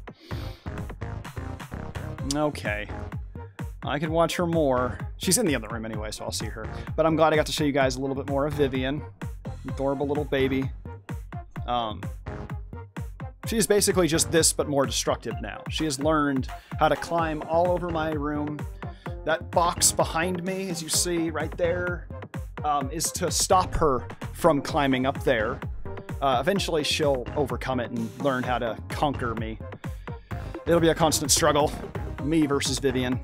Okay. I could watch her more. She's in the other room anyway, so I'll see her. But I'm glad I got to show you guys a little bit more of Vivian. Adorable little baby. She's basically just this, but more destructive now. She has learned how to climb all over my room That box behind me, as you see right there, is to stop her from climbing up there. Eventually she'll overcome it and learn how to conquer me. It'll be a constant struggle. Me versus Vivian.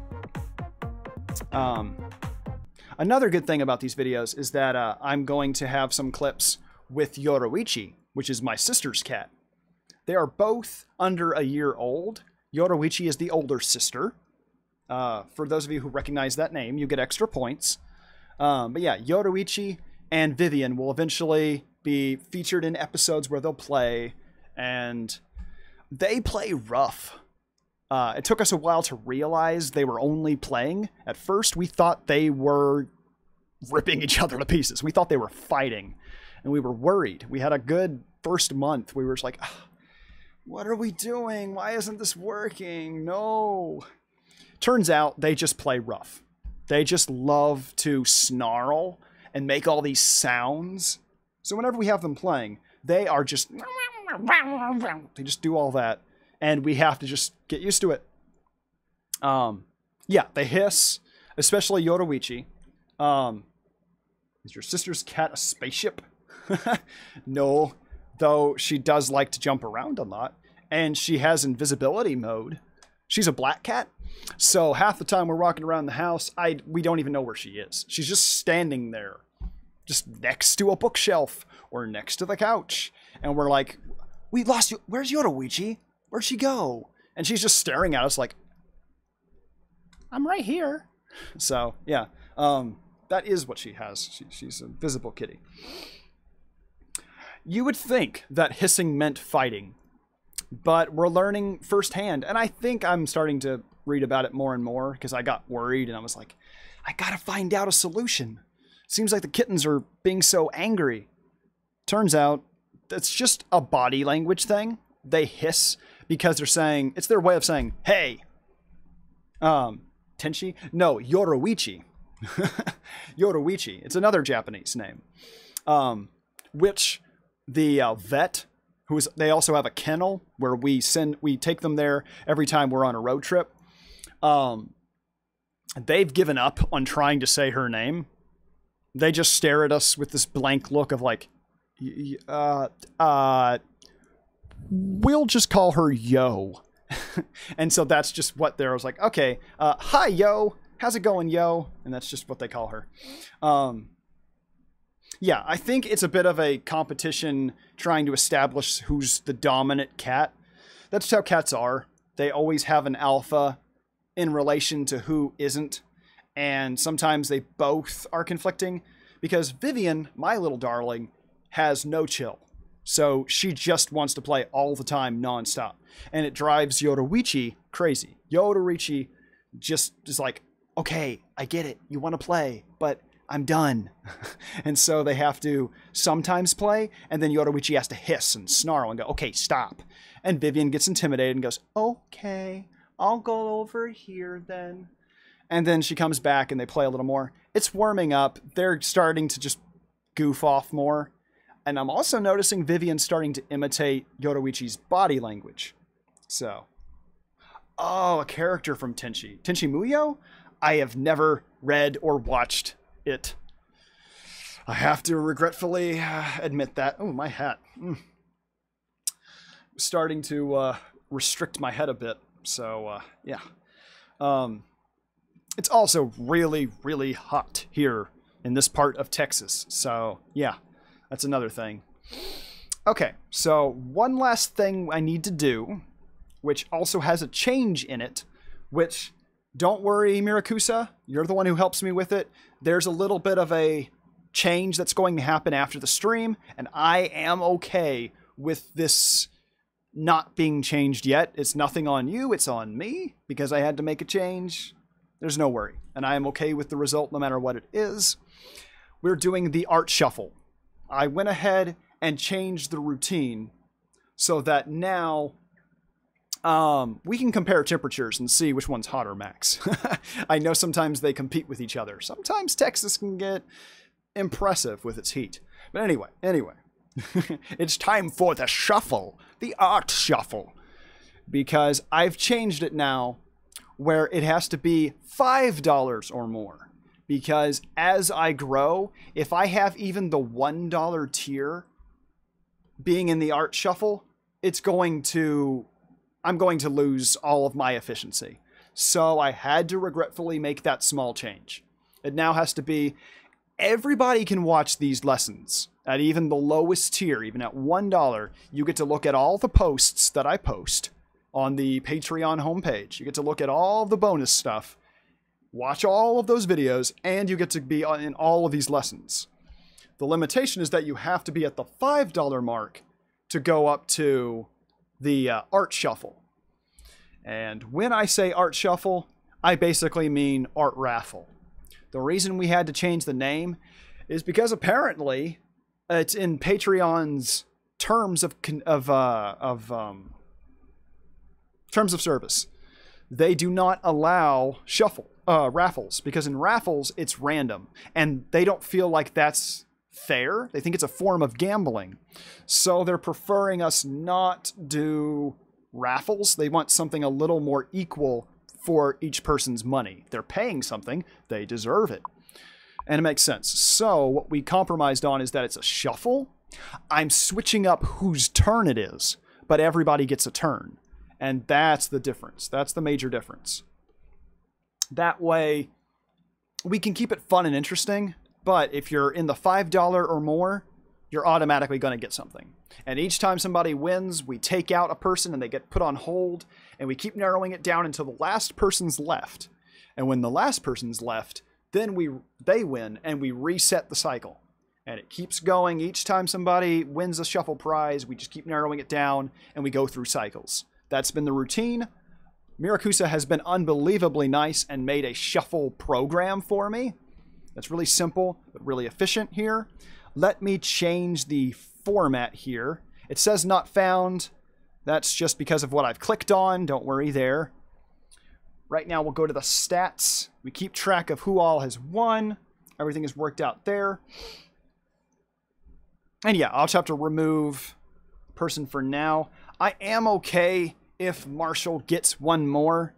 Another good thing about these videos is that I'm going to have some clips with Yoruichi, which is my sister's cat. They are both under a year old. Yoruichi is the older sister. For those of you who recognize that name, you get extra points. But yeah, Yoruichi and Vivian will eventually be featured in episodes where they'll play, and they play rough. It took us a while to realize they were only playing. At first, we thought they were ripping each other to pieces. We thought they were fighting, and we were worried. We had a good first month. We were just like, what are we doing? Why isn't this working? No. Turns out they just play rough. They just love to snarl and make all these sounds. So whenever we have them playing, they are just... They just do all that. And we have to just get used to it. Yeah, they hiss, especially Yoruichi. Is your sister's cat a spaceship? No, though she does like to jump around a lot. And she has invisibility mode. She's a black cat. So half the time we're walking around the house, we don't even know where she is. She's just standing there, just next to a bookshelf or next to the couch. And we're like, we lost you. Where's Yoruichi? Where'd she go? And she's just staring at us like, I'm right here. So, yeah, that is what she has. She's a visible kitty. You would think that hissing meant fighting, but we're learning firsthand. And I think I'm starting to read about it more and more because I got worried and I was like, I gotta find out a solution. Seems like the kittens are being so angry. Turns out it's just a body language thing. They hiss because they're saying, it's their way of saying, hey. Tenchi? No, Yoruichi. Yoruichi. It's another Japanese name. Which the vet, they also have a kennel where we take them there every time we're on a road trip. They've given up on trying to say her name. They just stare at us with this blank look of like, we'll just call her Yo. And so that's just what I was like, okay, hi, Yo. How's it going, Yo? And that's just what they call her. Yeah, I think it's a bit of a competition trying to establish who's the dominant cat. That's how cats are. They always have an alpha in relation to who isn't. And sometimes they both are conflicting because Vivian, my little darling, has no chill. So she just wants to play all the time, nonstop. And it drives Yoruichi crazy. Yoruichi just is like, okay, I get it. You want to play, but I'm done. And so they have to sometimes play, and then Yoruichi has to hiss and snarl and go, okay, stop. And Vivian gets intimidated and goes, okay, I'll go over here then. And then she comes back and they play a little more. It's warming up. They're starting to just goof off more. And I'm also noticing Vivian starting to imitate Yoruichi's body language. So, oh, a character from Tenchi. Tenchi Muyo? I have never read or watched it. I have to regretfully admit that. Oh, my hat. Starting to restrict my head a bit. So, yeah. It's also really, really hot here in this part of Texas. So, yeah. That's another thing. Okay, so one last thing I need to do, which also has a change in it, which, don't worry, Mirakusa, you're the one who helps me with it. There's a little bit of a change that's going to happen after the stream, and I am okay with this not being changed yet. It's nothing on you, it's on me, because I had to make a change. There's no worry, and I am okay with the result no matter what it is. We're doing the art shuffle. I went ahead and changed the routine so that now we can compare temperatures and see which one's hotter, Max. I know sometimes they compete with each other. Sometimes Texas can get impressive with its heat. But anyway, it's time for the shuffle, the art shuffle, because I've changed it now where it has to be $5 or more. Because as I grow, if I have even the $1 tier being in the art shuffle, I'm going to lose all of my efficiency. So I had to regretfully make that small change. It now has to be everybody can watch these lessons at even the lowest tier, even at $1. You get to look at all the posts that I post on the Patreon homepage. You get to look at all of the bonus stuff, watch all of those videos, and you get to be in all of these lessons. The limitation is that you have to be at the $5 mark to go up to the art shuffle. And when I say art shuffle, I basically mean art raffle. The reason we had to change the name is because apparently it's in Patreon's terms of service. They do not allow raffles, because in raffles it's random, and they don't feel like that's fair. They think it's a form of gambling, so they're preferring us not do raffles. They want something a little more equal for each person's money. They're paying something, they deserve it. And it makes sense. So what we compromised on is that it's a shuffle. I'm switching up whose turn it is, but everybody gets a turn. And that's the difference. That's the major difference. That way, we can keep it fun and interesting, but if you're in the $5 or more, you're automatically going to get something. And each time somebody wins, we take out a person and they get put on hold, and we keep narrowing it down until the last person's left. And when the last person's left, then they win, and we reset the cycle. And it keeps going. Each time somebody wins a shuffle prize, we just keep narrowing it down, and we go through cycles. That's been the routine. Miracusa has been unbelievably nice and made a shuffle program for me. That's really simple, but really efficient here. Let me change the format here. It says not found. That's just because of what I've clicked on. Don't worry there. Right now we'll go to the stats. We keep track of who all has won. Everything is worked out there. And yeah, I'll just have to remove person for now. I am okay if Marshall gets one more,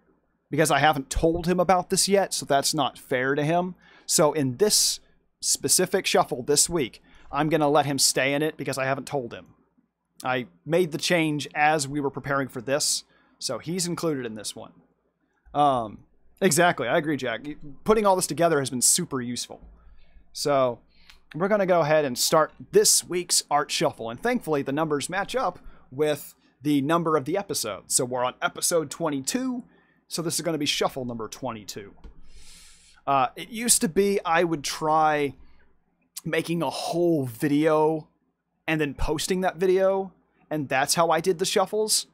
because I haven't told him about this yet, so that's not fair to him. So in this specific shuffle this week, I'm going to let him stay in it because I haven't told him. I made the change as we were preparing for this, so he's included in this one. Exactly, I agree, Jack. Putting all this together has been super useful. So we're going to go ahead and start this week's Art Shuffle, and thankfully the numbers match up with the number of the episode. So we're on episode 22, so this is going to be shuffle number 22. It used to be I would try making a whole video and then posting that video, and that's how I did the shuffles.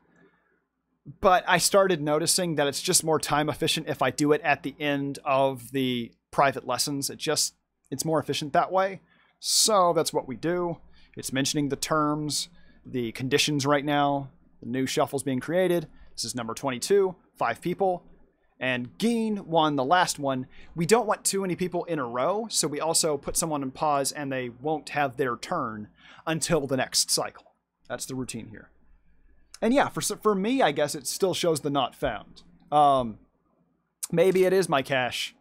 But I started noticing that it's just more time efficient if I do it at the end of the private lessons. It's more efficient that way. So that's what we do. It's mentioning the terms, the conditions right now, the new shuffles being created. This is number 22, 5 people. And Geen won the last one. We don't want too many people in a row, so we also put someone on pause and they won't have their turn until the next cycle. That's the routine here. And yeah, for me, I guess it still shows the not found. Maybe it is my cache.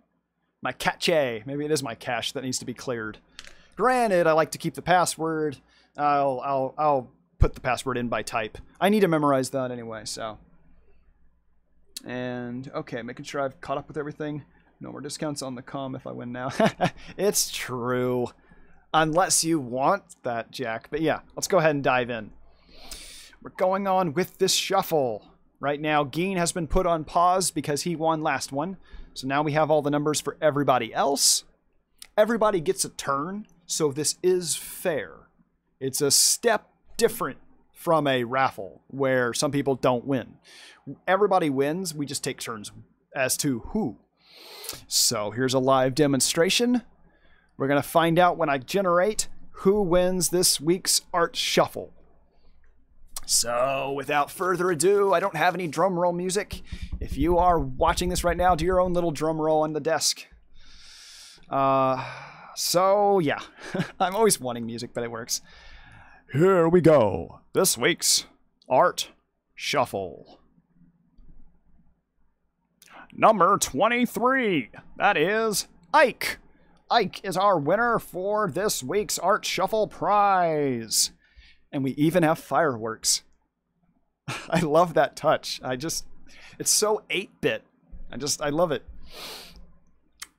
My cache. Maybe it is my cache that needs to be cleared. Granted, I like to keep the password. I'll put the password in by type. I need to memorize that anyway, so. And, okay, making sure I've caught up with everything. No more discounts on the comm if I win now. It's true. Unless you want that, Jack. But yeah, let's go ahead and dive in. We're going on with this shuffle. Right now, Geen has been put on pause because he won last one. So now we have all the numbers for everybody else. Everybody gets a turn, so this is fair. It's a step different from a raffle where some people don't win. Everybody wins, we just take turns as to who. So here's a live demonstration. We're going to find out when I generate who wins this week's Art Shuffle. So without further ado, I don't have any drum roll music. If you are watching this right now, do your own little drum roll on the desk. So yeah, I'm always wanting music, but it works. Here we go. This week's Art Shuffle. Number 23. That is Ike. Ike is our winner for this week's Art Shuffle prize. And we even have fireworks. I love that touch. It's so 8-bit. I love it.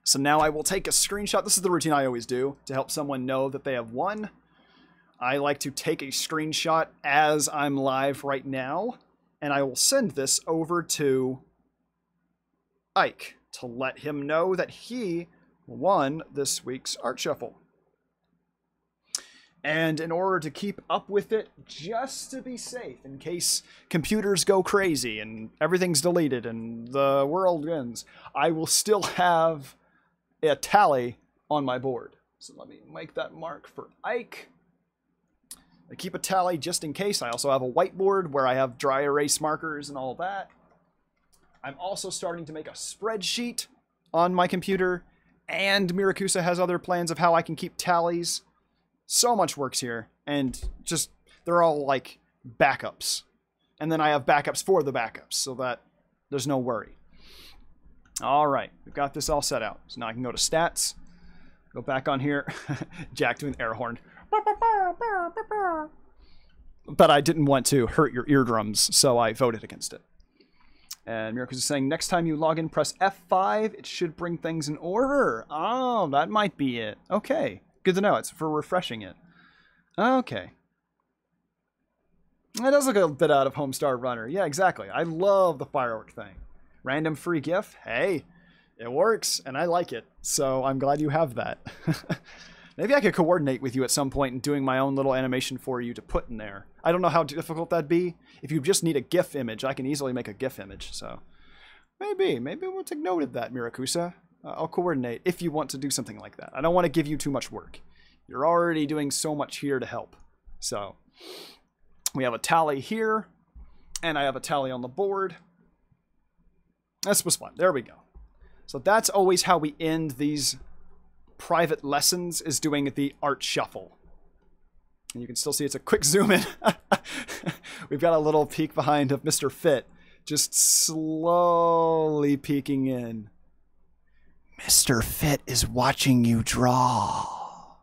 So now I will take a screenshot. This is the routine I always do to help someone know that they have won. I like to take a screenshot as I'm live right now, and I will send this over to Ike to let him know that he won this week's Art Shuffle. And in order to keep up with it, just to be safe, in case computers go crazy and everything's deleted and the world ends, I will still have a tally on my board. So let me make that mark for Ike. I keep a tally just in case. I also have a whiteboard where I have dry erase markers and all that. I'm also starting to make a spreadsheet on my computer, and Miracusa has other plans of how I can keep tallies. So much works here, and just, they're all like backups. And then I have backups for the backups, so that there's no worry. All right, we've got this all set out. So now I can go to stats, go back on here. Jak doing the air horn. But I didn't want to hurt your eardrums, so I voted against it. And Miracle is saying, next time you log in, press F5. It should bring things in order. Oh, that might be it. Okay, good to know. It's for refreshing it. Okay. It does look a bit out of Homestar Runner. Yeah, exactly. I love the firework thing. Random free GIF. Hey, it works, and I like it. So I'm glad you have that. Maybe I could coordinate with you at some point in doing my own little animation for you to put in there. I don't know how difficult that'd be. If you just need a GIF image, I can easily make a GIF image. So maybe we'll take note of that, Miracusa. I'll coordinate if you want to do something like that. I don't want to give you too much work. You're already doing so much here to help. So we have a tally here, and I have a tally on the board. This was fun. There we go. So that's always how we end these private lessons, is doing the art shuffle. And you can still see it's a quick zoom in. We've got a little peek behind of Mr. Fit, just slowly peeking in. Mr. Fit is watching you draw.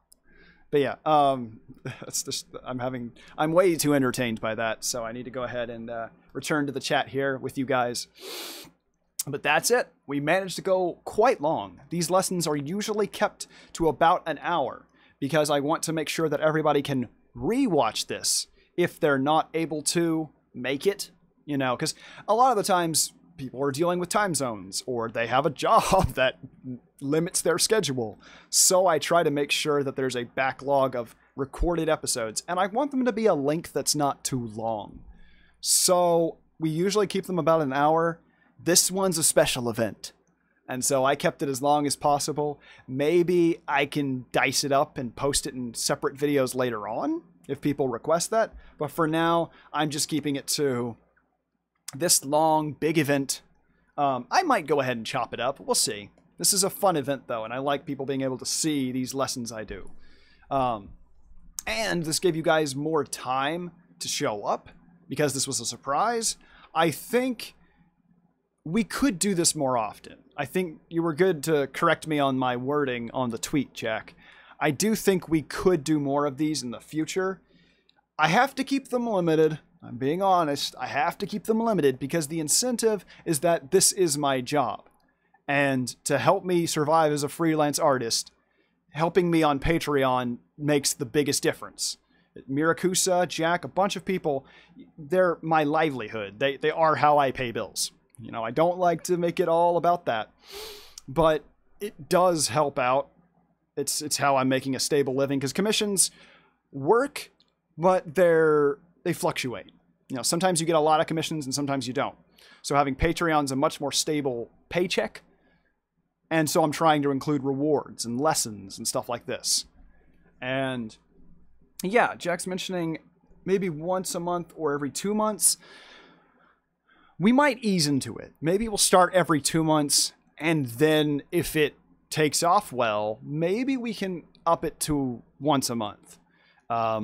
But yeah, that's just, I'm way too entertained by that, so I need to go ahead and return to the chat here with you guys. But that's it. We managed to go quite long. These lessons are usually kept to about an hour because I want to make sure that everybody can re-watch this if they're not able to make it, you know, because a lot of the times people are dealing with time zones or they have a job that limits their schedule. So I try to make sure that there's a backlog of recorded episodes, and I want them to be a length that's not too long. So we usually keep them about an hour. This one's a special event, and so I kept it as long as possible. Maybe I can dice it up and post it in separate videos later on if people request that. But for now, I'm just keeping it to this long, big event. I might go ahead and chop it up. We'll see. This is a fun event, though, and I like people being able to see these lessons I do. And this gave you guys more time to show up because this was a surprise. I think we could do this more often. I think you were good to correct me on my wording on the tweet, Jak. I do think we could do more of these in the future. I have to keep them limited. I'm being honest. I have to keep them limited because the incentive is that this is my job. And to help me survive as a freelance artist, helping me on Patreon makes the biggest difference. Miracusa, Jak, a bunch of people, they're my livelihood. They are how I pay bills. You know, I don't like to make it all about that, but it does help out. It's how I'm making a stable living, because commissions work, but they fluctuate. You know, sometimes you get a lot of commissions and sometimes you don't. So having Patreon's a much more stable paycheck. And so I'm trying to include rewards and lessons and stuff like this. And yeah, Jak's mentioning maybe once a month or every 2 months. We might ease into it. Maybe we'll start every 2 months, and then if it takes off well, maybe we can up it to once a month. I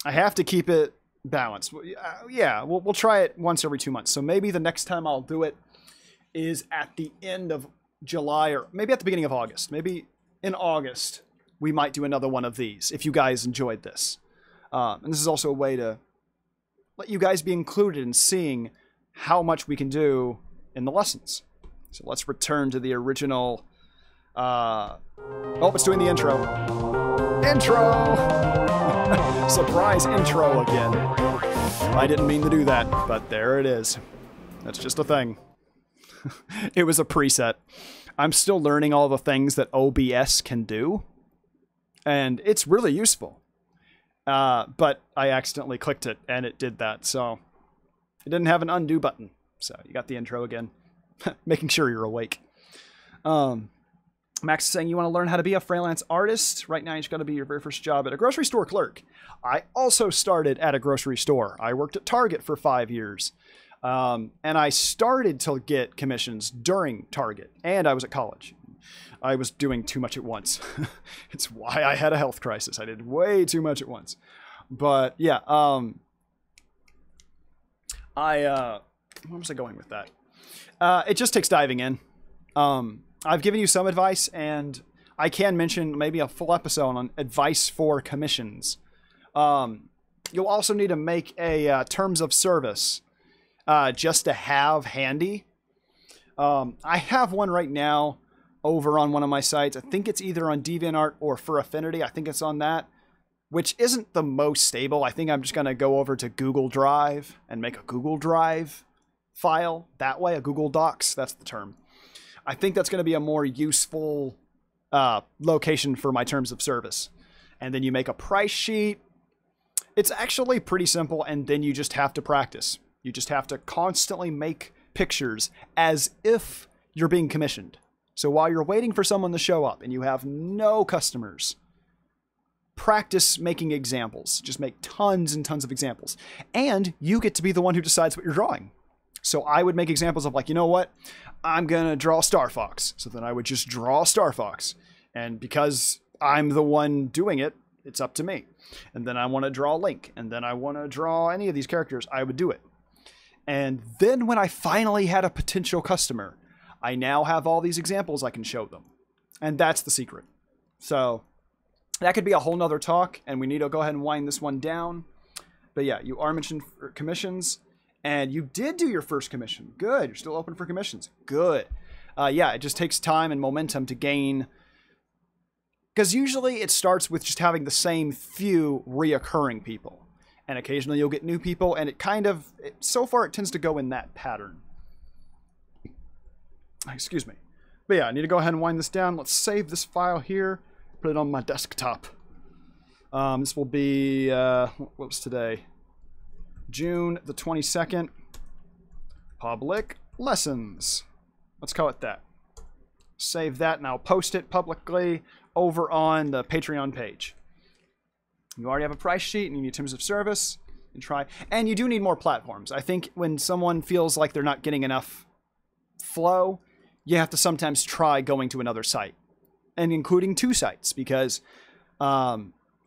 have to keep it balanced. Yeah, we'll try it once every 2 months. So maybe the next time I'll do it, is at the end of July, or maybe at the beginning of August. Maybe in August, we might do another one of these if you guys enjoyed this. And this is also a way to let you guys be included in seeing how much we can do in the lessons. So let's return to the original. Oh, it's doing the intro. Intro! Surprise intro again. I didn't mean to do that, but there it is. That's just a thing. It was a preset. I'm still learning all the things that OBS can do, and it's really useful. But I accidentally clicked it, and it did that, so it didn't have an undo button. So you got the intro again, making sure you're awake. Max is saying you want to learn how to be a freelance artist. Right now, you just got to be your very first job at a grocery store clerk. I also started at a grocery store. I worked at Target for 5 years. And I started to get commissions during Target, and I was at college. I was doing too much at once. It's why I had a health crisis. I did way too much at once. But yeah, where was I going with that? It just takes diving in. I've given you some advice, and I can mention maybe a full episode on advice for commissions. You'll also need to make a terms of service. Just to have handy. I have one right now over on one of my sites. I think it's either on DeviantArt or for Affinity. I think it's on that, which isn't the most stable. I think I'm just going to go over to Google Drive and make a Google Drive file that way, a Google Docs. That's the term. I think that's going to be a more useful location for my terms of service. And then you make a price sheet. It's actually pretty simple, and then you just have to practice. You just have to constantly make pictures as if you're being commissioned. So while you're waiting for someone to show up and you have no customers, practice making examples. Just make tons and tons of examples. And you get to be the one who decides what you're drawing. So I would make examples of like, you know what? I'm going to draw Star Fox. So then I would just draw Star Fox. And because I'm the one doing it, it's up to me. And then I want to draw Link. And then I want to draw any of these characters. I would do it. And then when I finally had a potential customer, I now have all these examples I can show them. And that's the secret. So that could be a whole nother talk, and we need to go ahead and wind this one down. But yeah, you are mentioned for commissions, and you did do your first commission. Good. You're still open for commissions. Good. Yeah, it just takes time and momentum to gain. Because usually it starts with just having the same few reoccurring people. And occasionally you'll get new people, and it kind of, so far it tends to go in that pattern. Excuse me. But yeah, I need to go ahead and wind this down. Let's save this file here, put it on my desktop. This will be, what was today? June the 22nd. Public lessons. Let's call it that. Save that, and I'll post it publicly over on the Patreon page. You already have a price sheet and you need terms of service and try. And you do need more platforms. I think when someone feels like they're not getting enough flow, you have to sometimes try going to another site, and including 2 sites, because I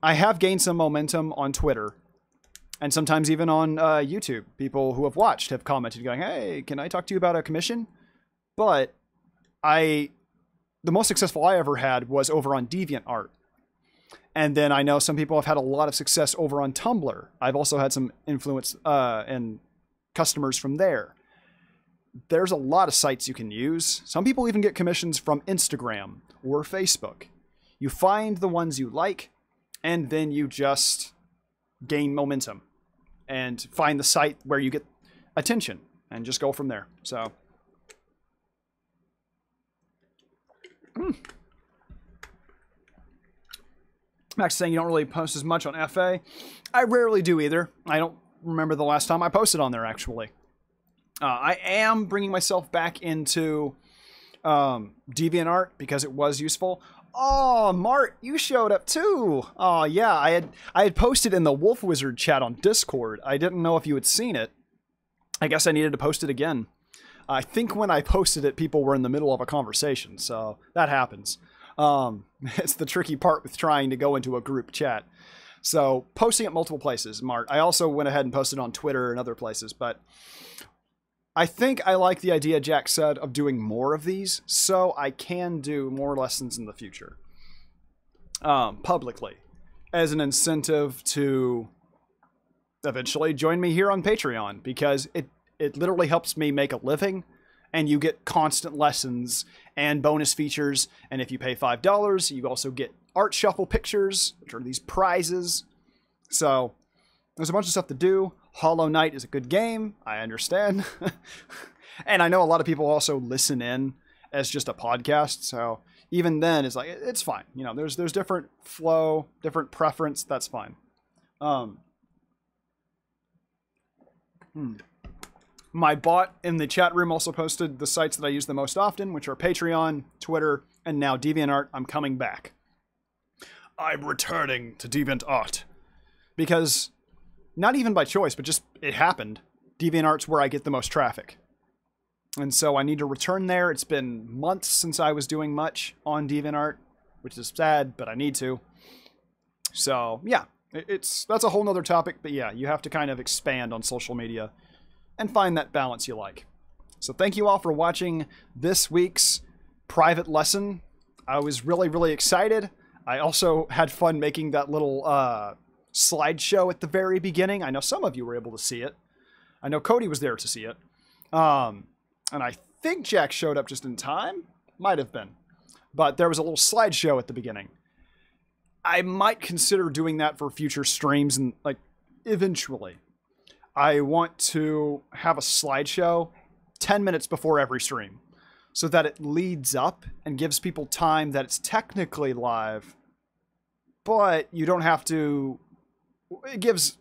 have gained some momentum on Twitter and sometimes even on YouTube. People who have watched have commented going, hey, can I talk to you about a commission? But the most successful I ever had was over on DeviantArt. And then I know some people have had a lot of success over on Tumblr. I've also had some influence and customers from there. There's a lot of sites you can use. Some people even get commissions from Instagram or Facebook. You find the ones you like, and then you just gain momentum and find the site where you get attention and just go from there. So, Max is saying you don't really post as much on FA. I rarely do either. I don't remember the last time I posted on there, actually. I am bringing myself back into DeviantArt because it was useful. Oh, Mart, you showed up too. Oh, yeah, I had posted in the Wolf Wizard chat on Discord. I didn't know if you had seen it. I guess I needed to post it again. I think when I posted it, people were in the middle of a conversation, so that happens. It's the tricky part with trying to go into a group chat. So posting at multiple places, Mart. I also went ahead and posted on Twitter and other places, but I think I like the idea Jack said of doing more of these, so I can do more lessons in the future. Publicly. As an incentive to eventually join me here on Patreon, because it literally helps me make a living, and you get constant lessons and bonus features, and if you pay $5, you also get art shuffle pictures, which are these prizes. So there's a bunch of stuff to do. Hollow Knight is a good game, I understand. And I know a lot of people also listen in as just a podcast, so even then it's like, it's fine. You know, there's different flow, different preference, that's fine. My bot in the chat room also posted the sites that I use the most often, which are Patreon, Twitter, and now DeviantArt. I'm coming back. I'm returning to DeviantArt. Because, not even by choice, but just it happened. DeviantArt's where I get the most traffic. And so I need to return there. It's been months since I was doing much on DeviantArt, which is sad, but I need to. So, yeah, that's a whole nother topic, but yeah, you have to kind of expand on social media and find that balance you like. So thank you all for watching this week's private lesson. I was really, really excited. I also had fun making that little slideshow at the very beginning. I know some of you were able to see it. I know Cody was there to see it. And I think Jack showed up just in time. Might have been. But there was a little slideshow at the beginning. I might consider doing that for future streams and like eventually. I want to have a slideshow 10 minutes before every stream so that it leads up and gives people time that it's technically live, but you don't have to. It gives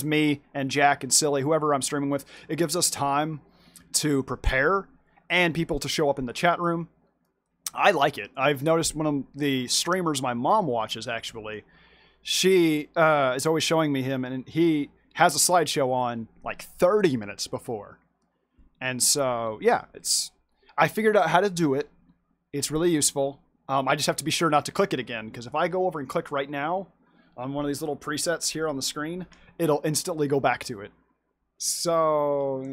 me and Jack and Silly, whoever I'm streaming with, it gives us time to prepare and people to show up in the chat room. I like it. I've noticed one of the streamers my mom watches, actually, she is always showing me him, and he has a slideshow on like 30 minutes before. And so, yeah, I figured out how to do it. It's really useful. I just have to be sure not to click it again, because if I go over and click right now on one of these little presets here on the screen, it'll instantly go back to it. So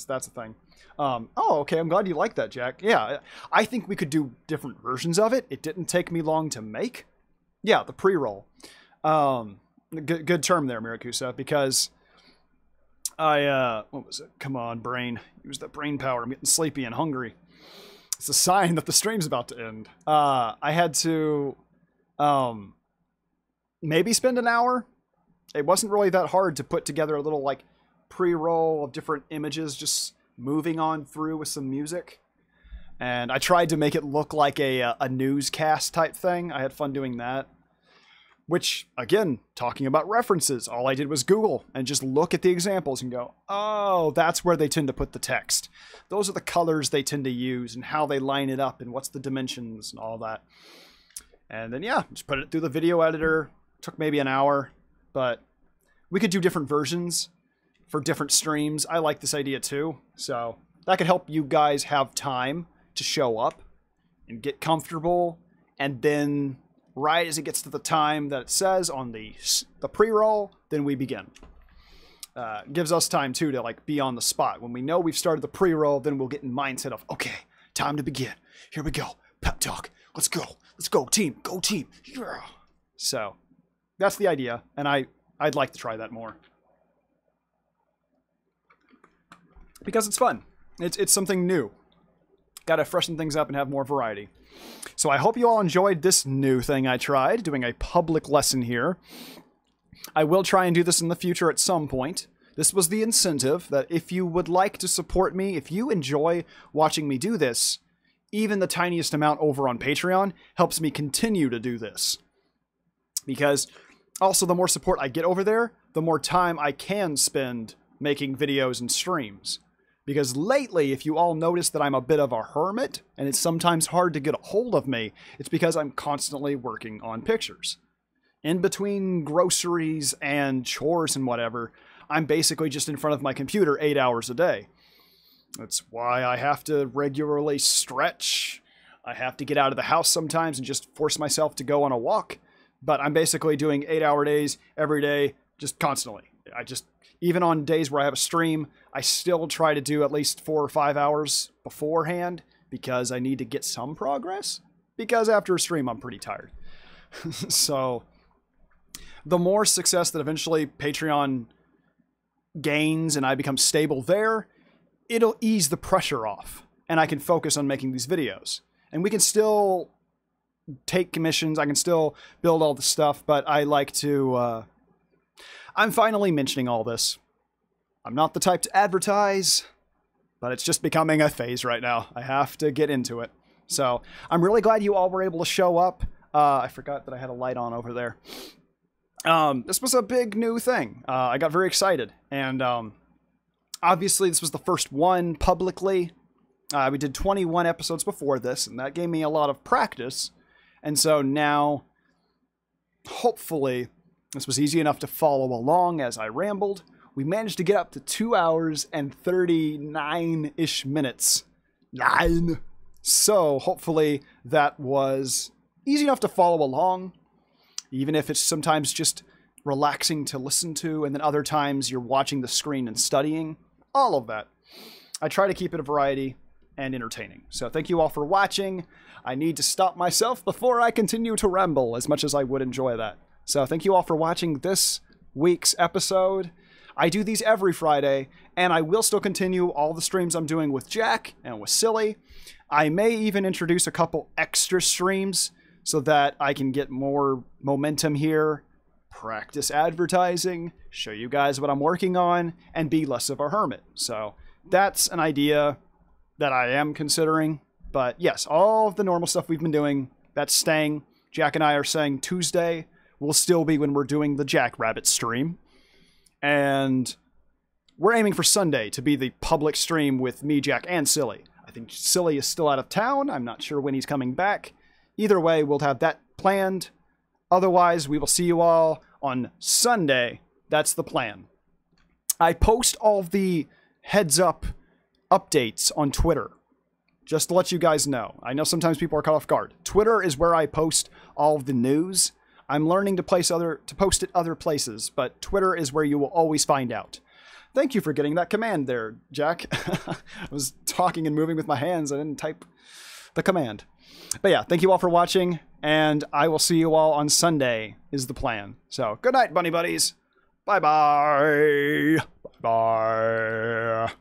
that's a thing. Oh, okay. I'm glad you like that, Jack. Yeah, I think we could do different versions of it. It didn't take me long to make. Yeah, the pre-roll. Good term there, Miracusa, because what was it? Come on, brain. Use that brain power. I'm getting sleepy and hungry. It's a sign that the stream's about to end. I had to maybe spend an hour. It wasn't really that hard to put together a little like pre-roll of different images just moving on through with some music. And I tried to make it look like a newscast type thing. I had fun doing that. Which, again, talking about references, all I did was Google and just look at the examples and go, oh, that's where they tend to put the text. Those are the colors they tend to use and how they line it up and what's the dimensions and all that. And then, yeah, just put it through the video editor. Took maybe an hour, but we could do different versions for different streams. I like this idea too. So that could help you guys have time to show up and get comfortable, and then right as it gets to the time that it says on the pre-roll, then we begin. Gives us time too to like be on the spot. When we know we've started the pre-roll, then we'll get in mindset of, okay, time to begin. Here we go. Pep talk. Let's go. Let's go, team. Go, team. Yeah. So that's the idea, and I'd like to try that more. Because it's fun. It's something new. Got to freshen things up and have more variety. So I hope you all enjoyed this new thing I tried, doing a public lesson here. I will try and do this in the future at some point. This was the incentive that if you would like to support me, if you enjoy watching me do this, even the tiniest amount over on Patreon helps me continue to do this. Because also the more support I get over there, the more time I can spend making videos and streams. Because lately, if you all notice that I'm a bit of a hermit, and it's sometimes hard to get a hold of me, it's because I'm constantly working on pictures. In between groceries and chores and whatever, I'm basically just in front of my computer 8 hours a day. That's why I have to regularly stretch. I have to get out of the house sometimes and just force myself to go on a walk. But I'm basically doing 8-hour days every day, just constantly. I just, even on days where I have a stream, I still try to do at least 4 or 5 hours beforehand because I need to get some progress. Because after a stream, I'm pretty tired. So the more success that eventually Patreon gains and I become stable there, it'll ease the pressure off and I can focus on making these videos. And we can still take commissions. I can still build all the stuff, but I like to, I'm finally mentioning all this. I'm not the type to advertise, but it's just becoming a phase right now. I have to get into it. So I'm really glad you all were able to show up. I forgot that I had a light on over there. This was a big new thing. I got very excited. And obviously this was the first one publicly. We did 21 episodes before this, and that gave me a lot of practice. And so now, hopefully, this was easy enough to follow along as I rambled. We managed to get up to 2 hours and 39-ish minutes. 9. So hopefully that was easy enough to follow along, even if it's sometimes just relaxing to listen to, and then other times you're watching the screen and studying. All of that. I try to keep it a variety and entertaining. So thank you all for watching. I need to stop myself before I continue to ramble, as much as I would enjoy that. So thank you all for watching this week's episode. I do these every Friday, and I will still continue all the streams I'm doing with Jak and with Silly. I may even introduce a couple extra streams so that I can get more momentum here, practice advertising, show you guys what I'm working on, and be less of a hermit. So that's an idea that I am considering. But yes, all of the normal stuff we've been doing, that's staying. Jak and I are saying Tuesday will still be when we're doing the Jackrabbit stream. And we're aiming for Sunday to be the public stream with me, Jak, and Silly. I think Silly is still out of town. I'm not sure when he's coming back. Either way, we'll have that planned. Otherwise, we will see you all on Sunday. That's the plan. I post all the heads-up updates on Twitter, just to let you guys know. I know sometimes people are caught off guard. Twitter is where I post all of the news. I'm learning to post it other places, but Twitter is where you will always find out. Thank you for getting that command there, Jak. I was talking and moving with my hands. I didn't type the command. But yeah, thank you all for watching, and I will see you all on Sunday is the plan. So good night, bunny buddies. Bye-bye. Bye-bye.